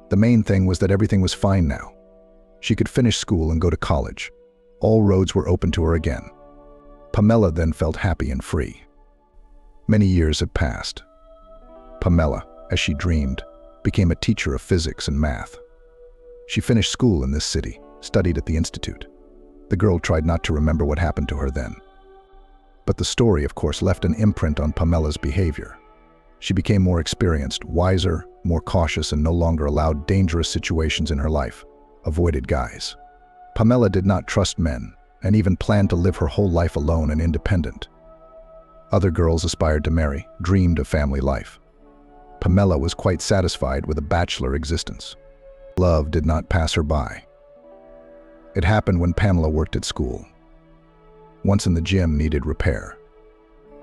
S3: The main thing was that everything was fine now. She could finish school and go to college. All roads were open to her again. Pamela then felt happy and free. Many years had passed. Pamela, as she dreamed, became a teacher of physics and math. She finished school in this city, studied at the institute. The girl tried not to remember what happened to her then. But the story, of course, left an imprint on Pamela's behavior. She became more experienced, wiser, more cautious, and no longer allowed dangerous situations in her life, avoided guys. Pamela did not trust men, and even planned to live her whole life alone and independent. Other girls aspired to marry, dreamed of family life. Pamela was quite satisfied with a bachelor existence. Love did not pass her by. It happened when Pamela worked at school. Once in the gym needed repair.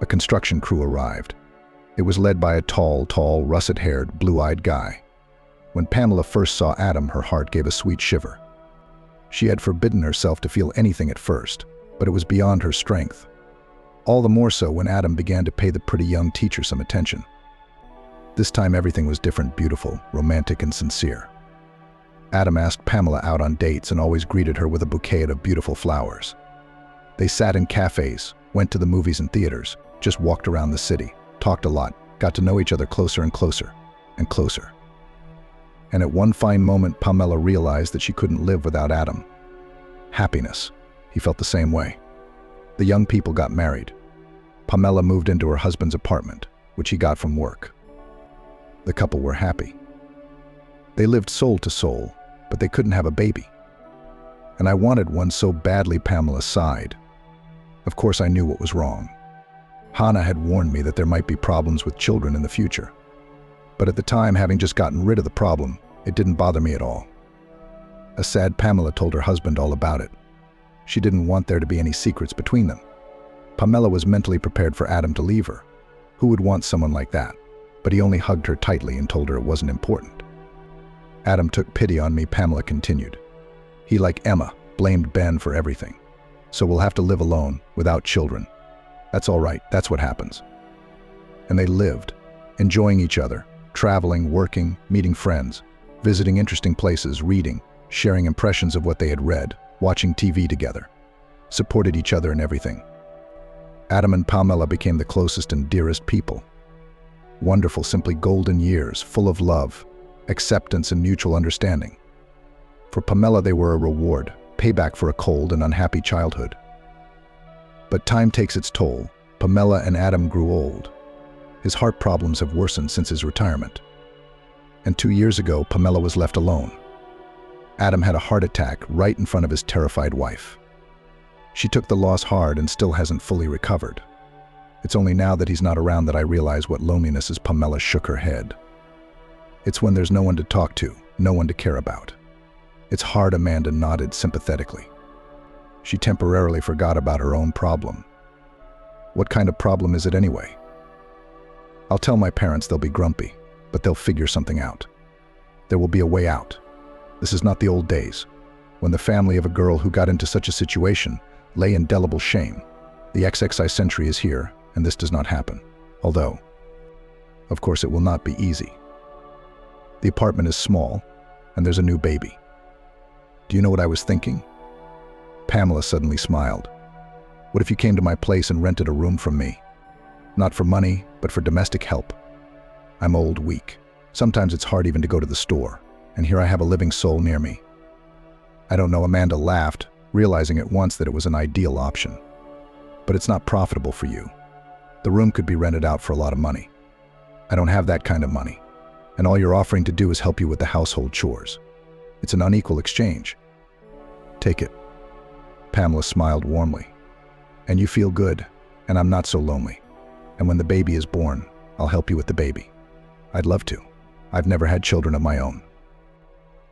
S3: A construction crew arrived. It was led by a tall, russet-haired, blue-eyed guy. When Pamela first saw Adam, her heart gave a sweet shiver. She had forbidden herself to feel anything at first, but it was beyond her strength. All the more so when Adam began to pay the pretty young teacher some attention. This time everything was different, beautiful, romantic, and sincere. Adam asked Pamela out on dates and always greeted her with a bouquet of beautiful flowers. They sat in cafes, went to the movies and theaters, just walked around the city, talked a lot, got to know each other closer and closer, and closer. And at one fine moment, Pamela realized that she couldn't live without Adam. Happiness. He felt the same way. The young people got married. Pamela moved into her husband's apartment, which he got from work. The couple were happy. They lived soul to soul, but they couldn't have a baby. And I wanted one so badly, Pamela sighed. Of course I knew what was wrong. Hannah had warned me that there might be problems with children in the future. But at the time, having just gotten rid of the problem, it didn't bother me at all. A sad Pamela told her husband all about it. She didn't want there to be any secrets between them. Pamela was mentally prepared for Adam to leave her. Who would want someone like that? But he only hugged her tightly and told her it wasn't important. Adam took pity on me, Pamela continued. He, like Emma, blamed Ben for everything. So we'll have to live alone, without children. That's all right, that's what happens. And they lived, enjoying each other, traveling, working, meeting friends, visiting interesting places, reading, sharing impressions of what they had read, watching TV together, supported each other in everything. Adam and Pamela became the closest and dearest people. Wonderful, simply golden years, full of love, acceptance, and mutual understanding. For Pamela, they were a reward, payback for a cold and unhappy childhood. But time takes its toll. Pamela and Adam grew old. His heart problems have worsened since his retirement. And 2 years ago, Pamela was left alone. Adam had a heart attack right in front of his terrified wife. She took the loss hard and still hasn't fully recovered. It's only now that he's not around that I realize what loneliness is. Pamela shook her head. It's when there's no one to talk to, no one to care about. It's hard, Amanda nodded sympathetically. She temporarily forgot about her own problem. What kind of problem is it anyway? I'll tell my parents they'll be grumpy, but they'll figure something out. There will be a way out. This is not the old days, when the family of a girl who got into such a situation lay in indelible shame. The XXI century is here, and this does not happen. Although, Of course, it will not be easy. The apartment is small, and there's a new baby. Do you know what I was thinking? Pamela suddenly smiled. What if you came to my place and rented a room from me? Not for money, but for domestic help. I'm old, weak. Sometimes it's hard even to go to the store, and here I have a living soul near me. I don't know, Amanda laughed, realizing at once that it was an ideal option. But it's not profitable for you. The room could be rented out for a lot of money. I don't have that kind of money, and all you're offering to do is help you with the household chores. It's an unequal exchange. Take it. Pamela smiled warmly. And you feel good, and I'm not so lonely. And when the baby is born, I'll help you with the baby. I'd love to. I've never had children of my own.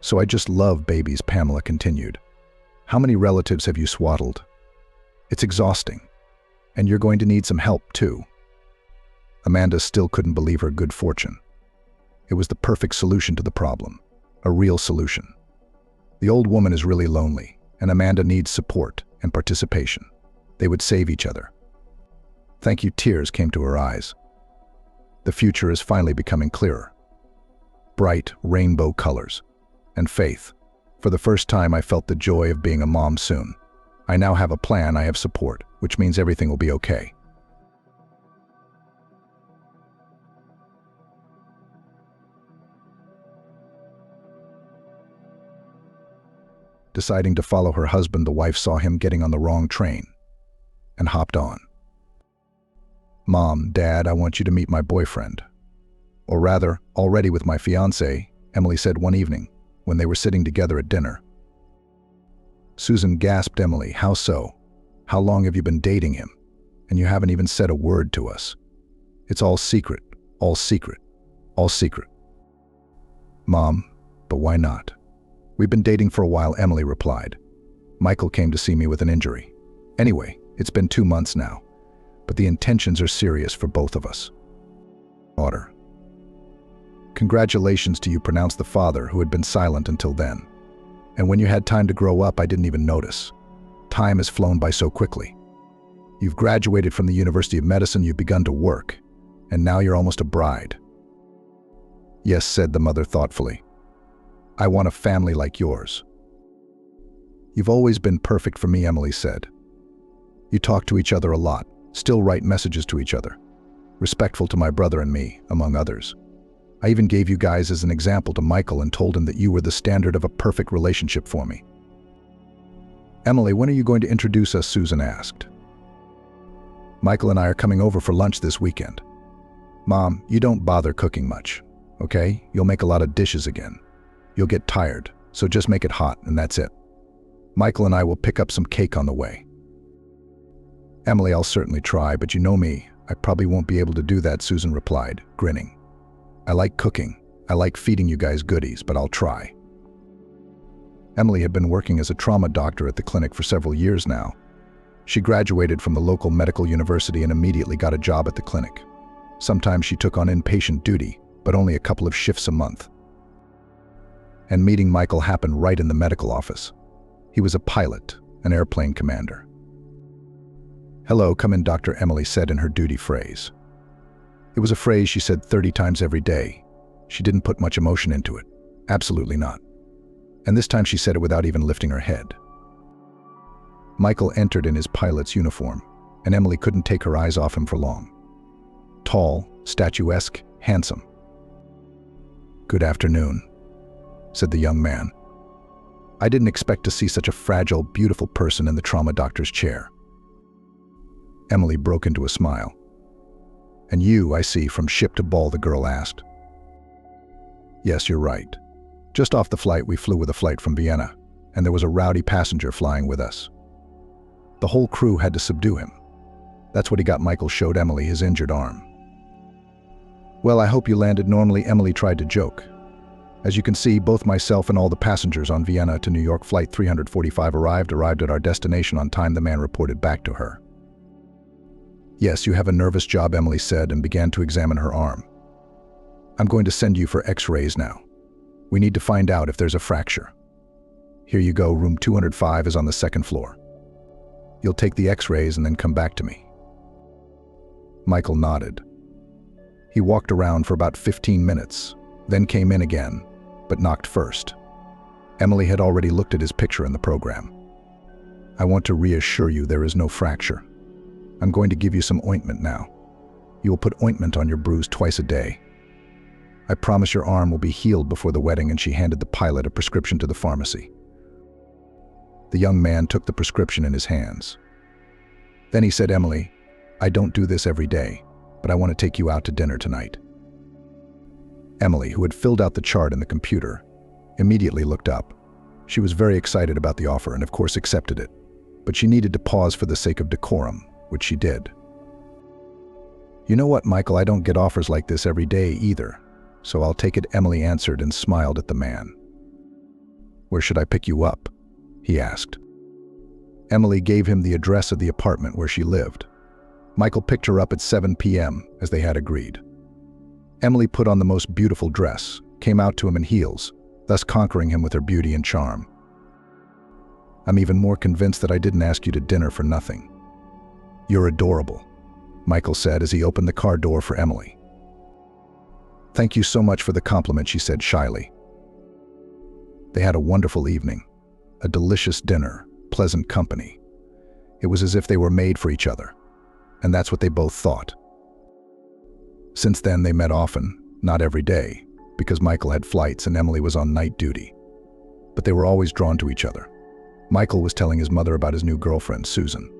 S3: So I just love babies, Pamela continued. How many relatives have you swaddled? It's exhausting. And you're going to need some help, too. Amanda still couldn't believe her good fortune. It was the perfect solution to the problem. A real solution. The old woman is really lonely, and Amanda needs support and participation. They would save each other. Thank you. Tears came to her eyes. The future is finally becoming clearer. Bright rainbow colors. And faith. For the first time, I felt the joy of being a mom soon. I now have a plan, I have support, which means everything will be okay. Deciding to follow her husband, the wife saw him getting on the wrong train and hopped on. Mom, Dad, I want you to meet my boyfriend. Or rather, already with my fiancé, Emily said one evening when they were sitting together at dinner. Susan gasped. Emily, how so? How long have you been dating him? And you haven't even said a word to us. It's all secret, all secret, all secret. Mom, but why not? We've been dating for a while, Emily replied. Michael came to see me with an injury. Anyway, it's been 2 months now, but the intentions are serious for both of us. Daughter. Congratulations to you, pronounced the father, who had been silent until then. And when you had time to grow up, I didn't even notice. Time has flown by so quickly. You've graduated from the University of Medicine, you've begun to work, and now you're almost a bride. Yes, said the mother thoughtfully. I want a family like yours. You've always been perfect for me, Emily said. You talk to each other a lot, still write messages to each other. Respectful to my brother and me, among others. I even gave you guys as an example to Michael and told him that you were the standard of a perfect relationship for me. Emily, when are you going to introduce us? Susan asked. Michael and I are coming over for lunch this weekend. Mom, you don't bother cooking much, okay? You'll make a lot of dishes again. You'll get tired, so just make it hot and that's it. Michael and I will pick up some cake on the way. Emily, I'll certainly try, but you know me, I probably won't be able to do that, Susan replied, grinning. I like cooking. I like feeding you guys goodies, but I'll try. Emily had been working as a trauma doctor at the clinic for several years now. She graduated from the local medical university and immediately got a job at the clinic. Sometimes she took on inpatient duty, but only a couple of shifts a month. And meeting Michael happened right in the medical office. He was a pilot, an airplane commander. Hello, come in, Dr. Emily said in her duty phrase. It was a phrase she said 30 times every day. She didn't put much emotion into it. Absolutely not. And this time she said it without even lifting her head. Michael entered in his pilot's uniform, and Emily couldn't take her eyes off him for long. Tall, statuesque, handsome. Good afternoon, said the young man. I didn't expect to see such a fragile, beautiful person in the trauma doctor's chair. Emily broke into a smile. And you, I see, from ship to ball, the girl asked. Yes, you're right. Just off the flight, we flew with a flight from Vienna, and there was a rowdy passenger flying with us. The whole crew had to subdue him. That's what he got. Michael showed Emily his injured arm. Well, I hope you landed normally, Emily tried to joke. As you can see, both myself and all the passengers on Vienna to New York flight 345 arrived at our destination on time, the man reported back to her. Yes, you have a nervous job, Emily said and began to examine her arm. I'm going to send you for x-rays now. We need to find out if there's a fracture. Here you go, room 205 is on the 2nd floor. You'll take the x-rays and then come back to me. Michael nodded. He walked around for about 15 minutes, then came in again, but knocked first. Emily had already looked at his picture in the program. "I want to reassure you there is no fracture. I'm going to give you some ointment now. You will put ointment on your bruise twice a day. I promise your arm will be healed before the wedding," and she handed the pilot a prescription to the pharmacy. The young man took the prescription in his hands. Then he said, "Emily, I don't do this every day, but I want to take you out to dinner tonight." Emily, who had filled out the chart in the computer, immediately looked up. She was very excited about the offer and of course accepted it, but she needed to pause for the sake of decorum, which she did. "You know what, Michael, I don't get offers like this every day either, so I'll take it," Emily answered and smiled at the man. "Where should I pick you up?" he asked. Emily gave him the address of the apartment where she lived. Michael picked her up at 7 p.m., as they had agreed. Emily put on the most beautiful dress, came out to him in heels, thus conquering him with her beauty and charm. "I'm even more convinced that I didn't ask you to dinner for nothing. You're adorable," Michael said as he opened the car door for Emily. "Thank you so much for the compliment," she said shyly. They had a wonderful evening, a delicious dinner, pleasant company. It was as if they were made for each other, and that's what they both thought. Since then, they met often, not every day, because Michael had flights and Emily was on night duty. But they were always drawn to each other. Michael was telling his mother about his new girlfriend, Susan.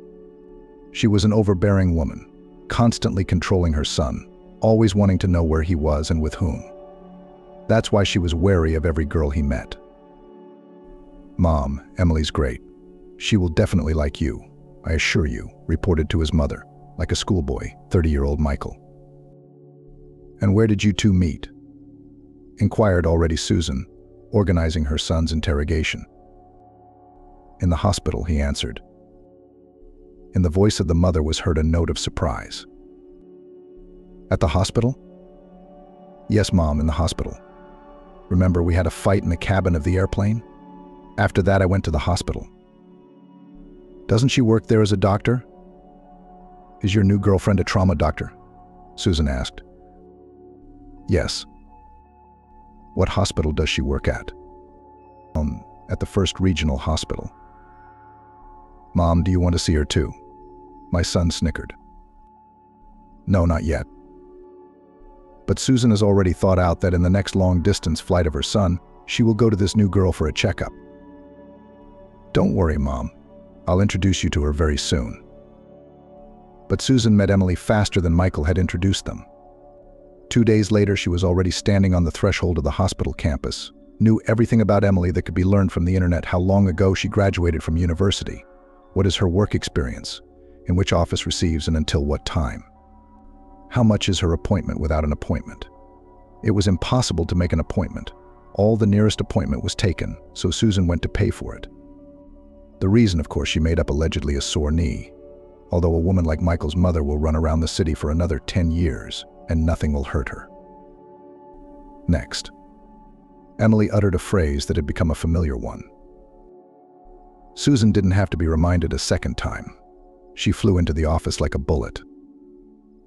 S3: She was an overbearing woman, constantly controlling her son, always wanting to know where he was and with whom. That's why she was wary of every girl he met. "Mom, Emily's great. She will definitely like you, I assure you," reported to his mother, like a schoolboy, 30-year-old Michael. "And where did you two meet?" inquired already Susan, organizing her son's interrogation. "In the hospital," he answered. In the voice of the mother was heard a note of surprise. "At the hospital?" "Yes, Mom, in the hospital. Remember, we had a fight in the cabin of the airplane? After that, I went to the hospital." "Doesn't she work there as a doctor?" "Is your new girlfriend a trauma doctor?" Susan asked. "Yes." "What hospital does she work at?" At the First Regional Hospital." "Mom, do you want to see her too?" My son snickered. "No, not yet." But Susan has already thought out that in the next long-distance flight of her son, she will go to this new girl for a checkup. "Don't worry, Mom. I'll introduce you to her very soon." But Susan met Emily faster than Michael had introduced them. 2 days later, she was already standing on the threshold of the hospital campus, knew everything about Emily that could be learned from the internet: how long ago she graduated from university, what is her work experience, in which office receives and until what time. How much is her appointment without an appointment? It was impossible to make an appointment. All the nearest appointment was taken, so Susan went to pay for it. The reason, of course, she made up allegedly a sore knee, although a woman like Michael's mother will run around the city for another 10 years, and nothing will hurt her. Next, Emily uttered a phrase that had become a familiar one. Susan didn't have to be reminded a second time. She flew into the office like a bullet.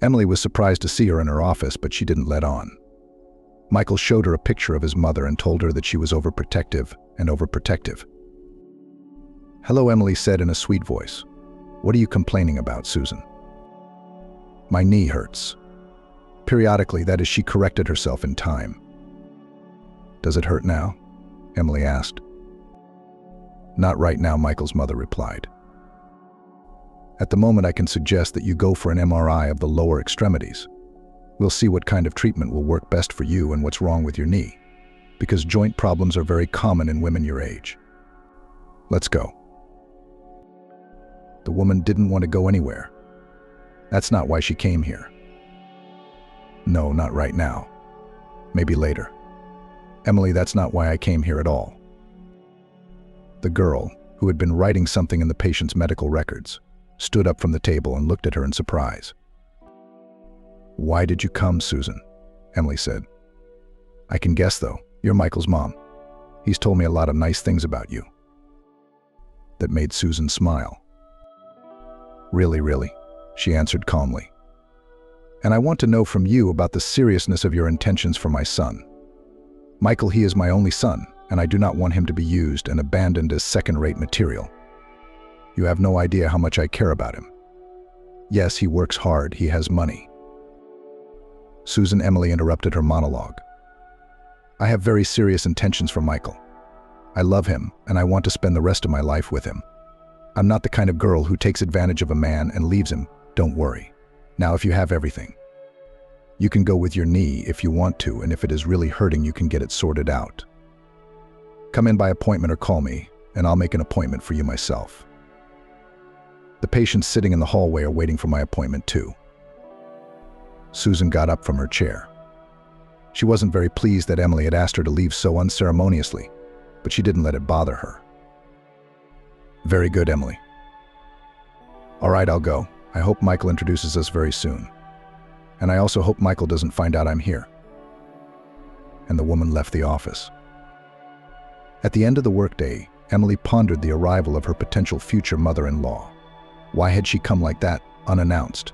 S3: Emily was surprised to see her in her office, but she didn't let on. Michael showed her a picture of his mother and told her that she was overprotective and overprotective. "Hello," Emily said in a sweet voice. "What are you complaining about, Susan?" "My knee hurts." Periodically, that is, she corrected herself in time. "Does it hurt now?" Emily asked. "Not right now," Michael's mother replied. "At the moment, I can suggest that you go for an MRI of the lower extremities. We'll see what kind of treatment will work best for you and what's wrong with your knee, because joint problems are very common in women your age. Let's go." The woman didn't want to go anywhere. That's not why she came here. "No, not right now. Maybe later." "Emily, that's not why I came here at all." The girl, who had been writing something in the patient's medical records, stood up from the table and looked at her in surprise. "Why did you come, Susan?" Emily said. "I can guess, though. You're Michael's mom. He's told me a lot of nice things about you." That made Susan smile. Really," she answered calmly. And I want to know from you about the seriousness of your intentions for my son. Michael, he is my only son, and I do not want him to be used and abandoned as second-rate material. You have no idea how much I care about him. Yes, he works hard, he has money. Susan Emily interrupted her monologue. I have very serious intentions for Michael. I love him, and I want to spend the rest of my life with him. I'm not the kind of girl who takes advantage of a man and leaves him. Don't worry. Now, if you have everything, you can go with your knee if you want to, and if it is really hurting, you can get it sorted out. Come in by appointment or call me, and I'll make an appointment for you myself. The patients sitting in the hallway are waiting for my appointment too. Susan got up from her chair. She wasn't very pleased that Emily had asked her to leave so unceremoniously, but she didn't let it bother her. Very good, Emily. All right, I'll go. I hope Michael introduces us very soon. And I also hope Michael doesn't find out I'm here. And the woman left the office. At the end of the workday, Emily pondered the arrival of her potential future mother-in-law. Why had she come like that, unannounced?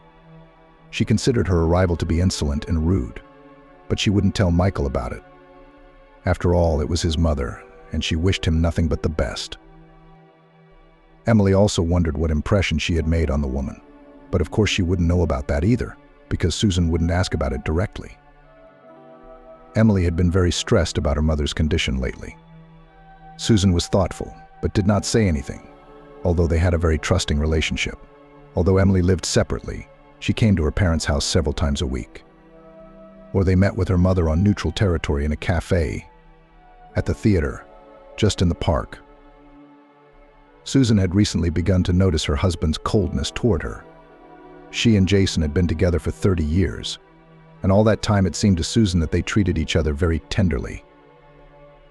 S3: She considered her arrival to be insolent and rude, but she wouldn't tell Michael about it. After all, it was his mother, and she wished him nothing but the best. Emily also wondered what impression she had made on the woman, but of course she wouldn't know about that either, because Susan wouldn't ask about it directly. Emily had been very stressed about her mother's condition lately. Susan was thoughtful, but did not say anything, although they had a very trusting relationship. Although Emily lived separately, she came to her parents' house several times a week. Or they met with her mother on neutral territory in a cafe, at the theater, just in the park. Susan had recently begun to notice her husband's coldness toward her. She and Jason had been together for 30 years, and all that time it seemed to Susan that they treated each other very tenderly.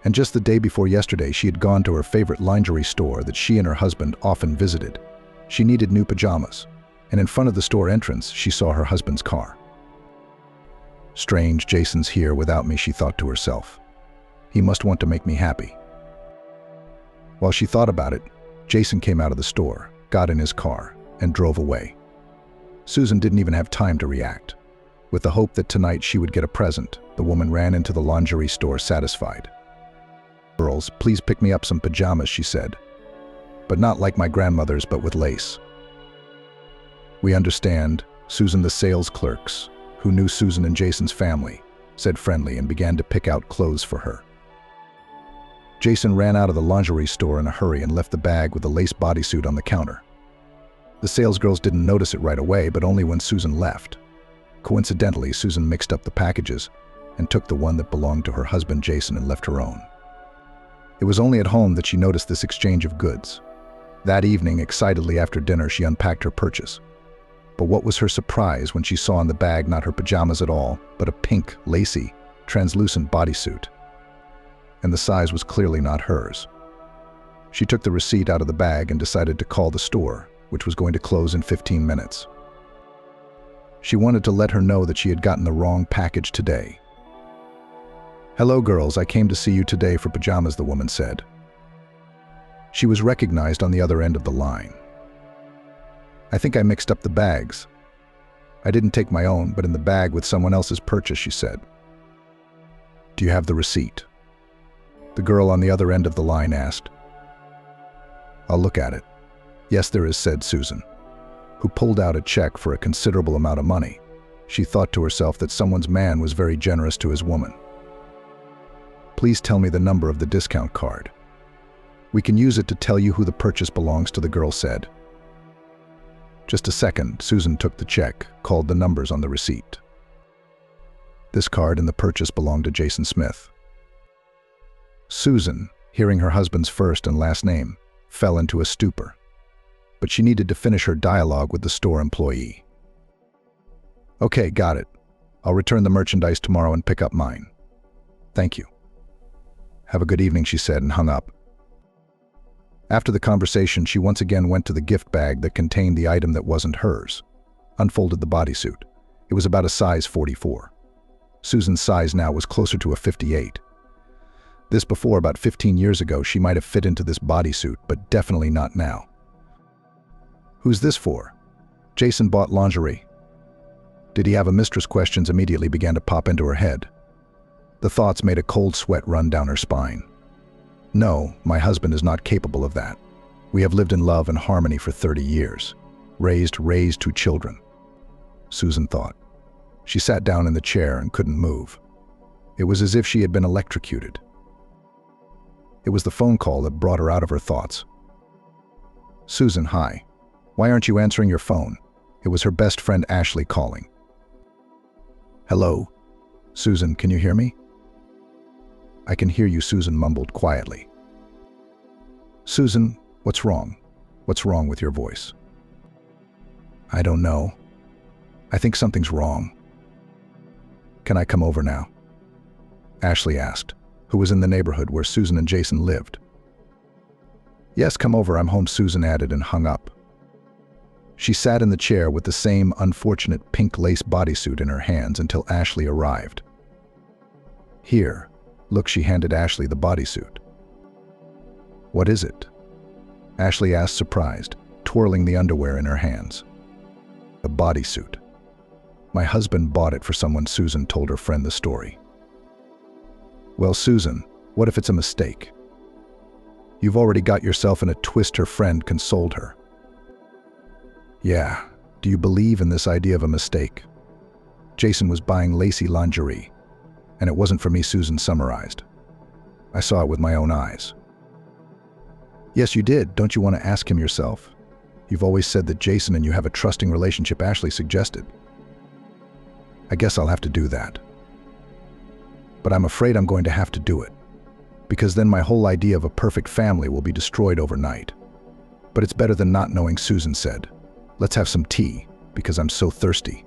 S3: And just the day before yesterday, she had gone to her favorite lingerie store that she and her husband often visited. She needed new pajamas, and in front of the store entrance, she saw her husband's car. Strange, Jason's here without me, she thought to herself. He must want to make me happy. While she thought about it, Jason came out of the store, got in his car, and drove away. Susan didn't even have time to react. With the hope that tonight she would get a present, the woman ran into the lingerie store satisfied. Girls, please pick me up some pajamas, she said. But not like my grandmother's, but with lace. We understand, Susan. The sales clerks, who knew Susan and Jason's family, said friendly and began to pick out clothes for her. Jason ran out of the lingerie store in a hurry and left the bag with a lace bodysuit on the counter. The salesgirls didn't notice it right away, but only when Susan left. Coincidentally, Susan mixed up the packages and took the one that belonged to her husband Jason and left her own. It was only at home that she noticed this exchange of goods. That evening, excitedly after dinner, she unpacked her purchase. But what was her surprise when she saw in the bag not her pajamas at all, but a pink, lacy, translucent bodysuit. And the size was clearly not hers. She took the receipt out of the bag and decided to call the store, which was going to close in 15 minutes. She wanted to let her know that she had gotten the wrong package today. "Hello, girls, I came to see you today for pajamas," the woman said. She was recognized on the other end of the line. "I think I mixed up the bags. I didn't take my own, but in the bag with someone else's purchase," she said. "Do you have the receipt?" the girl on the other end of the line asked. "I'll look at it." "Yes, there is," said Susan, who pulled out a check for a considerable amount of money. She thought to herself that someone's man was very generous to his woman. "Please tell me the number of the discount card. We can use it to tell you who the purchase belongs to," the girl said. Just a second, Susan took the check, called the numbers on the receipt. This card and the purchase belonged to Jason Smith. Susan, hearing her husband's first and last name, fell into a stupor. But she needed to finish her dialogue with the store employee. "Okay, got it. I'll return the merchandise tomorrow and pick up mine. Thank you. Have a good evening," she said and hung up. After the conversation, she once again went to the gift bag that contained the item that wasn't hers, unfolded the bodysuit. It was about a size 44. Susan's size now was closer to a 58. This before, about 15 years ago, she might have fit into this bodysuit, but definitely not now. "Who's this for?" "Jason bought lingerie." Did he have a mistress? Questions immediately began to pop into her head. The thoughts made a cold sweat run down her spine. No, my husband is not capable of that. We have lived in love and harmony for 30 years. Raised 2 children. Susan thought. She sat down in the chair and couldn't move. It was as if she had been electrocuted. It was the phone call that brought her out of her thoughts. Susan, hi. Why aren't you answering your phone? It was her best friend Ashley calling. Hello? Susan, can you hear me? I can hear you, Susan mumbled quietly. Susan, what's wrong? What's wrong with your voice? I don't know. I think something's wrong. Can I come over now? Ashley asked, who was in the neighborhood where Susan and Jason lived. Yes, come over, I'm home, Susan added and hung up. She sat in the chair with the same unfortunate pink lace bodysuit in her hands until Ashley arrived. Here, look, she handed Ashley the bodysuit. What is it? Ashley asked, surprised, twirling the underwear in her hands. A bodysuit. My husband bought it for someone. Susan told her friend the story. Well, Susan, what if it's a mistake? You've already got yourself in a twist, her friend consoled her. Yeah, do you believe in this idea of a mistake? Jason was buying lacy lingerie, and it wasn't for me, Susan summarized. I saw it with my own eyes. Yes, you did. Don't you want to ask him yourself? You've always said that Jason and you have a trusting relationship, Ashley suggested. I guess I'll have to do that. But I'm afraid I'm going to have to do it, because then my whole idea of a perfect family will be destroyed overnight. But it's better than not knowing, Susan said. Let's have some tea, because I'm so thirsty.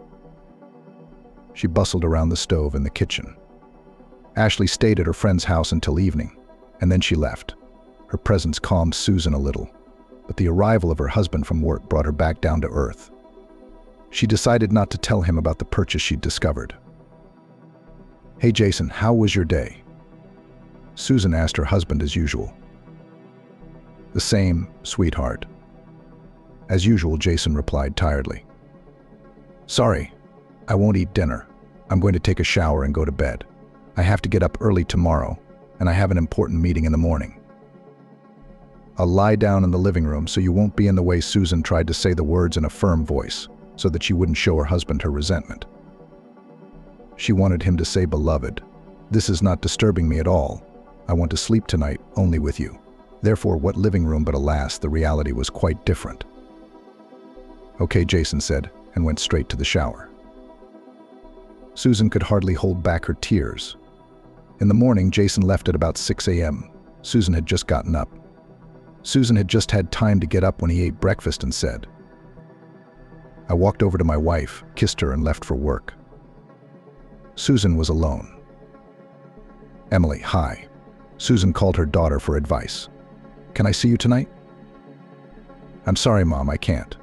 S3: She bustled around the stove in the kitchen. Ashley stayed at her friend's house until evening, and then she left. Her presence calmed Susan a little, but the arrival of her husband from work brought her back down to earth. She decided not to tell him about the purchase she'd discovered. Hey Jason, how was your day? Susan asked her husband as usual. The same, sweetheart. As usual, Jason replied tiredly. Sorry, I won't eat dinner. I'm going to take a shower and go to bed. I have to get up early tomorrow, and I have an important meeting in the morning. I'll lie down in the living room so you won't be in the way. Susan tried to say the words in a firm voice so that she wouldn't show her husband her resentment. She wanted him to say, beloved, this is not disturbing me at all. I want to sleep tonight only with you. Therefore, what living room? But alas, the reality was quite different. Okay, Jason said, and went straight to the shower. Susan could hardly hold back her tears. In the morning, Jason left at about 6 a.m. Susan had just gotten up. Susan had just had time to get up when he ate breakfast and said, I walked over to my wife, kissed her, and left for work. Susan was alone. Emily, hi. Susan called her daughter for advice. Can I see you tonight? I'm sorry, Mom, I can't.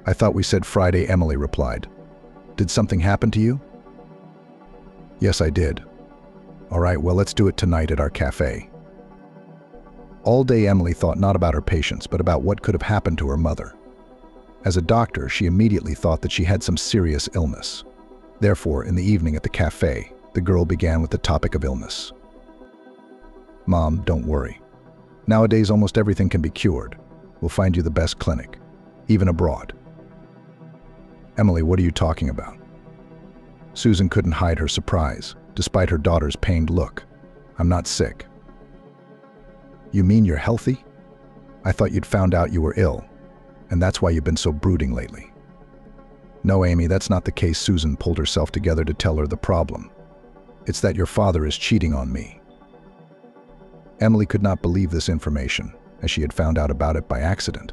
S3: I thought we said Friday, Emily replied. Did something happen to you? Yes, I did. All right, well, let's do it tonight at our cafe. All day, Emily thought not about her patients, but about what could have happened to her mother. As a doctor, she immediately thought that she had some serious illness. Therefore, in the evening at the cafe, the girl began with the topic of illness. Mom, don't worry. Nowadays, almost everything can be cured. We'll find you the best clinic, even abroad. Emily, what are you talking about? Susan couldn't hide her surprise, despite her daughter's pained look. I'm not sick. You mean you're healthy? I thought you'd found out you were ill, and that's why you've been so brooding lately. No, Amy, that's not the case. Susan pulled herself together to tell her the problem. It's that your father is cheating on me. Emily could not believe this information, as she had found out about it by accident.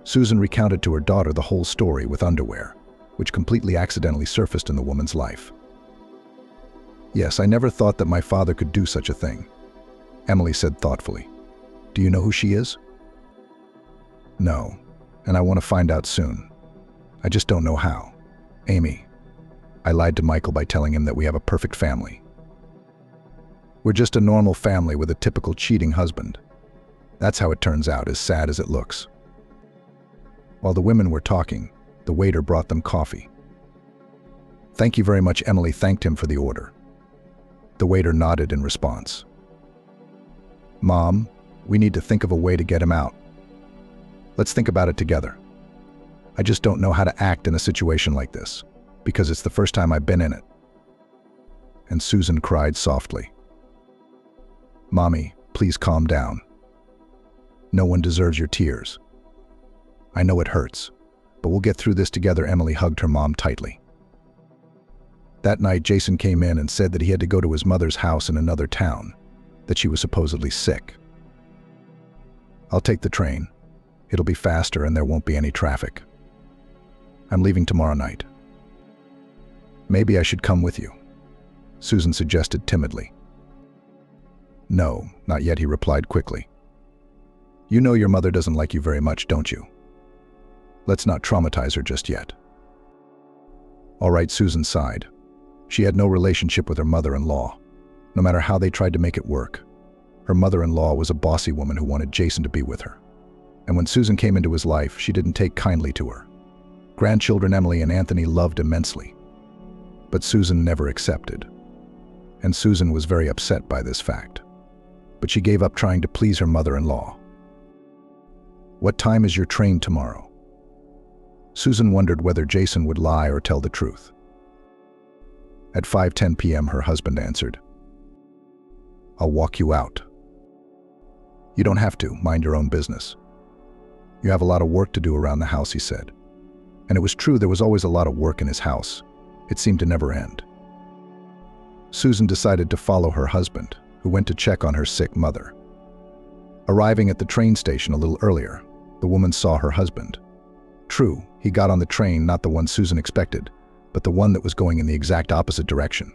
S3: Susan recounted to her daughter the whole story with underwear, which completely accidentally surfaced in the woman's life. Yes, I never thought that my father could do such a thing, Emily said thoughtfully. Do you know who she is? No, and I want to find out soon. I just don't know how. Amy, I lied to Michael by telling him that we have a perfect family. We're just a normal family with a typical cheating husband. That's how it turns out, as sad as it looks. While the women were talking, the waiter brought them coffee. Thank you very much, Emily thanked him for the order. The waiter nodded in response. Mom, we need to think of a way to get him out. Let's think about it together. I just don't know how to act in a situation like this, because it's the first time I've been in it. And Susan cried softly. Mommy, please calm down. No one deserves your tears. I know it hurts, but we'll get through this together. Emily hugged her mom tightly. That night, Jason came in and said that he had to go to his mother's house in another town, that she was supposedly sick. I'll take the train. It'll be faster and there won't be any traffic. I'm leaving tomorrow night. Maybe I should come with you, Susan suggested timidly. No, not yet, he replied quickly. You know your mother doesn't like you very much, don't you? Let's not traumatize her just yet. All right, Susan sighed. She had no relationship with her mother-in-law, no matter how they tried to make it work. Her mother-in-law was a bossy woman who wanted Jason to be with her. And when Susan came into his life, she didn't take kindly to her. Grandchildren Emily and Anthony loved immensely. But Susan never accepted. And Susan was very upset by this fact. But she gave up trying to please her mother-in-law. What time is your train tomorrow? Susan wondered whether Jason would lie or tell the truth. At 5:10 p.m., her husband answered. I'll walk you out. You don't have to, mind your own business. You have a lot of work to do around the house, he said. And it was true, there was always a lot of work in his house. It seemed to never end. Susan decided to follow her husband, who went to check on her sick mother. Arriving at the train station a little earlier, the woman saw her husband. True, he got on the train, not the one Susan expected, but the one that was going in the exact opposite direction.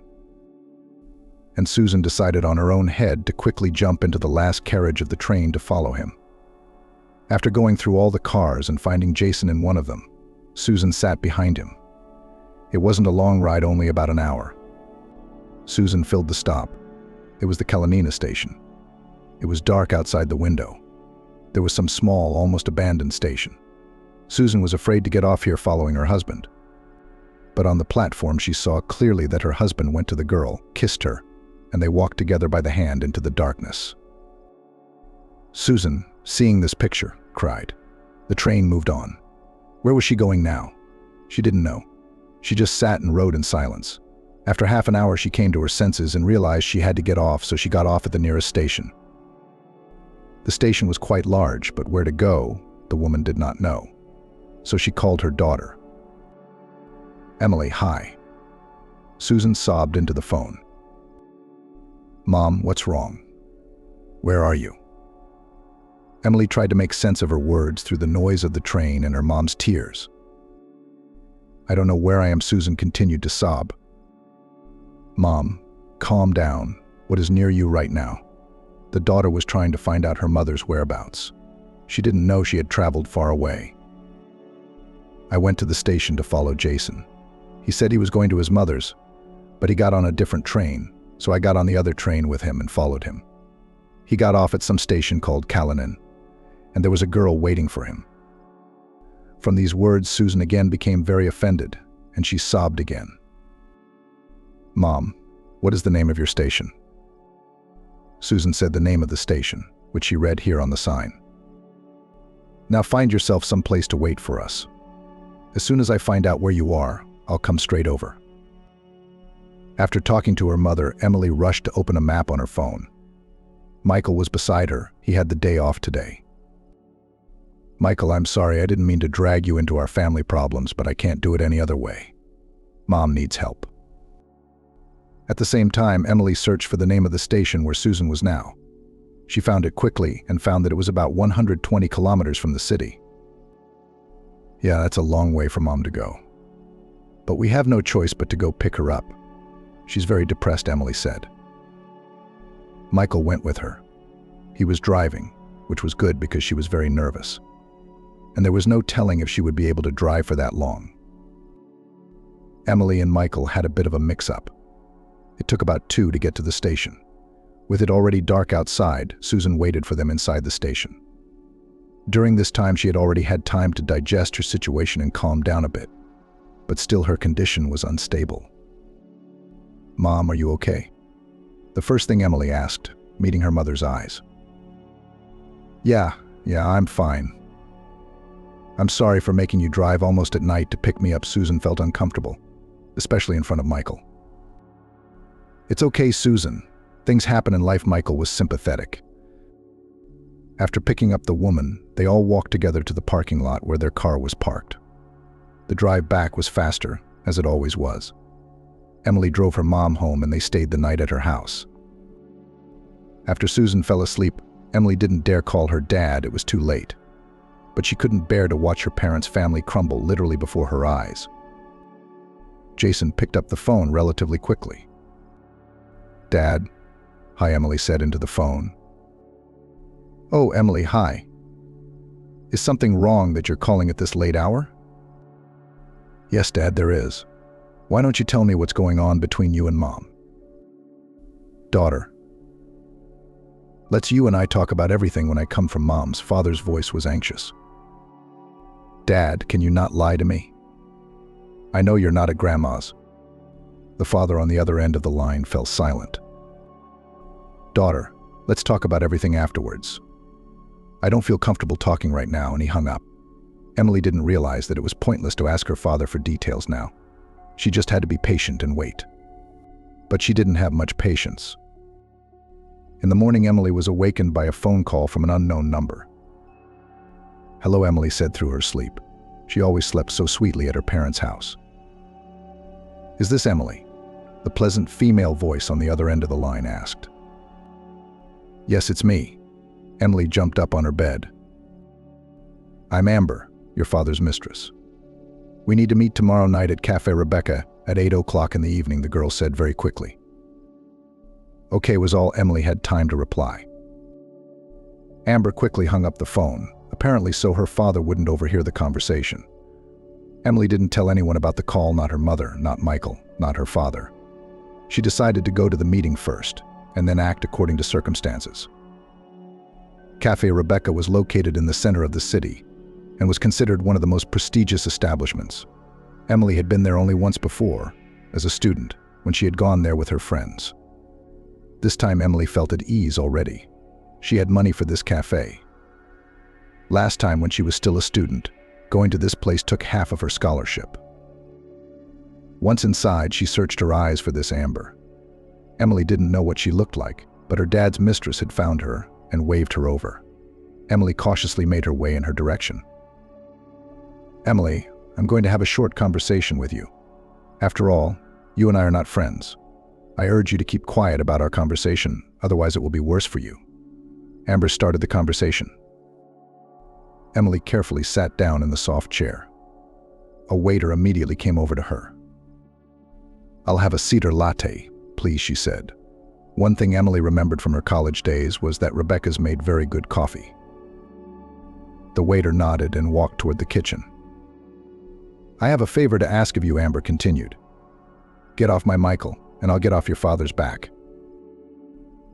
S3: And Susan decided on her own head to quickly jump into the last carriage of the train to follow him. After going through all the cars and finding Jason in one of them, Susan sat behind him. It wasn't a long ride, only about an hour. Susan filled the stop. It was the Kalanina station. It was dark outside the window. There was some small, almost abandoned station. Susan was afraid to get off here following her husband. But on the platform she saw clearly that her husband went to the girl, kissed her, and they walked together by the hand into the darkness. Susan, seeing this picture, cried. The train moved on. Where was she going now? She didn't know. She just sat and rode in silence. After half an hour she came to her senses and realized she had to get off, so she got off at the nearest station. The station was quite large, but where to go, the woman did not know. So she called her daughter. Emily, hi. Susan sobbed into the phone. Mom, what's wrong? Where are you? Emily tried to make sense of her words through the noise of the train and her mom's tears. I don't know where I am, Susan continued to sob. Mom, calm down. What is near you right now? The daughter was trying to find out her mother's whereabouts. She didn't know she had traveled far away. I went to the station to follow Jason. He said he was going to his mother's, but he got on a different train, so I got on the other train with him and followed him. He got off at some station called Kalinin, and there was a girl waiting for him. From these words, Susan again became very offended, and she sobbed again. Mom, what is the name of your station? Susan said the name of the station, which she read here on the sign. Now find yourself some place to wait for us. As soon as I find out where you are, I'll come straight over. After talking to her mother, Emily rushed to open a map on her phone. Michael was beside her. He had the day off today. Michael, I'm sorry, I didn't mean to drag you into our family problems, but I can't do it any other way. Mom needs help. At the same time, Emily searched for the name of the station where Susan was now. She found it quickly and found that it was about 120 kilometers from the city. Yeah, that's a long way for Mom to go. But we have no choice but to go pick her up. She's very depressed, Emily said. Michael went with her. He was driving, which was good because she was very nervous. And there was no telling if she would be able to drive for that long. Emily and Michael had a bit of a mix-up. It took about 2 to get to the station. With it already dark outside, Susan waited for them inside the station. During this time, she had already had time to digest her situation and calm down a bit. But still her condition was unstable. "Mom, are you okay?" The first thing Emily asked, meeting her mother's eyes. Yeah, I'm fine. I'm sorry for making you drive almost at night to pick me up." Susan felt uncomfortable, especially in front of Michael. "It's okay, Susan. Things happen in life." Michael was sympathetic. After picking up the woman, they all walked together to the parking lot where their car was parked. The drive back was faster, as it always was. Emily drove her mom home and they stayed the night at her house. After Susan fell asleep, Emily didn't dare call her dad. It was too late. But she couldn't bear to watch her parents' family crumble literally before her eyes. Jason picked up the phone relatively quickly. "Dad?" "Hi," Emily said into the phone. "Oh, Emily, hi. Is something wrong that you're calling at this late hour?" "Yes, Dad, there is. Why don't you tell me what's going on between you and Mom?" "Daughter, let's you and I talk about everything when I come from Mom's." Father's voice was anxious. "Dad, can you not lie to me? I know you're not at Grandma's." The father on the other end of the line fell silent. "Daughter, let's talk about everything afterwards. I don't feel comfortable talking right now," and he hung up. Emily didn't realize that it was pointless to ask her father for details now. She just had to be patient and wait. But she didn't have much patience. In the morning, Emily was awakened by a phone call from an unknown number. "Hello," Emily said through her sleep. She always slept so sweetly at her parents' house. "Is this Emily?" The pleasant female voice on the other end of the line asked. "Yes, it's me." Emily jumped up on her bed. "I'm Amber, your father's mistress. We need to meet tomorrow night at Cafe Rebecca at 8 o'clock in the evening," the girl said very quickly. "Okay," was all Emily had time to reply. Amber quickly hung up the phone, apparently so her father wouldn't overhear the conversation. Emily didn't tell anyone about the call, not her mother, not Michael, not her father. She decided to go to the meeting first, and then act according to circumstances. Cafe Rebecca was located in the center of the city, and was considered one of the most prestigious establishments. Emily had been there only once before, as a student, when she had gone there with her friends. This time Emily felt at ease already. She had money for this cafe. Last time, when she was still a student, going to this place took half of her scholarship. Once inside, she searched her eyes for this Amber. Emily didn't know what she looked like, but her dad's mistress had found her and waved her over. Emily cautiously made her way in her direction. "Emily, I'm going to have a short conversation with you. After all, you and I are not friends. I urge you to keep quiet about our conversation, otherwise it will be worse for you." Amber started the conversation. Emily carefully sat down in the soft chair. A waiter immediately came over to her. "I'll have a cedar latte, please," she said. One thing Emily remembered from her college days was that Rebecca's made very good coffee. The waiter nodded and walked toward the kitchen. "I have a favor to ask of you," Amber continued. "Get off my Michael, and I'll get off your father's back."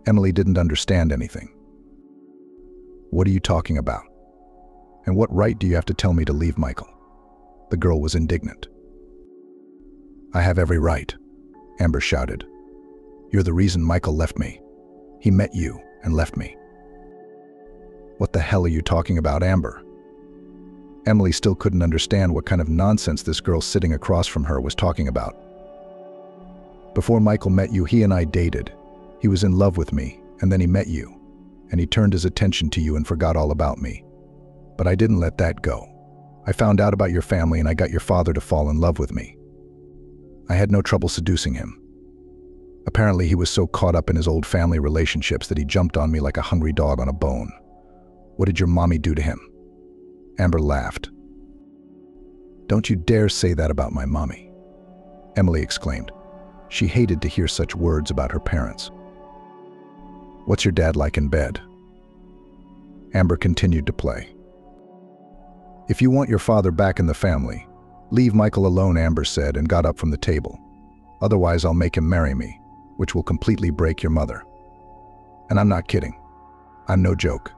S3: Emily didn't understand anything. "What are you talking about? And what right do you have to tell me to leave Michael?" The girl was indignant. "I have every right," Amber shouted. "You're the reason Michael left me. He met you and left me." "What the hell are you talking about, Amber?" Emily still couldn't understand what kind of nonsense this girl sitting across from her was talking about. "Before Michael met you, he and I dated. He was in love with me, and then he met you, and he turned his attention to you and forgot all about me. But I didn't let that go. I found out about your family and I got your father to fall in love with me. I had no trouble seducing him. Apparently he was so caught up in his old family relationships that he jumped on me like a hungry dog on a bone. What did your mommy do to him?" Amber laughed. "Don't you dare say that about my mommy," Emily exclaimed. She hated to hear such words about her parents. "What's your dad like in bed?" Amber continued to play. "If you want your father back in the family, leave Michael alone," Amber said and got up from the table. "Otherwise I'll make him marry me, which will completely break your mother. And I'm not kidding. I'm no joke."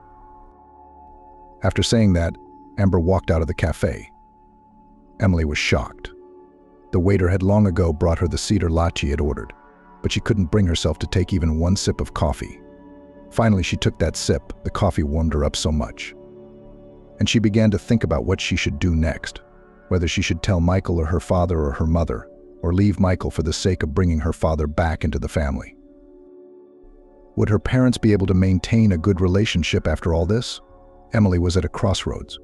S3: After saying that, Amber walked out of the cafe. Emily was shocked. The waiter had long ago brought her the cedar latte she had ordered. but she couldn't bring herself to take even one sip of coffee. Finally, she took that sip. The coffee warmed her up so much. And she began to think about what she should do next, whether she should tell Michael or her father or her mother, or leave Michael for the sake of bringing her father back into the family. Would her parents be able to maintain a good relationship after all this? Emily was at a crossroads.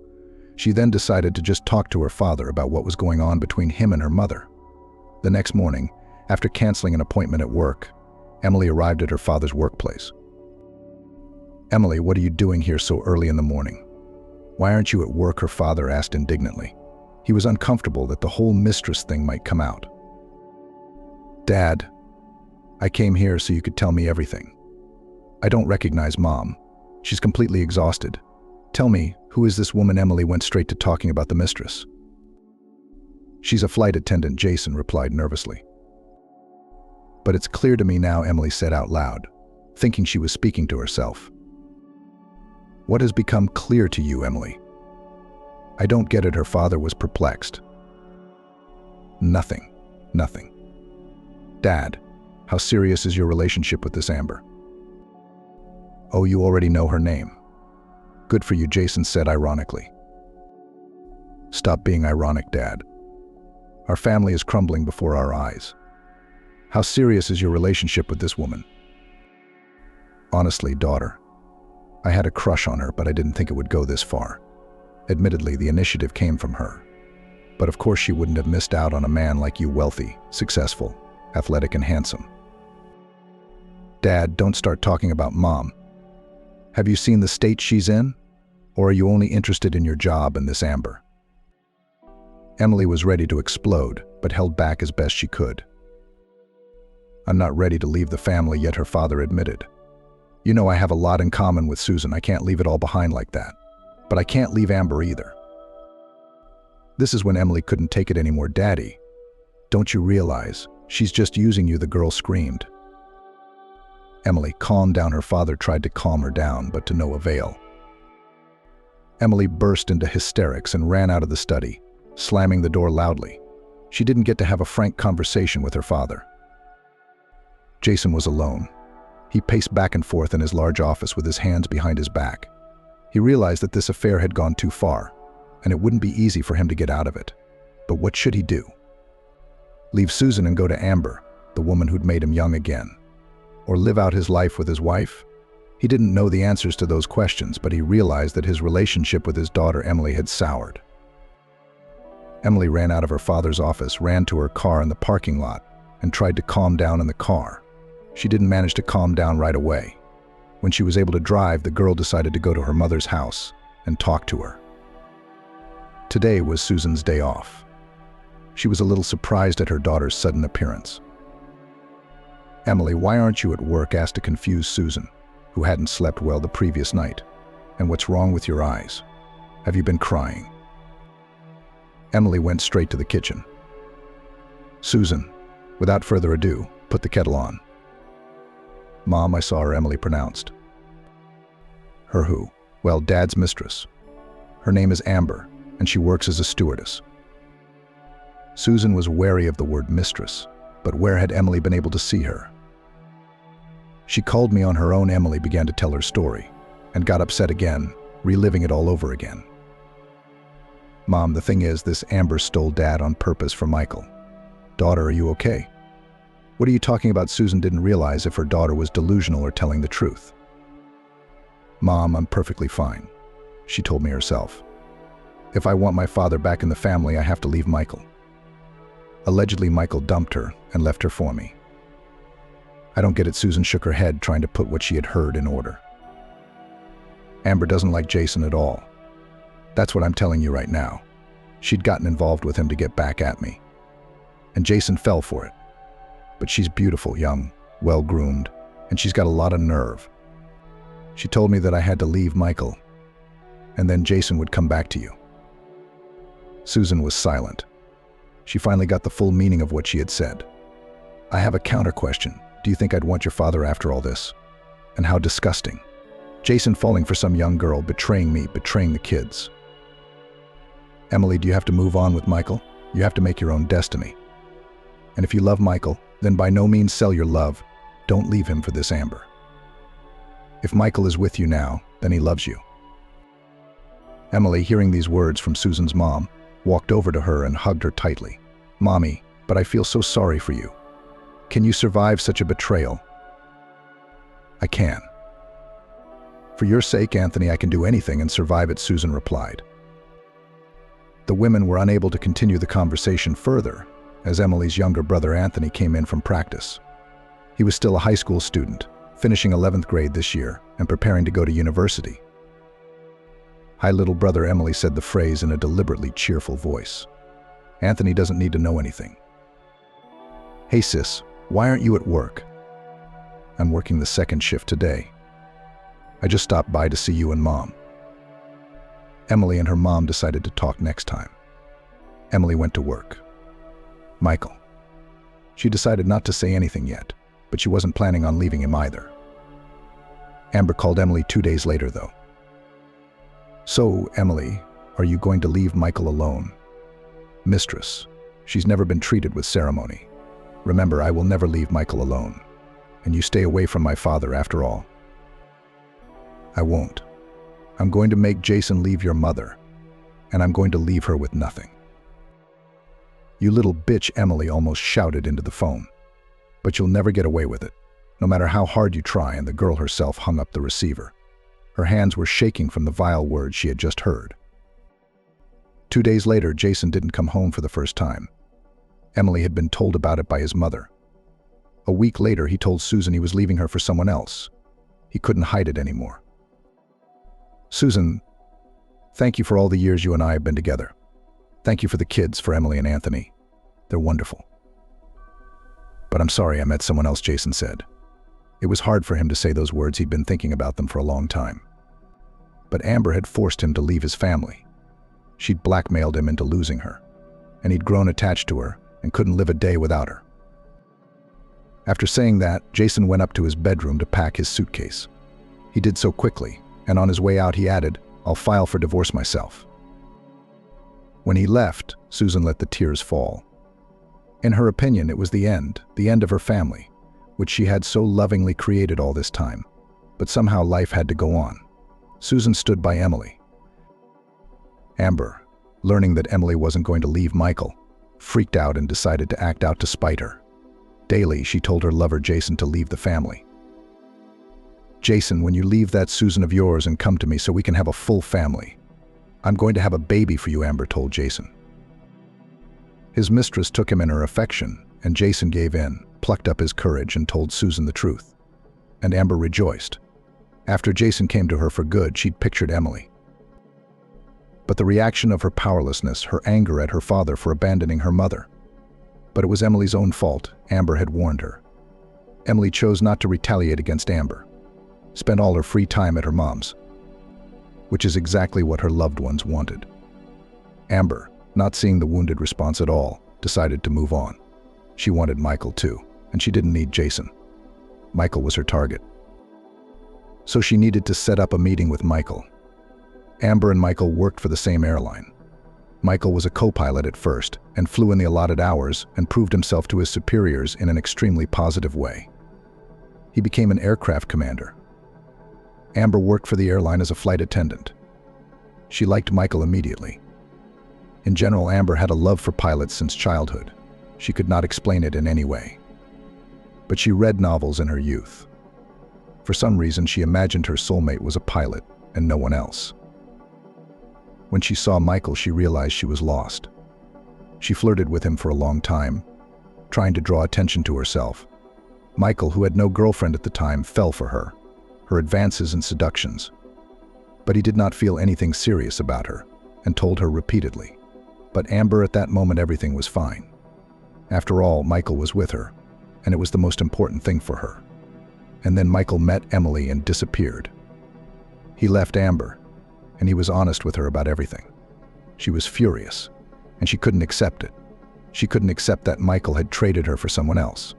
S3: She then decided to just talk to her father about what was going on between him and her mother. The next morning, after canceling an appointment at work, Emily arrived at her father's workplace. "Emily, what are you doing here so early in the morning? Why aren't you at work?" her father asked indignantly. He was uncomfortable that the whole mistress thing might come out. "Dad, I came here so you could tell me everything. I don't recognize Mom. She's completely exhausted. Tell me, who is this woman?" Emily went straight to talking about the mistress. "She's a flight attendant," Jason replied nervously. "But it's clear to me now," Emily said out loud, thinking she was speaking to herself. "What has become clear to you, Emily?" "I don't get it," her father was perplexed. Nothing. "Dad, how serious is your relationship with this Amber?" "Oh, you already know her name." "Good for you," Jason said ironically. "Stop being ironic, Dad. Our family is crumbling before our eyes. How serious is your relationship with this woman?" "Honestly, daughter, I had a crush on her, but I didn't think it would go this far. Admittedly, the initiative came from her. But of course she wouldn't have missed out on a man like you, wealthy, successful, athletic, and handsome." "Dad, don't start talking about Mom. Have you seen the state she's in? Or are you only interested in your job and this Amber?" Emily was ready to explode, but held back as best she could. "I'm not ready to leave the family yet," her father admitted. "You know I have a lot in common with Susan. I can't leave it all behind like that. But I can't leave Amber either." This is when Emily couldn't take it anymore. "Daddy, don't you realize she's just using you?" the girl screamed. "Emily, calm down." Her father tried to calm her down, but to no avail. Emily burst into hysterics and ran out of the study, slamming the door loudly. She didn't get to have a frank conversation with her father. Jason was alone. He paced back and forth in his large office with his hands behind his back. He realized that this affair had gone too far, and it wouldn't be easy for him to get out of it. But what should he do? Leave Susan and go to Amber, the woman who'd made him young again? Or live out his life with his wife? He didn't know the answers to those questions, but he realized that his relationship with his daughter Emily had soured. Emily ran out of her father's office, ran to her car in the parking lot, and tried to calm down in the car. She didn't manage to calm down right away. When she was able to drive, the girl decided to go to her mother's house and talk to her. Today was Susan's day off. She was a little surprised at her daughter's sudden appearance. "Emily, why aren't you at work?" asked a confused Susan, who hadn't slept well the previous night. "And what's wrong with your eyes? Have you been crying?" Emily went straight to the kitchen. Susan, without further ado, put the kettle on. "Mom, I saw her," Emily pronounced. "Her who?" "Well, Dad's mistress. Her name is Amber, and she works as a stewardess." Susan was wary of the word mistress, but where had Emily been able to see her? "She called me on her own." Emily began to tell her story, and got upset again, reliving it all over again. "Mom, the thing is, this Amber stole Dad on purpose for Michael. Daughter, are you okay?" "What are you talking about?" Susan didn't realize if her daughter was delusional or telling the truth. "Mom, I'm perfectly fine," she told me herself. "If I want my father back in the family, I have to leave Michael. Allegedly, Michael dumped her and left her for me." "I don't get it." Susan shook her head, trying to put what she had heard in order. "Amber doesn't like Jason at all. That's what I'm telling you right now. She'd gotten involved with him to get back at me. And Jason fell for it. But she's beautiful, young, well-groomed, and she's got a lot of nerve. She told me that I had to leave Michael, and then Jason would come back to you." Susan was silent. She finally got the full meaning of what she had said. "I have a counter question. Do you think I'd want your father after all this? And how disgusting. Jason falling for some young girl, betraying me, betraying the kids. Emily, do you have to move on with Michael? You have to make your own destiny. And if you love Michael, Then by no means sell your love. Don't leave him for this, Amber. If Michael is with you now, then he loves you. Emily, hearing these words from Susan's mom, walked over to her and hugged her tightly. Mommy, but I feel so sorry for you. Can you survive such a betrayal? I can. For your sake, Anthony, I can do anything and survive it, Susan replied. The women were unable to continue the conversation further, as Emily's younger brother Anthony came in from practice. He was still a high school student, finishing 11th grade this year and preparing to go to university. Hi, little brother, Emily said the phrase in a deliberately cheerful voice. Anthony doesn't need to know anything. Hey sis, why aren't you at work? I'm working the second shift today. I just stopped by to see you and Mom. Emily and her mom decided to talk next time. Emily went to work. Michael. She decided not to say anything yet, but she wasn't planning on leaving him either. Amber called Emily 2 days later, though. So, Emily, are you going to leave Michael alone? Mistress, she's never been treated with ceremony. Remember, I will never leave Michael alone. And you stay away from my father after all. I won't. I'm going to make Jason leave your mother, and I'm going to leave her with nothing. You little bitch, Emily almost shouted into the phone. But you'll never get away with it, no matter how hard you try, and the girl herself hung up the receiver. Her hands were shaking from the vile words she had just heard. 2 days later, Jason didn't come home for the first time. Emily had been told about it by his mother. A week later, he told Susan he was leaving her for someone else. He couldn't hide it anymore. Susan, thank you for all the years you and I have been together. Thank you for the kids, for Emily and Anthony. They're wonderful. But I'm sorry I met someone else, Jason said. It was hard for him to say those words. He'd been thinking about them for a long time. But Amber had forced him to leave his family. She'd blackmailed him into losing her, and he'd grown attached to her and couldn't live a day without her. After saying that, Jason went up to his bedroom to pack his suitcase. He did so quickly, and on his way out he added, I'll file for divorce myself. When he left, Susan let the tears fall. In her opinion, it was the end of her family, which she had so lovingly created all this time. But somehow life had to go on. Susan stood by Emily. Amber, learning that Emily wasn't going to leave Michael, freaked out and decided to act out to spite her. Daily, she told her lover Jason to leave the family. Jason, when you leave that Susan of yours and come to me so we can have a full family. I'm going to have a baby for you, Amber told Jason. His mistress took him in her affection, and Jason gave in, plucked up his courage, and told Susan the truth. And Amber rejoiced. After Jason came to her for good, she'd pictured Emily. But the reaction of her powerlessness, her anger at her father for abandoning her mother. But it was Emily's own fault. Amber had warned her. Emily chose not to retaliate against Amber. Spent all her free time at her mom's, which is exactly what her loved ones wanted. Amber, not seeing the wounded response at all, decided to move on. She wanted Michael too, and she didn't need Jason. Michael was her target. So she needed to set up a meeting with Michael. Amber and Michael worked for the same airline. Michael was a co-pilot at first and flew in the allotted hours and proved himself to his superiors in an extremely positive way. He became an aircraft commander. Amber worked for the airline as a flight attendant. She liked Michael immediately. In general, Amber had a love for pilots since childhood. She could not explain it in any way. But she read novels in her youth. For some reason, she imagined her soulmate was a pilot and no one else. When she saw Michael, she realized she was lost. She flirted with him for a long time, trying to draw attention to herself. Michael, who had no girlfriend at the time, fell for her advances and seductions. But he did not feel anything serious about her, and told her repeatedly. But Amber, at that moment, everything was fine. After all, Michael was with her, and it was the most important thing for her. And then Michael met Emily and disappeared. He left Amber, and he was honest with her about everything. She was furious, and she couldn't accept it. She couldn't accept that Michael had traded her for someone else.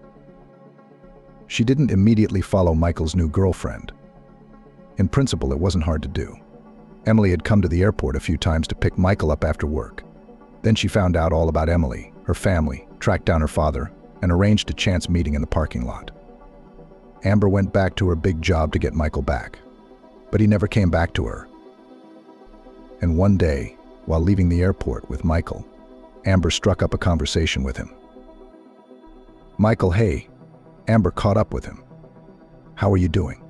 S3: She didn't immediately follow Michael's new girlfriend. In principle, it wasn't hard to do. Emily had come to the airport a few times to pick Michael up after work. Then she found out all about Emily, her family, tracked down her father, and arranged a chance meeting in the parking lot. Amber went back to her big job to get Michael back, but he never came back to her. And one day, while leaving the airport with Michael, Amber struck up a conversation with him. "Michael, hey." Amber caught up with him. "How are you doing?"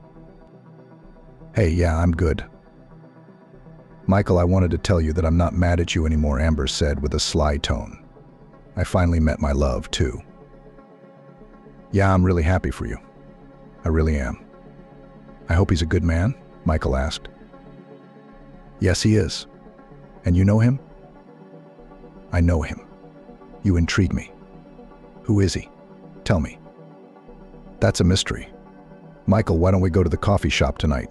S3: "Hey, yeah, I'm good." "Michael, I wanted to tell you that I'm not mad at you anymore," Amber said with a sly tone. "I finally met my love, too." "Yeah, I'm really happy for you. I really am." "I hope he's a good man?" Michael asked. "Yes, he is. And you know him?" "I know him. You intrigue me. Who is he? Tell me." "That's a mystery. Michael, why don't we go to the coffee shop tonight?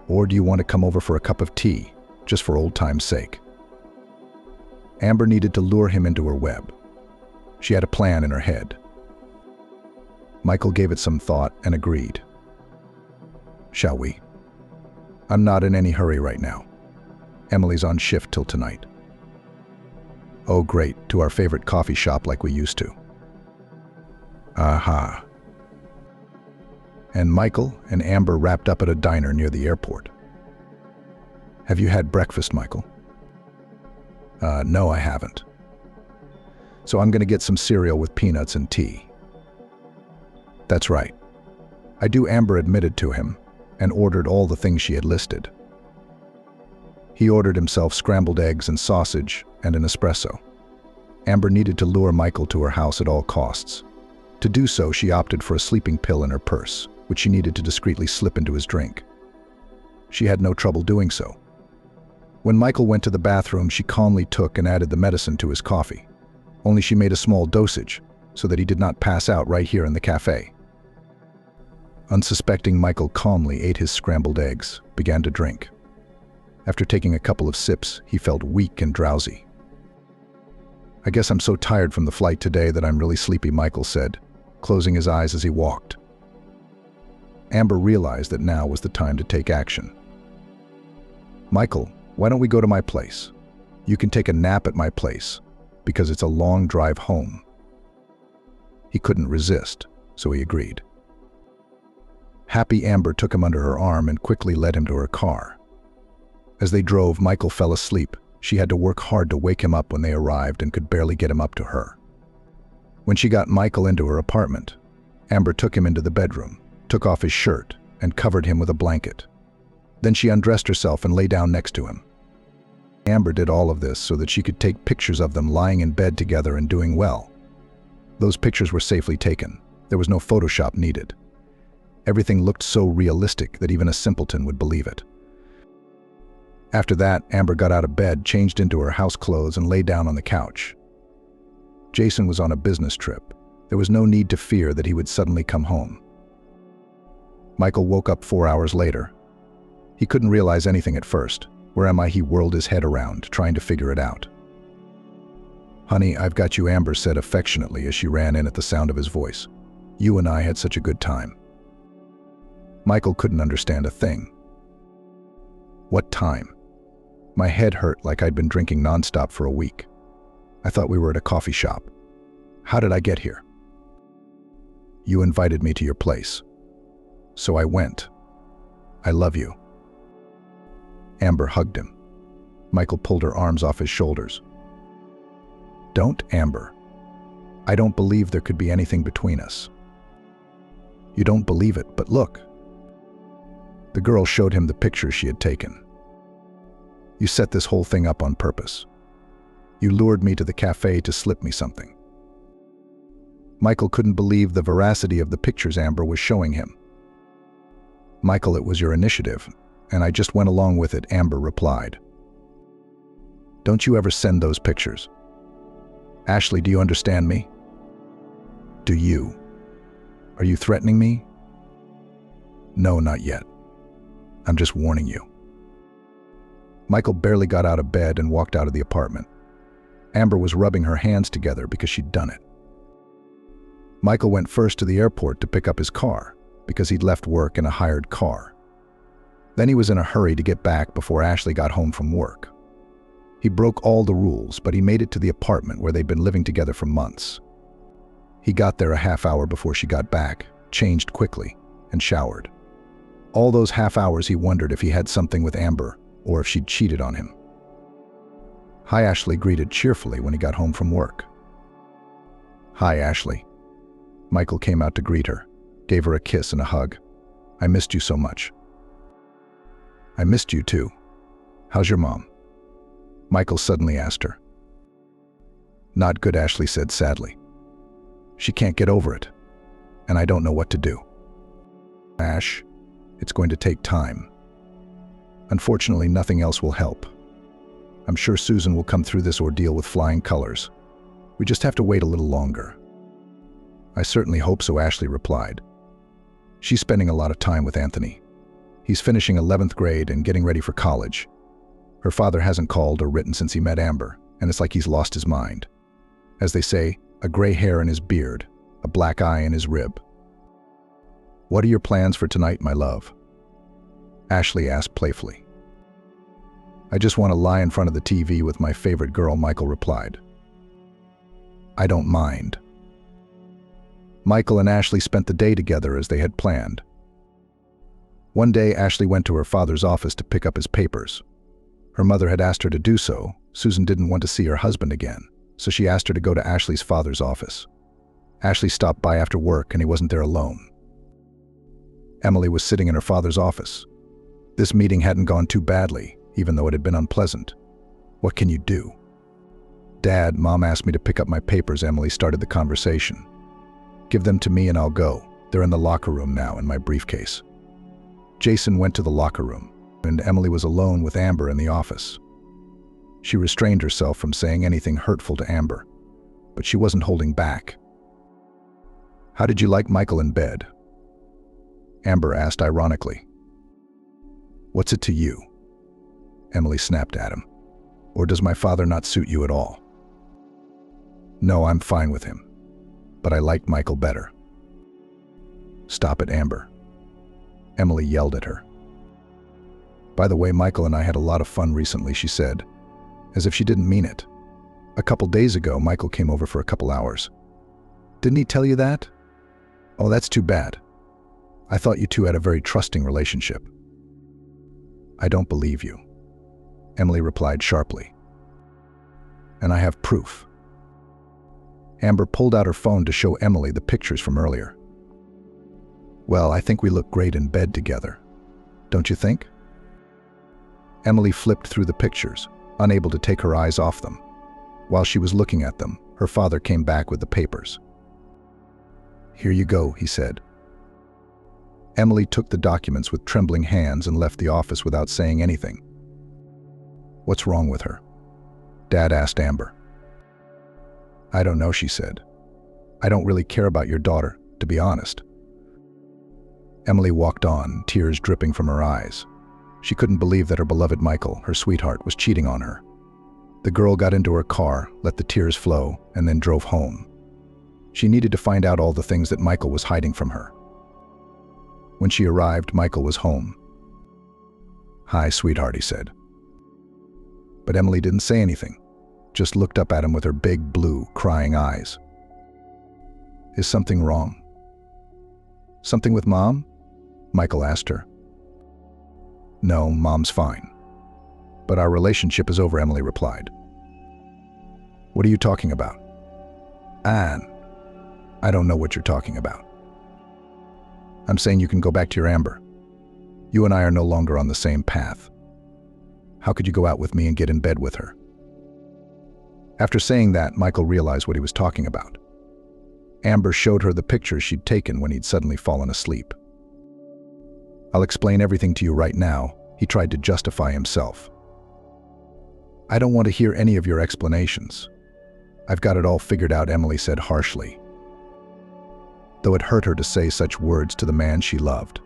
S3: Or do you want to come over for a cup of tea, just for old time's sake?" Amber needed to lure him into her web. She had a plan in her head. Michael gave it some thought and agreed. "Shall we? I'm not in any hurry right now. Emily's on shift till tonight." "Oh, great, to our favorite coffee shop like we used to." Aha. And Michael and Amber wrapped up at a diner near the airport. "Have you had breakfast, Michael?" No, I haven't. So I'm going to get some cereal with peanuts and tea." "That's right. I do," Amber admitted to him, and ordered all the things she had listed. He ordered himself scrambled eggs and sausage and an espresso. Amber needed to lure Michael to her house at all costs. To do so, she opted for a sleeping pill in her purse, which she needed to discreetly slip into his drink. She had no trouble doing so. When Michael went to the bathroom, she calmly took and added the medicine to his coffee. Only she made a small dosage, so that he did not pass out right here in the cafe. Unsuspecting, Michael calmly ate his scrambled eggs, began to drink. After taking a couple of sips, he felt weak and drowsy. "I guess I'm so tired from the flight today that I'm really sleepy," Michael said, closing his eyes as he walked. Amber realized that now was the time to take action. "Michael, why don't we go to my place? You can take a nap at my place, because it's a long drive home." He couldn't resist, so he agreed. Happy, Amber took him under her arm and quickly led him to her car. As they drove, Michael fell asleep. She had to work hard to wake him up when they arrived and could barely get him up to her. When she got Michael into her apartment, Amber took him into the bedroom, took off his shirt, and covered him with a blanket. Then she undressed herself and lay down next to him. Amber did all of this so that she could take pictures of them lying in bed together and doing well. Those pictures were safely taken. There was no Photoshop needed. Everything looked so realistic that even a simpleton would believe it. After that, Amber got out of bed, changed into her house clothes, and lay down on the couch. Jason was on a business trip. There was no need to fear that he would suddenly come home. Michael woke up 4 hours later. He couldn't realize anything at first. "Where am I?" he whirled his head around, trying to figure it out. "Honey, I've got you," Amber said affectionately as she ran in at the sound of his voice. "You and I had such a good time." Michael couldn't understand a thing. "What time?" My head hurt like I'd been drinking nonstop for a week. I thought we were at a coffee shop. How did I get here? "You invited me to your place. So I went. I love you." Amber hugged him. Michael pulled her arms off his shoulders. "Don't, Amber. I don't believe there could be anything between us." "You don't believe it, but look." The girl showed him the pictures she had taken. "You set this whole thing up on purpose. You lured me to the cafe to slip me something." Michael couldn't believe the veracity of the pictures Amber was showing him. "Michael, it was your initiative, and I just went along with it," Amber replied. "Don't you ever send those pictures." "Ashley, do you understand me?" "Do you? Are you threatening me?" "No, not yet. I'm just warning you." Michael barely got out of bed and walked out of the apartment. Amber was rubbing her hands together because she'd done it. Michael went first to the airport to pick up his car, because he'd left work in a hired car. Then he was in a hurry to get back before Ashley got home from work. He broke all the rules, but he made it to the apartment where they'd been living together for months. He got there a half hour before she got back, changed quickly, and showered. All those half hours he wondered if he had something with Amber or if she'd cheated on him. Hi, Ashley greeted cheerfully when he got home from work. Hi, Ashley. Michael came out to greet her, gave her a kiss and a hug. I missed you so much. I missed you too. How's your mom? Michael suddenly asked her. Not good, Ashley said sadly. She can't get over it, and I don't know what to do. Ash, it's going to take time. Unfortunately, nothing else will help. I'm sure Susan will come through this ordeal with flying colors. We just have to wait a little longer. I certainly hope so, Ashley replied. She's spending a lot of time with Anthony. He's finishing 11th grade and getting ready for college. Her father hasn't called or written since he met Amber, and it's like he's lost his mind. As they say, a gray hair in his beard, a black eye in his rib. What are your plans for tonight, my love? Ashley asked playfully. I just want to lie in front of the TV with my favorite girl, Michael replied. I don't mind. Michael and Ashley spent the day together as they had planned. One day, Ashley went to her father's office to pick up his papers. Her mother had asked her to do so. Susan didn't want to see her husband again, so she asked her to go to Ashley's father's office. Ashley stopped by after work and he wasn't there alone. Emily was sitting in her father's office. This meeting hadn't gone too badly, even though it had been unpleasant. What can you do? Dad, Mom asked me to pick up my papers. Emily started the conversation. Give them to me and I'll go. They're in the locker room now in my briefcase. Jason went to the locker room, and Emily was alone with Amber in the office. She restrained herself from saying anything hurtful to Amber, but she wasn't holding back. How did you like Michael in bed? Amber asked ironically. What's it to you? Emily snapped at him. Or does my father not suit you at all? No, I'm fine with him, but I like Michael better. Stop it, Amber. Emily yelled at her. By the way, Michael and I had a lot of fun recently, she said, as if she didn't mean it. A couple days ago, Michael came over for a couple hours. Didn't he tell you that? Oh, that's too bad. I thought you two had a very trusting relationship. I don't believe you, Emily replied sharply. And I have proof. Amber pulled out her phone to show Emily the pictures from earlier. Well, I think we look great in bed together. Don't you think? Emily flipped through the pictures, unable to take her eyes off them. While she was looking at them, her father came back with the papers. Here you go, he said. Emily took the documents with trembling hands and left the office without saying anything. What's wrong with her? Dad asked Amber. I don't know, she said. I don't really care about your daughter, to be honest. Emily walked on, tears dripping from her eyes. She couldn't believe that her beloved Michael, her sweetheart, was cheating on her. The girl got into her car, let the tears flow, and then drove home. She needed to find out all the things that Michael was hiding from her. When she arrived, Michael was home. Hi, sweetheart, he said. But Emily didn't say anything, just looked up at him with her big, blue, crying eyes. Is something wrong? Something with Mom? Michael asked her. No, Mom's fine. But our relationship is over, Emily replied. What are you talking about? Anne, I don't know what you're talking about. I'm saying you can go back to your Amber. You and I are no longer on the same path. How could you go out with me and get in bed with her? After saying that, Michael realized what he was talking about. Amber showed her the pictures she'd taken when he'd suddenly fallen asleep. I'll explain everything to you right now, he tried to justify himself. I don't want to hear any of your explanations. I've got it all figured out, Emily said harshly, though it hurt her to say such words to the man she loved.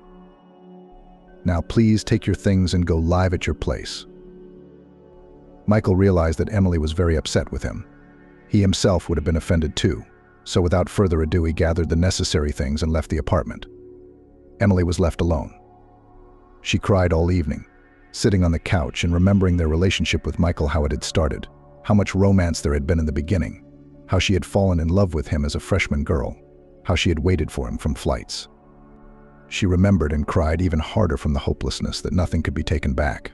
S3: Now please take your things and go live at your place. Michael realized that Emily was very upset with him. He himself would have been offended too, so without further ado he gathered the necessary things and left the apartment. Emily was left alone. She cried all evening, sitting on the couch and remembering their relationship with Michael, how it had started, how much romance there had been in the beginning, how she had fallen in love with him as a freshman girl, how she had waited for him from flights. She remembered and cried even harder from the hopelessness that nothing could be taken back.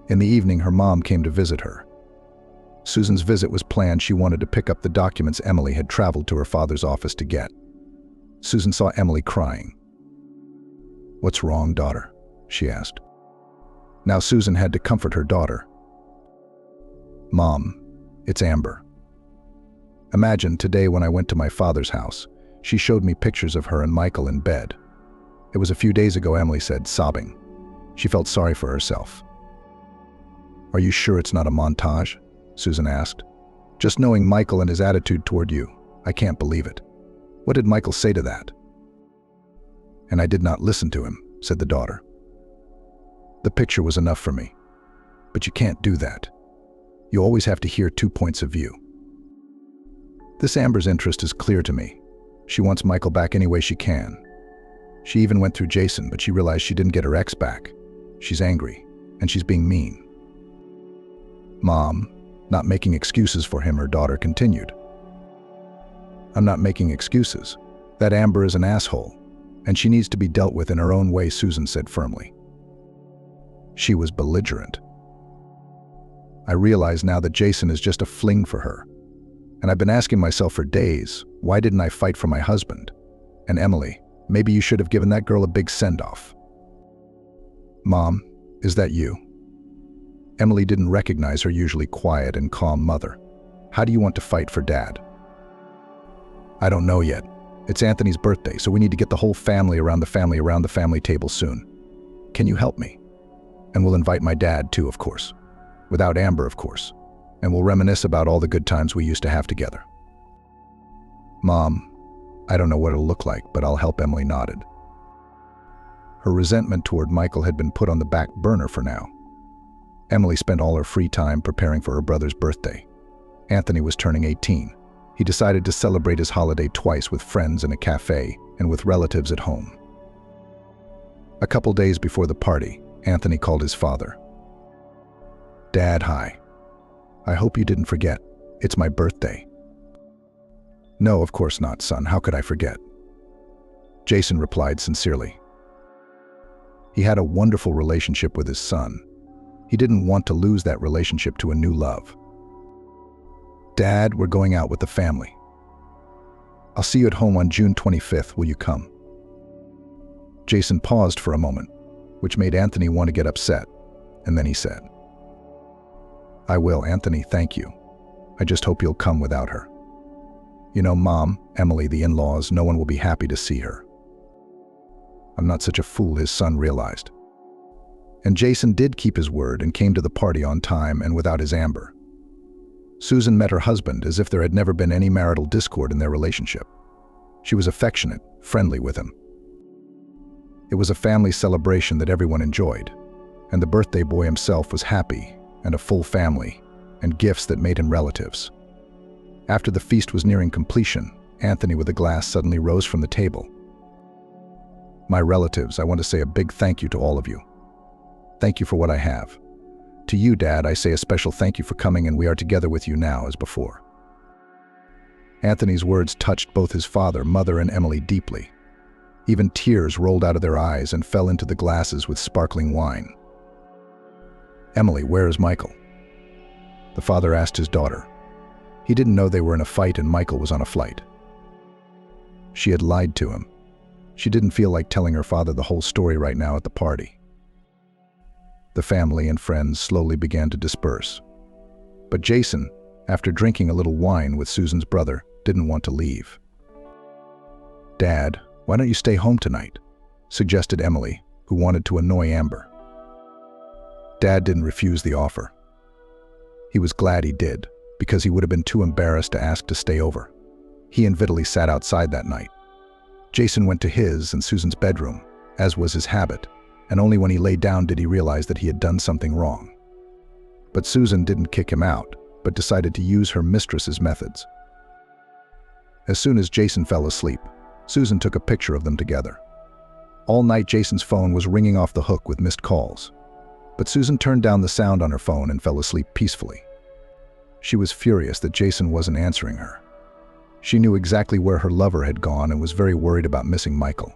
S3: In the evening, her mom came to visit her. Susan's visit was planned. She wanted to pick up the documents Emily had traveled to her father's office to get. Susan saw Emily crying. "What's wrong, daughter?" she asked. Now Susan had to comfort her daughter. "Mom, it's Amber. Imagine today when I went to my father's house, she showed me pictures of her and Michael in bed. It was a few days ago," Emily said, sobbing. She felt sorry for herself. "Are you sure it's not a montage?" Susan asked. "Just knowing Michael and his attitude toward you, I can't believe it. What did Michael say to that?" "And I did not listen to him," said the daughter. "The picture was enough for me. But you can't do that. You always have to hear two points of view. This Amber's interest is clear to me. She wants Michael back any way she can. She even went through Jason, but she realized she didn't get her ex back. She's angry, and she's being mean." "Mom, not making excuses for him," her daughter continued. "I'm not making excuses. That Amber is an asshole, and she needs to be dealt with in her own way," Susan said firmly. She was belligerent. "I realize now that Jason is just a fling for her. And I've been asking myself for days, why didn't I fight for my husband? And Emily, maybe you should have given that girl a big send-off." "Mom, is that you?" Emily didn't recognize her usually quiet and calm mother. "How do you want to fight for Dad?" "I don't know yet. It's Anthony's birthday, so we need to get the whole family around the family table soon. Can you help me? And we'll invite my dad too, of course. Without Amber, of course. And we'll reminisce about all the good times we used to have together." "Mom, I don't know what it'll look like, but I'll help," Emily nodded. Her resentment toward Michael had been put on the back burner for now. Emily spent all her free time preparing for her brother's birthday. Anthony was turning 18. He decided to celebrate his holiday twice, with friends in a cafe and with relatives at home. A couple days before the party, Anthony called his father. "Dad, hi. I hope you didn't forget. It's my birthday." "No, of course not, son. How could I forget?" Jason replied sincerely. He had a wonderful relationship with his son. He didn't want to lose that relationship to a new love. "Dad, we're going out with the family. I'll see you at home on June 25th. Will you come?" Jason paused for a moment, which made Anthony want to get upset, and then he said, "I will, Anthony, thank you. I just hope you'll come without her. You know, Mom, Emily, the in-laws, no one will be happy to see her." I'm not such a fool, his son realized. And Jason did keep his word and came to the party on time and without his Amber. Susan met her husband as if there had never been any marital discord in their relationship. She was affectionate, friendly with him. It was a family celebration that everyone enjoyed, and the birthday boy himself was happy, and a full family, and gifts that made him relatives. After the feast was nearing completion, Anthony with a glass suddenly rose from the table. "My relatives, I want to say a big thank you to all of you. Thank you for what I have. To you, Dad, I say a special thank you for coming, and we are together with you now as before." Anthony's words touched both his father, mother, and Emily deeply. Even tears rolled out of their eyes and fell into the glasses with sparkling wine. "Emily, where is Michael?" the father asked his daughter. He didn't know they were in a fight and Michael was on a flight. She had lied to him. She didn't feel like telling her father the whole story right now at the party. The family and friends slowly began to disperse. But Jason, after drinking a little wine with Susan's brother, didn't want to leave. "Dad, why don't you stay home tonight?" suggested Emily, who wanted to annoy Amber. Dad didn't refuse the offer. He was glad he did, because he would have been too embarrassed to ask to stay over. He and Vitaly sat outside that night. Jason went to his and Susan's bedroom, as was his habit, and only when he lay down did he realize that he had done something wrong. But Susan didn't kick him out, but decided to use her mistress's methods. As soon as Jason fell asleep, Susan took a picture of them together. All night Jason's phone was ringing off the hook with missed calls, but Susan turned down the sound on her phone and fell asleep peacefully. She was furious that Jason wasn't answering her. She knew exactly where her lover had gone and was very worried about missing Michael.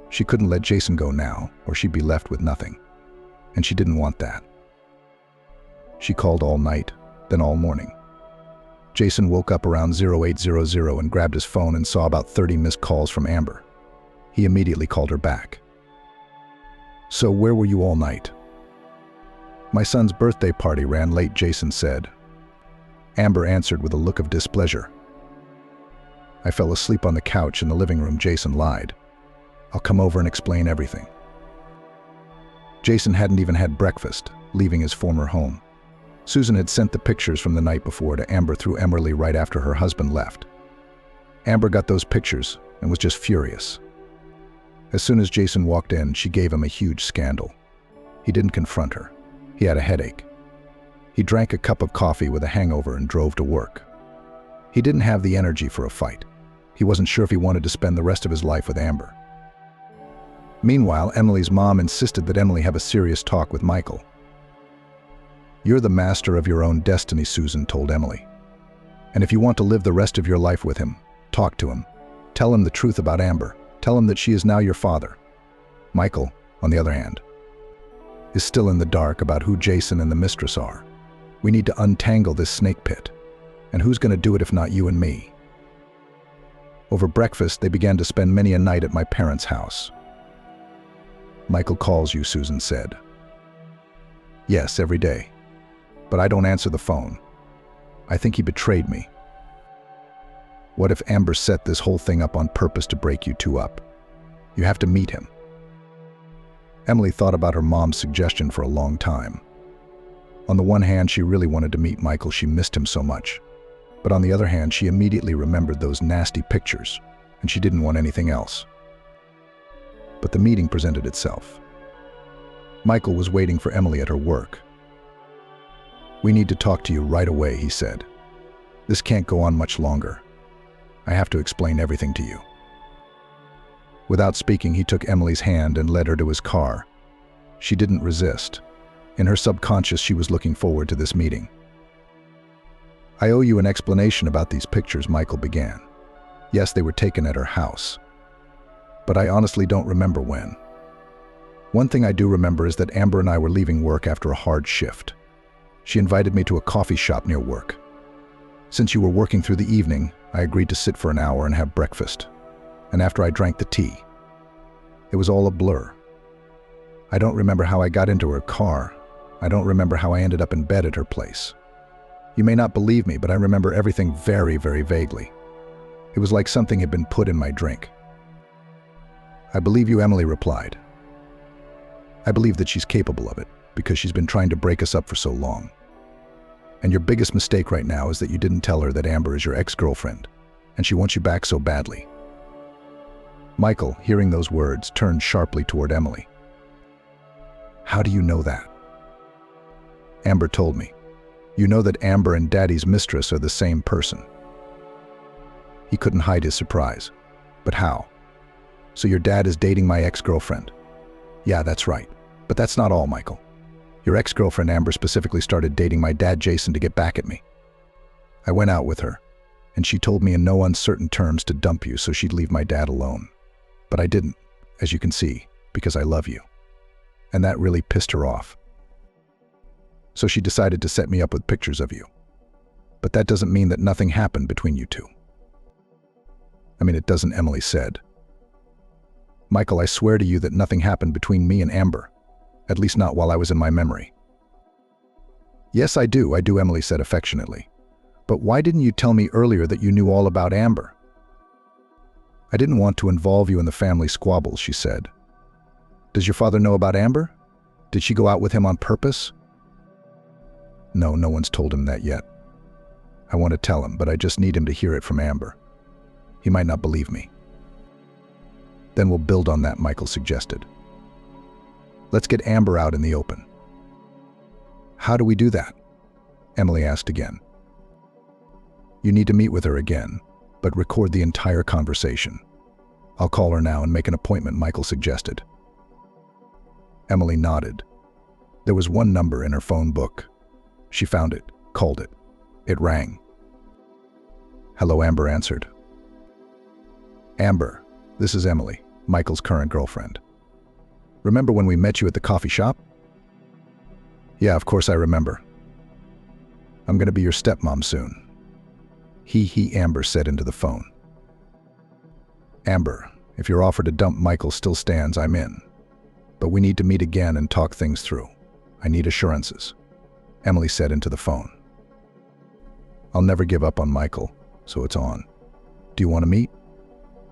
S3: She couldn't let Jason go now, or she'd be left with nothing. And she didn't want that. She called all night, then all morning. Jason woke up around 0800 and grabbed his phone and saw about 30 missed calls from Amber. He immediately called her back. "So where were you all night?" "My son's birthday party ran late," Jason said. Amber answered with a look of displeasure. "I fell asleep on the couch in the living room," Jason lied. "I'll come over and explain everything." Jason hadn't even had breakfast, leaving his former home. Susan had sent the pictures from the night before to Amber through Emily right after her husband left. Amber got those pictures and was just furious. As soon as Jason walked in, she gave him a huge scandal. He didn't confront her. He had a headache. He drank a cup of coffee with a hangover and drove to work. He didn't have the energy for a fight. He wasn't sure if he wanted to spend the rest of his life with Amber. Meanwhile, Emily's mom insisted that Emily have a serious talk with Michael. "You're the master of your own destiny," Susan told Emily. "And if you want to live the rest of your life with him, talk to him. Tell him the truth about Amber. Tell him that she is now your father." Michael, on the other hand, is still in the dark about who Jason and the mistress are. We need to untangle this snake pit. And who's going to do it if not you and me? Over breakfast, they began to spend many a night at my parents' house. "Michael calls you," Susan said. "Yes, every day. But I don't answer the phone. I think he betrayed me." "What if Amber set this whole thing up on purpose to break you two up? You have to meet him." Emily thought about her mom's suggestion for a long time. On the one hand, she really wanted to meet Michael. She missed him so much. But on the other hand, she immediately remembered those nasty pictures, and she didn't want anything else. But the meeting presented itself. Michael was waiting for Emily at her work. "We need to talk to you right away," he said. "This can't go on much longer. I have to explain everything to you." Without speaking, he took Emily's hand and led her to his car. She didn't resist. In her subconscious, she was looking forward to this meeting. "I owe you an explanation about these pictures," Michael began. "Yes, they were taken at her house. But I honestly don't remember when. One thing I do remember is that Amber and I were leaving work after a hard shift. She invited me to a coffee shop near work. Since you were working through the evening, I agreed to sit for an hour and have breakfast. And after I drank the tea, it was all a blur. I don't remember how I got into her car. I don't remember how I ended up in bed at her place. You may not believe me, but I remember everything very, very vaguely. It was like something had been put in my drink." "I believe you," Emily replied. "I believe that she's capable of it, because she's been trying to break us up for so long. And your biggest mistake right now is that you didn't tell her that Amber is your ex-girlfriend, and she wants you back so badly." Michael, hearing those words, turned sharply toward Emily. "How do you know that?" "Amber told me. You know that Amber and Daddy's mistress are the same person." He couldn't hide his surprise. "But how? So your dad is dating my ex-girlfriend?" "Yeah, that's right. But that's not all, Michael. Your ex-girlfriend Amber specifically started dating my dad Jason to get back at me. I went out with her, and she told me in no uncertain terms to dump you so she'd leave my dad alone. But I didn't, as you can see, because I love you. And that really pissed her off. So she decided to set me up with pictures of you. But that doesn't mean that nothing happened between you two." "I mean, it doesn't," Emily said. "Michael, I swear to you that nothing happened between me and Amber. At least not while I was in my memory." "Yes, I do," Emily said affectionately. "But why didn't you tell me earlier that you knew all about Amber?" "I didn't want to involve you in the family squabbles," she said. "Does your father know about Amber? Did she go out with him on purpose?" "No, no one's told him that yet. I want to tell him, but I just need him to hear it from Amber. He might not believe me." "Then we'll build on that," Michael suggested. "Let's get Amber out in the open." "How do we do that?" Emily asked again. "You need to meet with her again, but record the entire conversation. I'll call her now and make an appointment," Michael suggested. Emily nodded. There was one number in her phone book. She found it, called it. It rang. "Hello," Amber answered. "Amber, this is Emily, Michael's current girlfriend. Remember when we met you at the coffee shop?" "Yeah, of course I remember. I'm going to be your stepmom soon." Amber said into the phone. "Amber, if your offer to dump Michael still stands, I'm in. But we need to meet again and talk things through. I need assurances," Emily said into the phone. "I'll never give up on Michael, so it's on. Do you want to meet?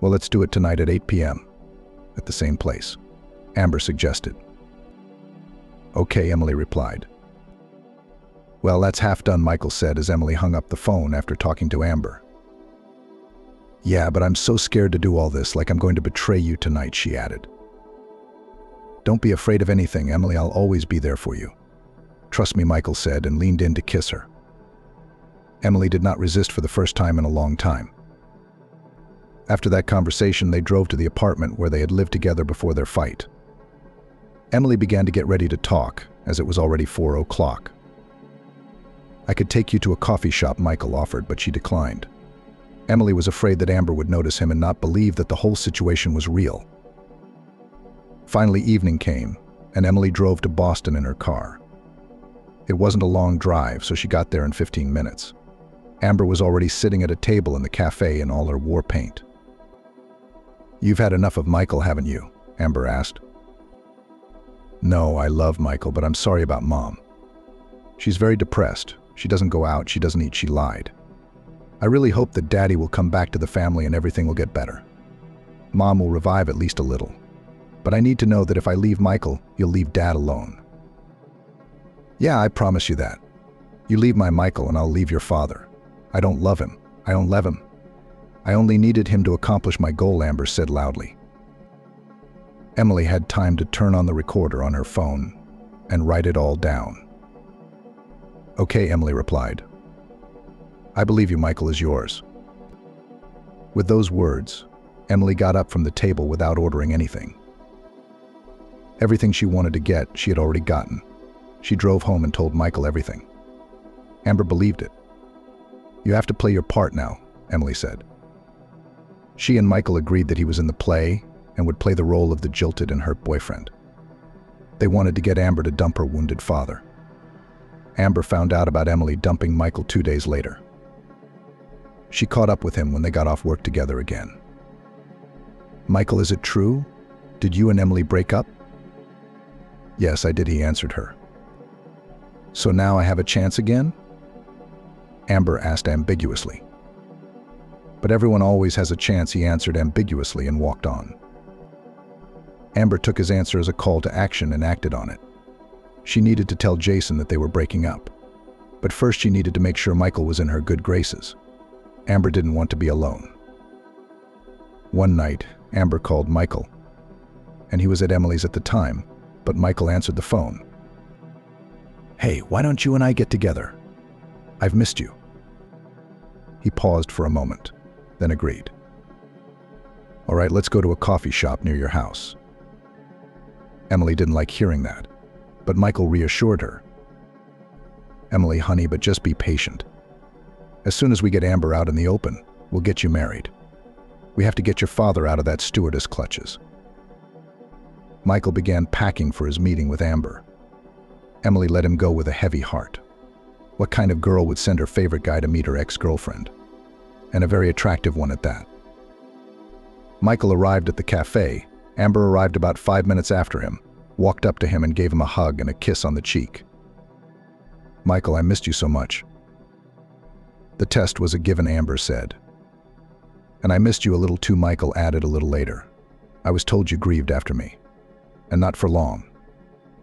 S3: Well, let's do it tonight at 8 p.m. at the same place," Amber suggested. "Okay," Emily replied. "Well, that's half done," Michael said as Emily hung up the phone after talking to Amber. "Yeah, but I'm so scared to do all this, like I'm going to betray you tonight," she added. "Don't be afraid of anything, Emily. I'll always be there for you. Trust me," Michael said and leaned in to kiss her. Emily did not resist for the first time in a long time. After that conversation, they drove to the apartment where they had lived together before their fight. Emily began to get ready to talk, as it was already 4 o'clock. "I could take you to a coffee shop," Michael offered, but she declined. Emily was afraid that Amber would notice him and not believe that the whole situation was real. Finally, evening came, and Emily drove to Boston in her car. It wasn't a long drive, so she got there in 15 minutes. Amber was already sitting at a table in the cafe in all her war paint. "You've had enough of Michael, haven't you?" Amber asked. "No, I love Michael, but I'm sorry about Mom. She's very depressed. She doesn't go out, she doesn't eat, she lied. I really hope that Daddy will come back to the family and everything will get better. Mom will revive at least a little. But I need to know that if I leave Michael, you'll leave Dad alone." "Yeah, I promise you that. You leave my Michael and I'll leave your father. I don't love him. I don't love him. I only needed him to accomplish my goal," Amber said loudly. Emily had time to turn on the recorder on her phone and write it all down. "Okay," Emily replied. "I believe you, Michael is yours." With those words, Emily got up from the table without ordering anything. Everything she wanted to get, she had already gotten. She drove home and told Michael everything. Amber believed it. "You have to play your part now," Emily said. She and Michael agreed that he was in the play and would play the role of the jilted and hurt boyfriend. They wanted to get Amber to dump her wounded father. Amber found out about Emily dumping Michael 2 days later. She caught up with him when they got off work together again. "Michael, is it true? Did you and Emily break up?" "Yes, I did," he answered her. "So now I have a chance again?" Amber asked ambiguously. "But everyone always has a chance," he answered ambiguously and walked on. Amber took his answer as a call to action and acted on it. She needed to tell Jason that they were breaking up. But first she needed to make sure Michael was in her good graces. Amber didn't want to be alone. One night, Amber called Michael. And he was at Emily's at the time, but Michael answered the phone. "Hey, why don't you and I get together? I've missed you." He paused for a moment, then agreed. "All right, let's go to a coffee shop near your house." Emily didn't like hearing that, but Michael reassured her. "Emily, honey, but just be patient. As soon as we get Amber out in the open, we'll get you married. We have to get your father out of that stewardess clutches." Michael began packing for his meeting with Amber. Emily let him go with a heavy heart. What kind of girl would send her favorite guy to meet her ex-girlfriend? And a very attractive one at that. Michael arrived at the cafe. Amber arrived about 5 minutes after him, walked up to him and gave him a hug and a kiss on the cheek. "Michael, I missed you so much." "The test was a given," Amber said. "And I missed you a little too," Michael added a little later. "I was told you grieved after me. And not for long.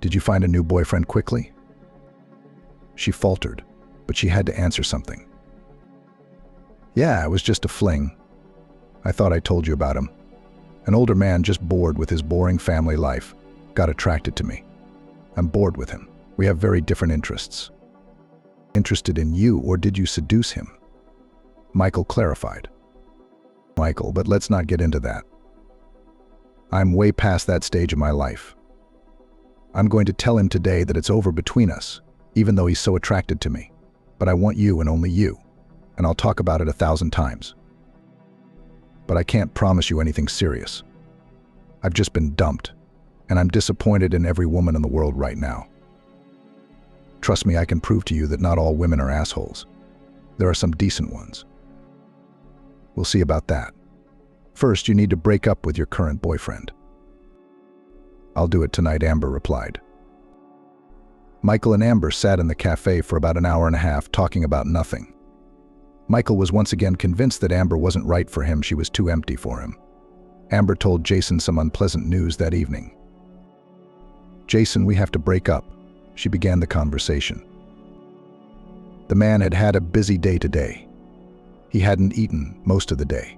S3: Did you find a new boyfriend quickly?" She faltered, but she had to answer something. "Yeah, it was just a fling. I thought I told you about him. An older man just bored with his boring family life, got attracted to me. I'm bored with him. We have very different interests." "Interested in you, or did you seduce him?" Michael clarified. "Michael, but let's not get into that. I'm way past that stage of my life. I'm going to tell him today that it's over between us, even though he's so attracted to me. But I want you and only you, and I'll talk about it 1,000 times. But I can't promise you anything serious. I've just been dumped, and I'm disappointed in every woman in the world right now. Trust me, I can prove to you that not all women are assholes. There are some decent ones. We'll see about that. First, you need to break up with your current boyfriend. I'll do it tonight, Amber replied. Michael and Amber sat in the cafe for about an hour and a half talking about nothing. Michael was once again convinced that Amber wasn't right for him. She was too empty for him. Amber told Jason some unpleasant news that evening. Jason, we have to break up, she began the conversation. The man had had a busy day today. He hadn't eaten most of the day.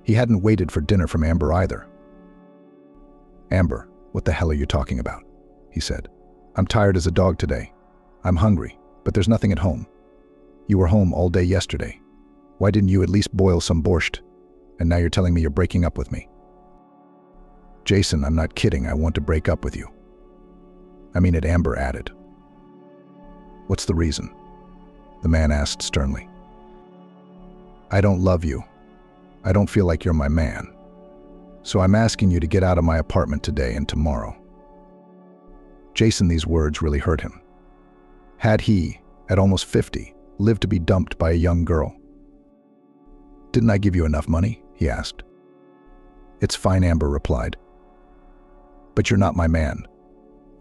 S3: He hadn't waited for dinner from Amber either. Amber, what the hell are you talking about? He said. I'm tired as a dog today. I'm hungry, but there's nothing at home. You were home all day yesterday. Why didn't you at least boil some borscht? And now you're telling me you're breaking up with me. Jason, I'm not kidding. I want to break up with you. I mean it, Amber added. What's the reason? The man asked sternly. I don't love you. I don't feel like you're my man. So I'm asking you to get out of my apartment today and tomorrow. Jason, these words really hurt him. Had he, at almost 50, lived to be dumped by a young girl? Didn't I give you enough money? He asked. It's fine, Amber replied. But you're not my man.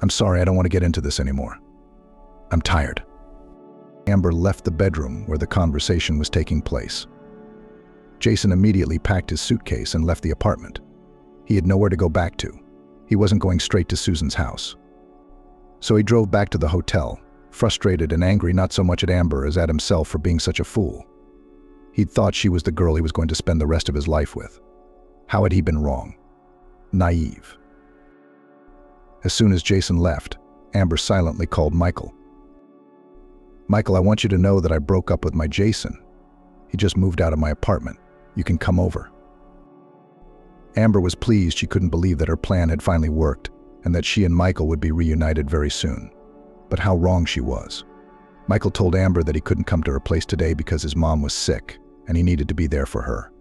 S3: I'm sorry, I don't want to get into this anymore. I'm tired. Amber left the bedroom where the conversation was taking place. Jason immediately packed his suitcase and left the apartment. He had nowhere to go back to. He wasn't going straight to Susan's house. So he drove back to the hotel, frustrated and angry not so much at Amber as at himself for being such a fool. He'd thought she was the girl he was going to spend the rest of his life with. How had he been wrong? Naive. As soon as Jason left, Amber silently called Michael. Michael, I want you to know that I broke up with my Jason. He just moved out of my apartment. You can come over. Amber was pleased. She couldn't believe that her plan had finally worked and that she and Michael would be reunited very soon. But how wrong she was. Michael told Amber that he couldn't come to her place today because his mom was sick and he needed to be there for her.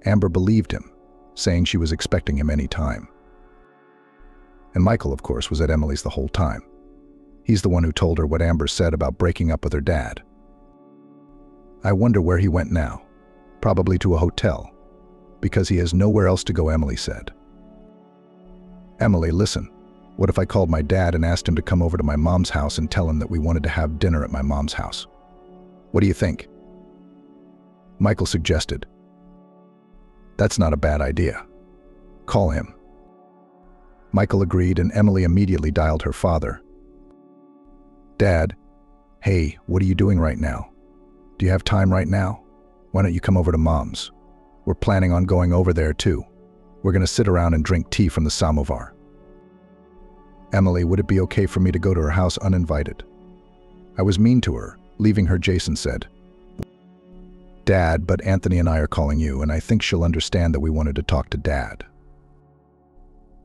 S3: Amber believed him, saying she was expecting him any time. And Michael, of course, was at Emily's the whole time. He's the one who told her what Amber said about breaking up with her dad. I wonder where he went now. Probably to a hotel, because he has nowhere else to go, Emily said. Emily, listen, what if I called my dad and asked him to come over to my mom's house and tell him that we wanted to have dinner at my mom's house? What do you think? Michael suggested. That's not a bad idea. Call him. Michael agreed, and Emily immediately dialed her father. Dad, hey, what are you doing right now? Do you have time right now? Why don't you come over to Mom's? We're planning on going over there too. We're going to sit around and drink tea from the samovar. Emily, would it be okay for me to go to her house uninvited? I was mean to her, leaving her, Jason said. Dad, but Anthony and I are calling you, and I think she'll understand that we wanted to talk to Dad.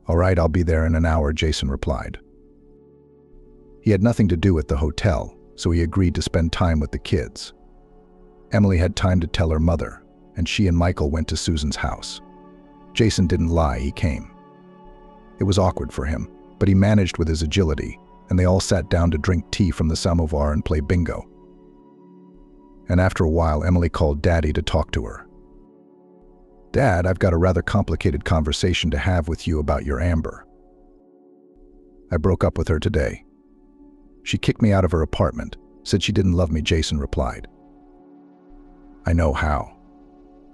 S3: All right, I'll be there in an hour, Jason replied. He had nothing to do at the hotel, so he agreed to spend time with the kids. Emily had time to tell her mother, and she and Michael went to Susan's house. Jason didn't lie, he came. It was awkward for him, but he managed with his agility, and they all sat down to drink tea from the samovar and play bingo. And after a while, Emily called Daddy to talk to her. Dad, I've got a rather complicated conversation to have with you about your Amber. I broke up with her today. She kicked me out of her apartment, said she didn't love me, Jason replied. I know how.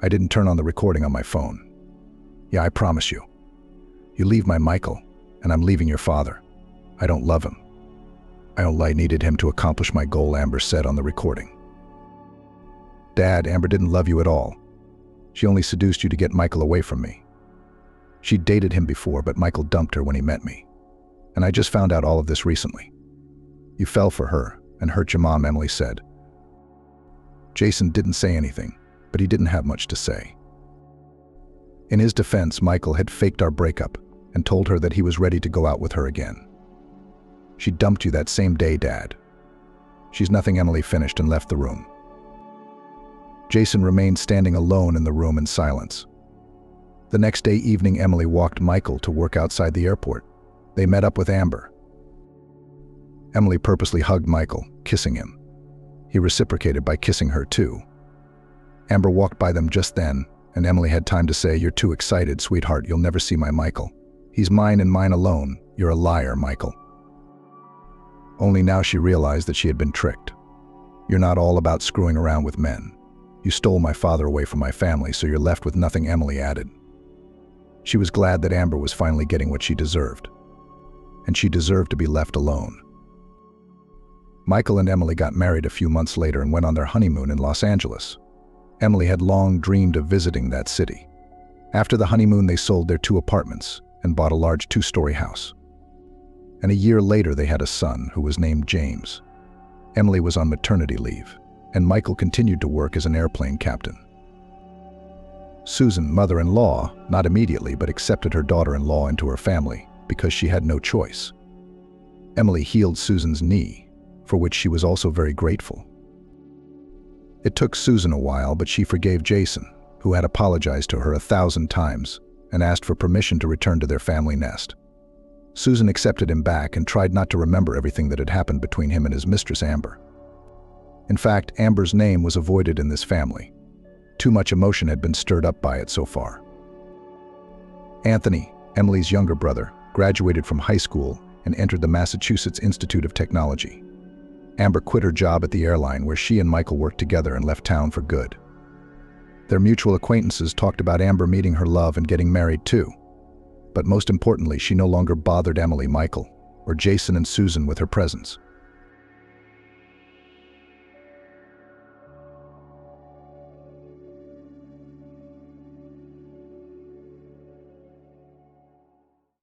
S3: I didn't turn on the recording on my phone. Yeah, I promise you. You leave my Michael, and I'm leaving your father. I don't love him. I only needed him to accomplish my goal, Amber said on the recording. Dad, Amber didn't love you at all. She only seduced you to get Michael away from me. She dated him before, but Michael dumped her when he met me. And I just found out all of this recently. You fell for her and hurt your mom, Emily said. Jason didn't say anything, but he didn't have much to say. In his defense, Michael had faked our breakup and told her that he was ready to go out with her again. She dumped you that same day, Dad. She's nothing." Emily finished and left the room. Jason remained standing alone in the room in silence. The next day evening, Emily walked Michael to work outside the airport. They met up with Amber. Emily purposely hugged Michael, kissing him. He reciprocated by kissing her too. Amber walked by them just then, and Emily had time to say, "You're too excited, sweetheart. You'll never see my Michael. He's mine and mine alone. You're a liar, Michael." Only now she realized that she had been tricked. "You're not all about screwing around with men. You stole my father away from my family, so you're left with nothing," Emily added. She was glad that Amber was finally getting what she deserved. And she deserved to be left alone. Michael and Emily got married a few months later and went on their honeymoon in Los Angeles. Emily had long dreamed of visiting that city. After the honeymoon, they sold their 2 apartments and bought a large 2-story house. And a year later, they had a son who was named James. Emily was on maternity leave, and Michael continued to work as an airplane captain. Susan, mother-in-law, not immediately, but accepted her daughter-in-law into her family because she had no choice. Emily healed Susan's knee, for which she was also very grateful. It took Susan a while, but she forgave Jason, who had apologized to her 1,000 times and asked for permission to return to their family nest. Susan accepted him back and tried not to remember everything that had happened between him and his mistress Amber. In fact, Amber's name was avoided in this family. Too much emotion had been stirred up by it so far. Anthony, Emily's younger brother, graduated from high school and entered the Massachusetts Institute of Technology. Amber quit her job at the airline where she and Michael worked together and left town for good. Their mutual acquaintances talked about Amber meeting her love and getting married too. But most importantly, she no longer bothered Emily, Michael, or Jason and Susan with her presence.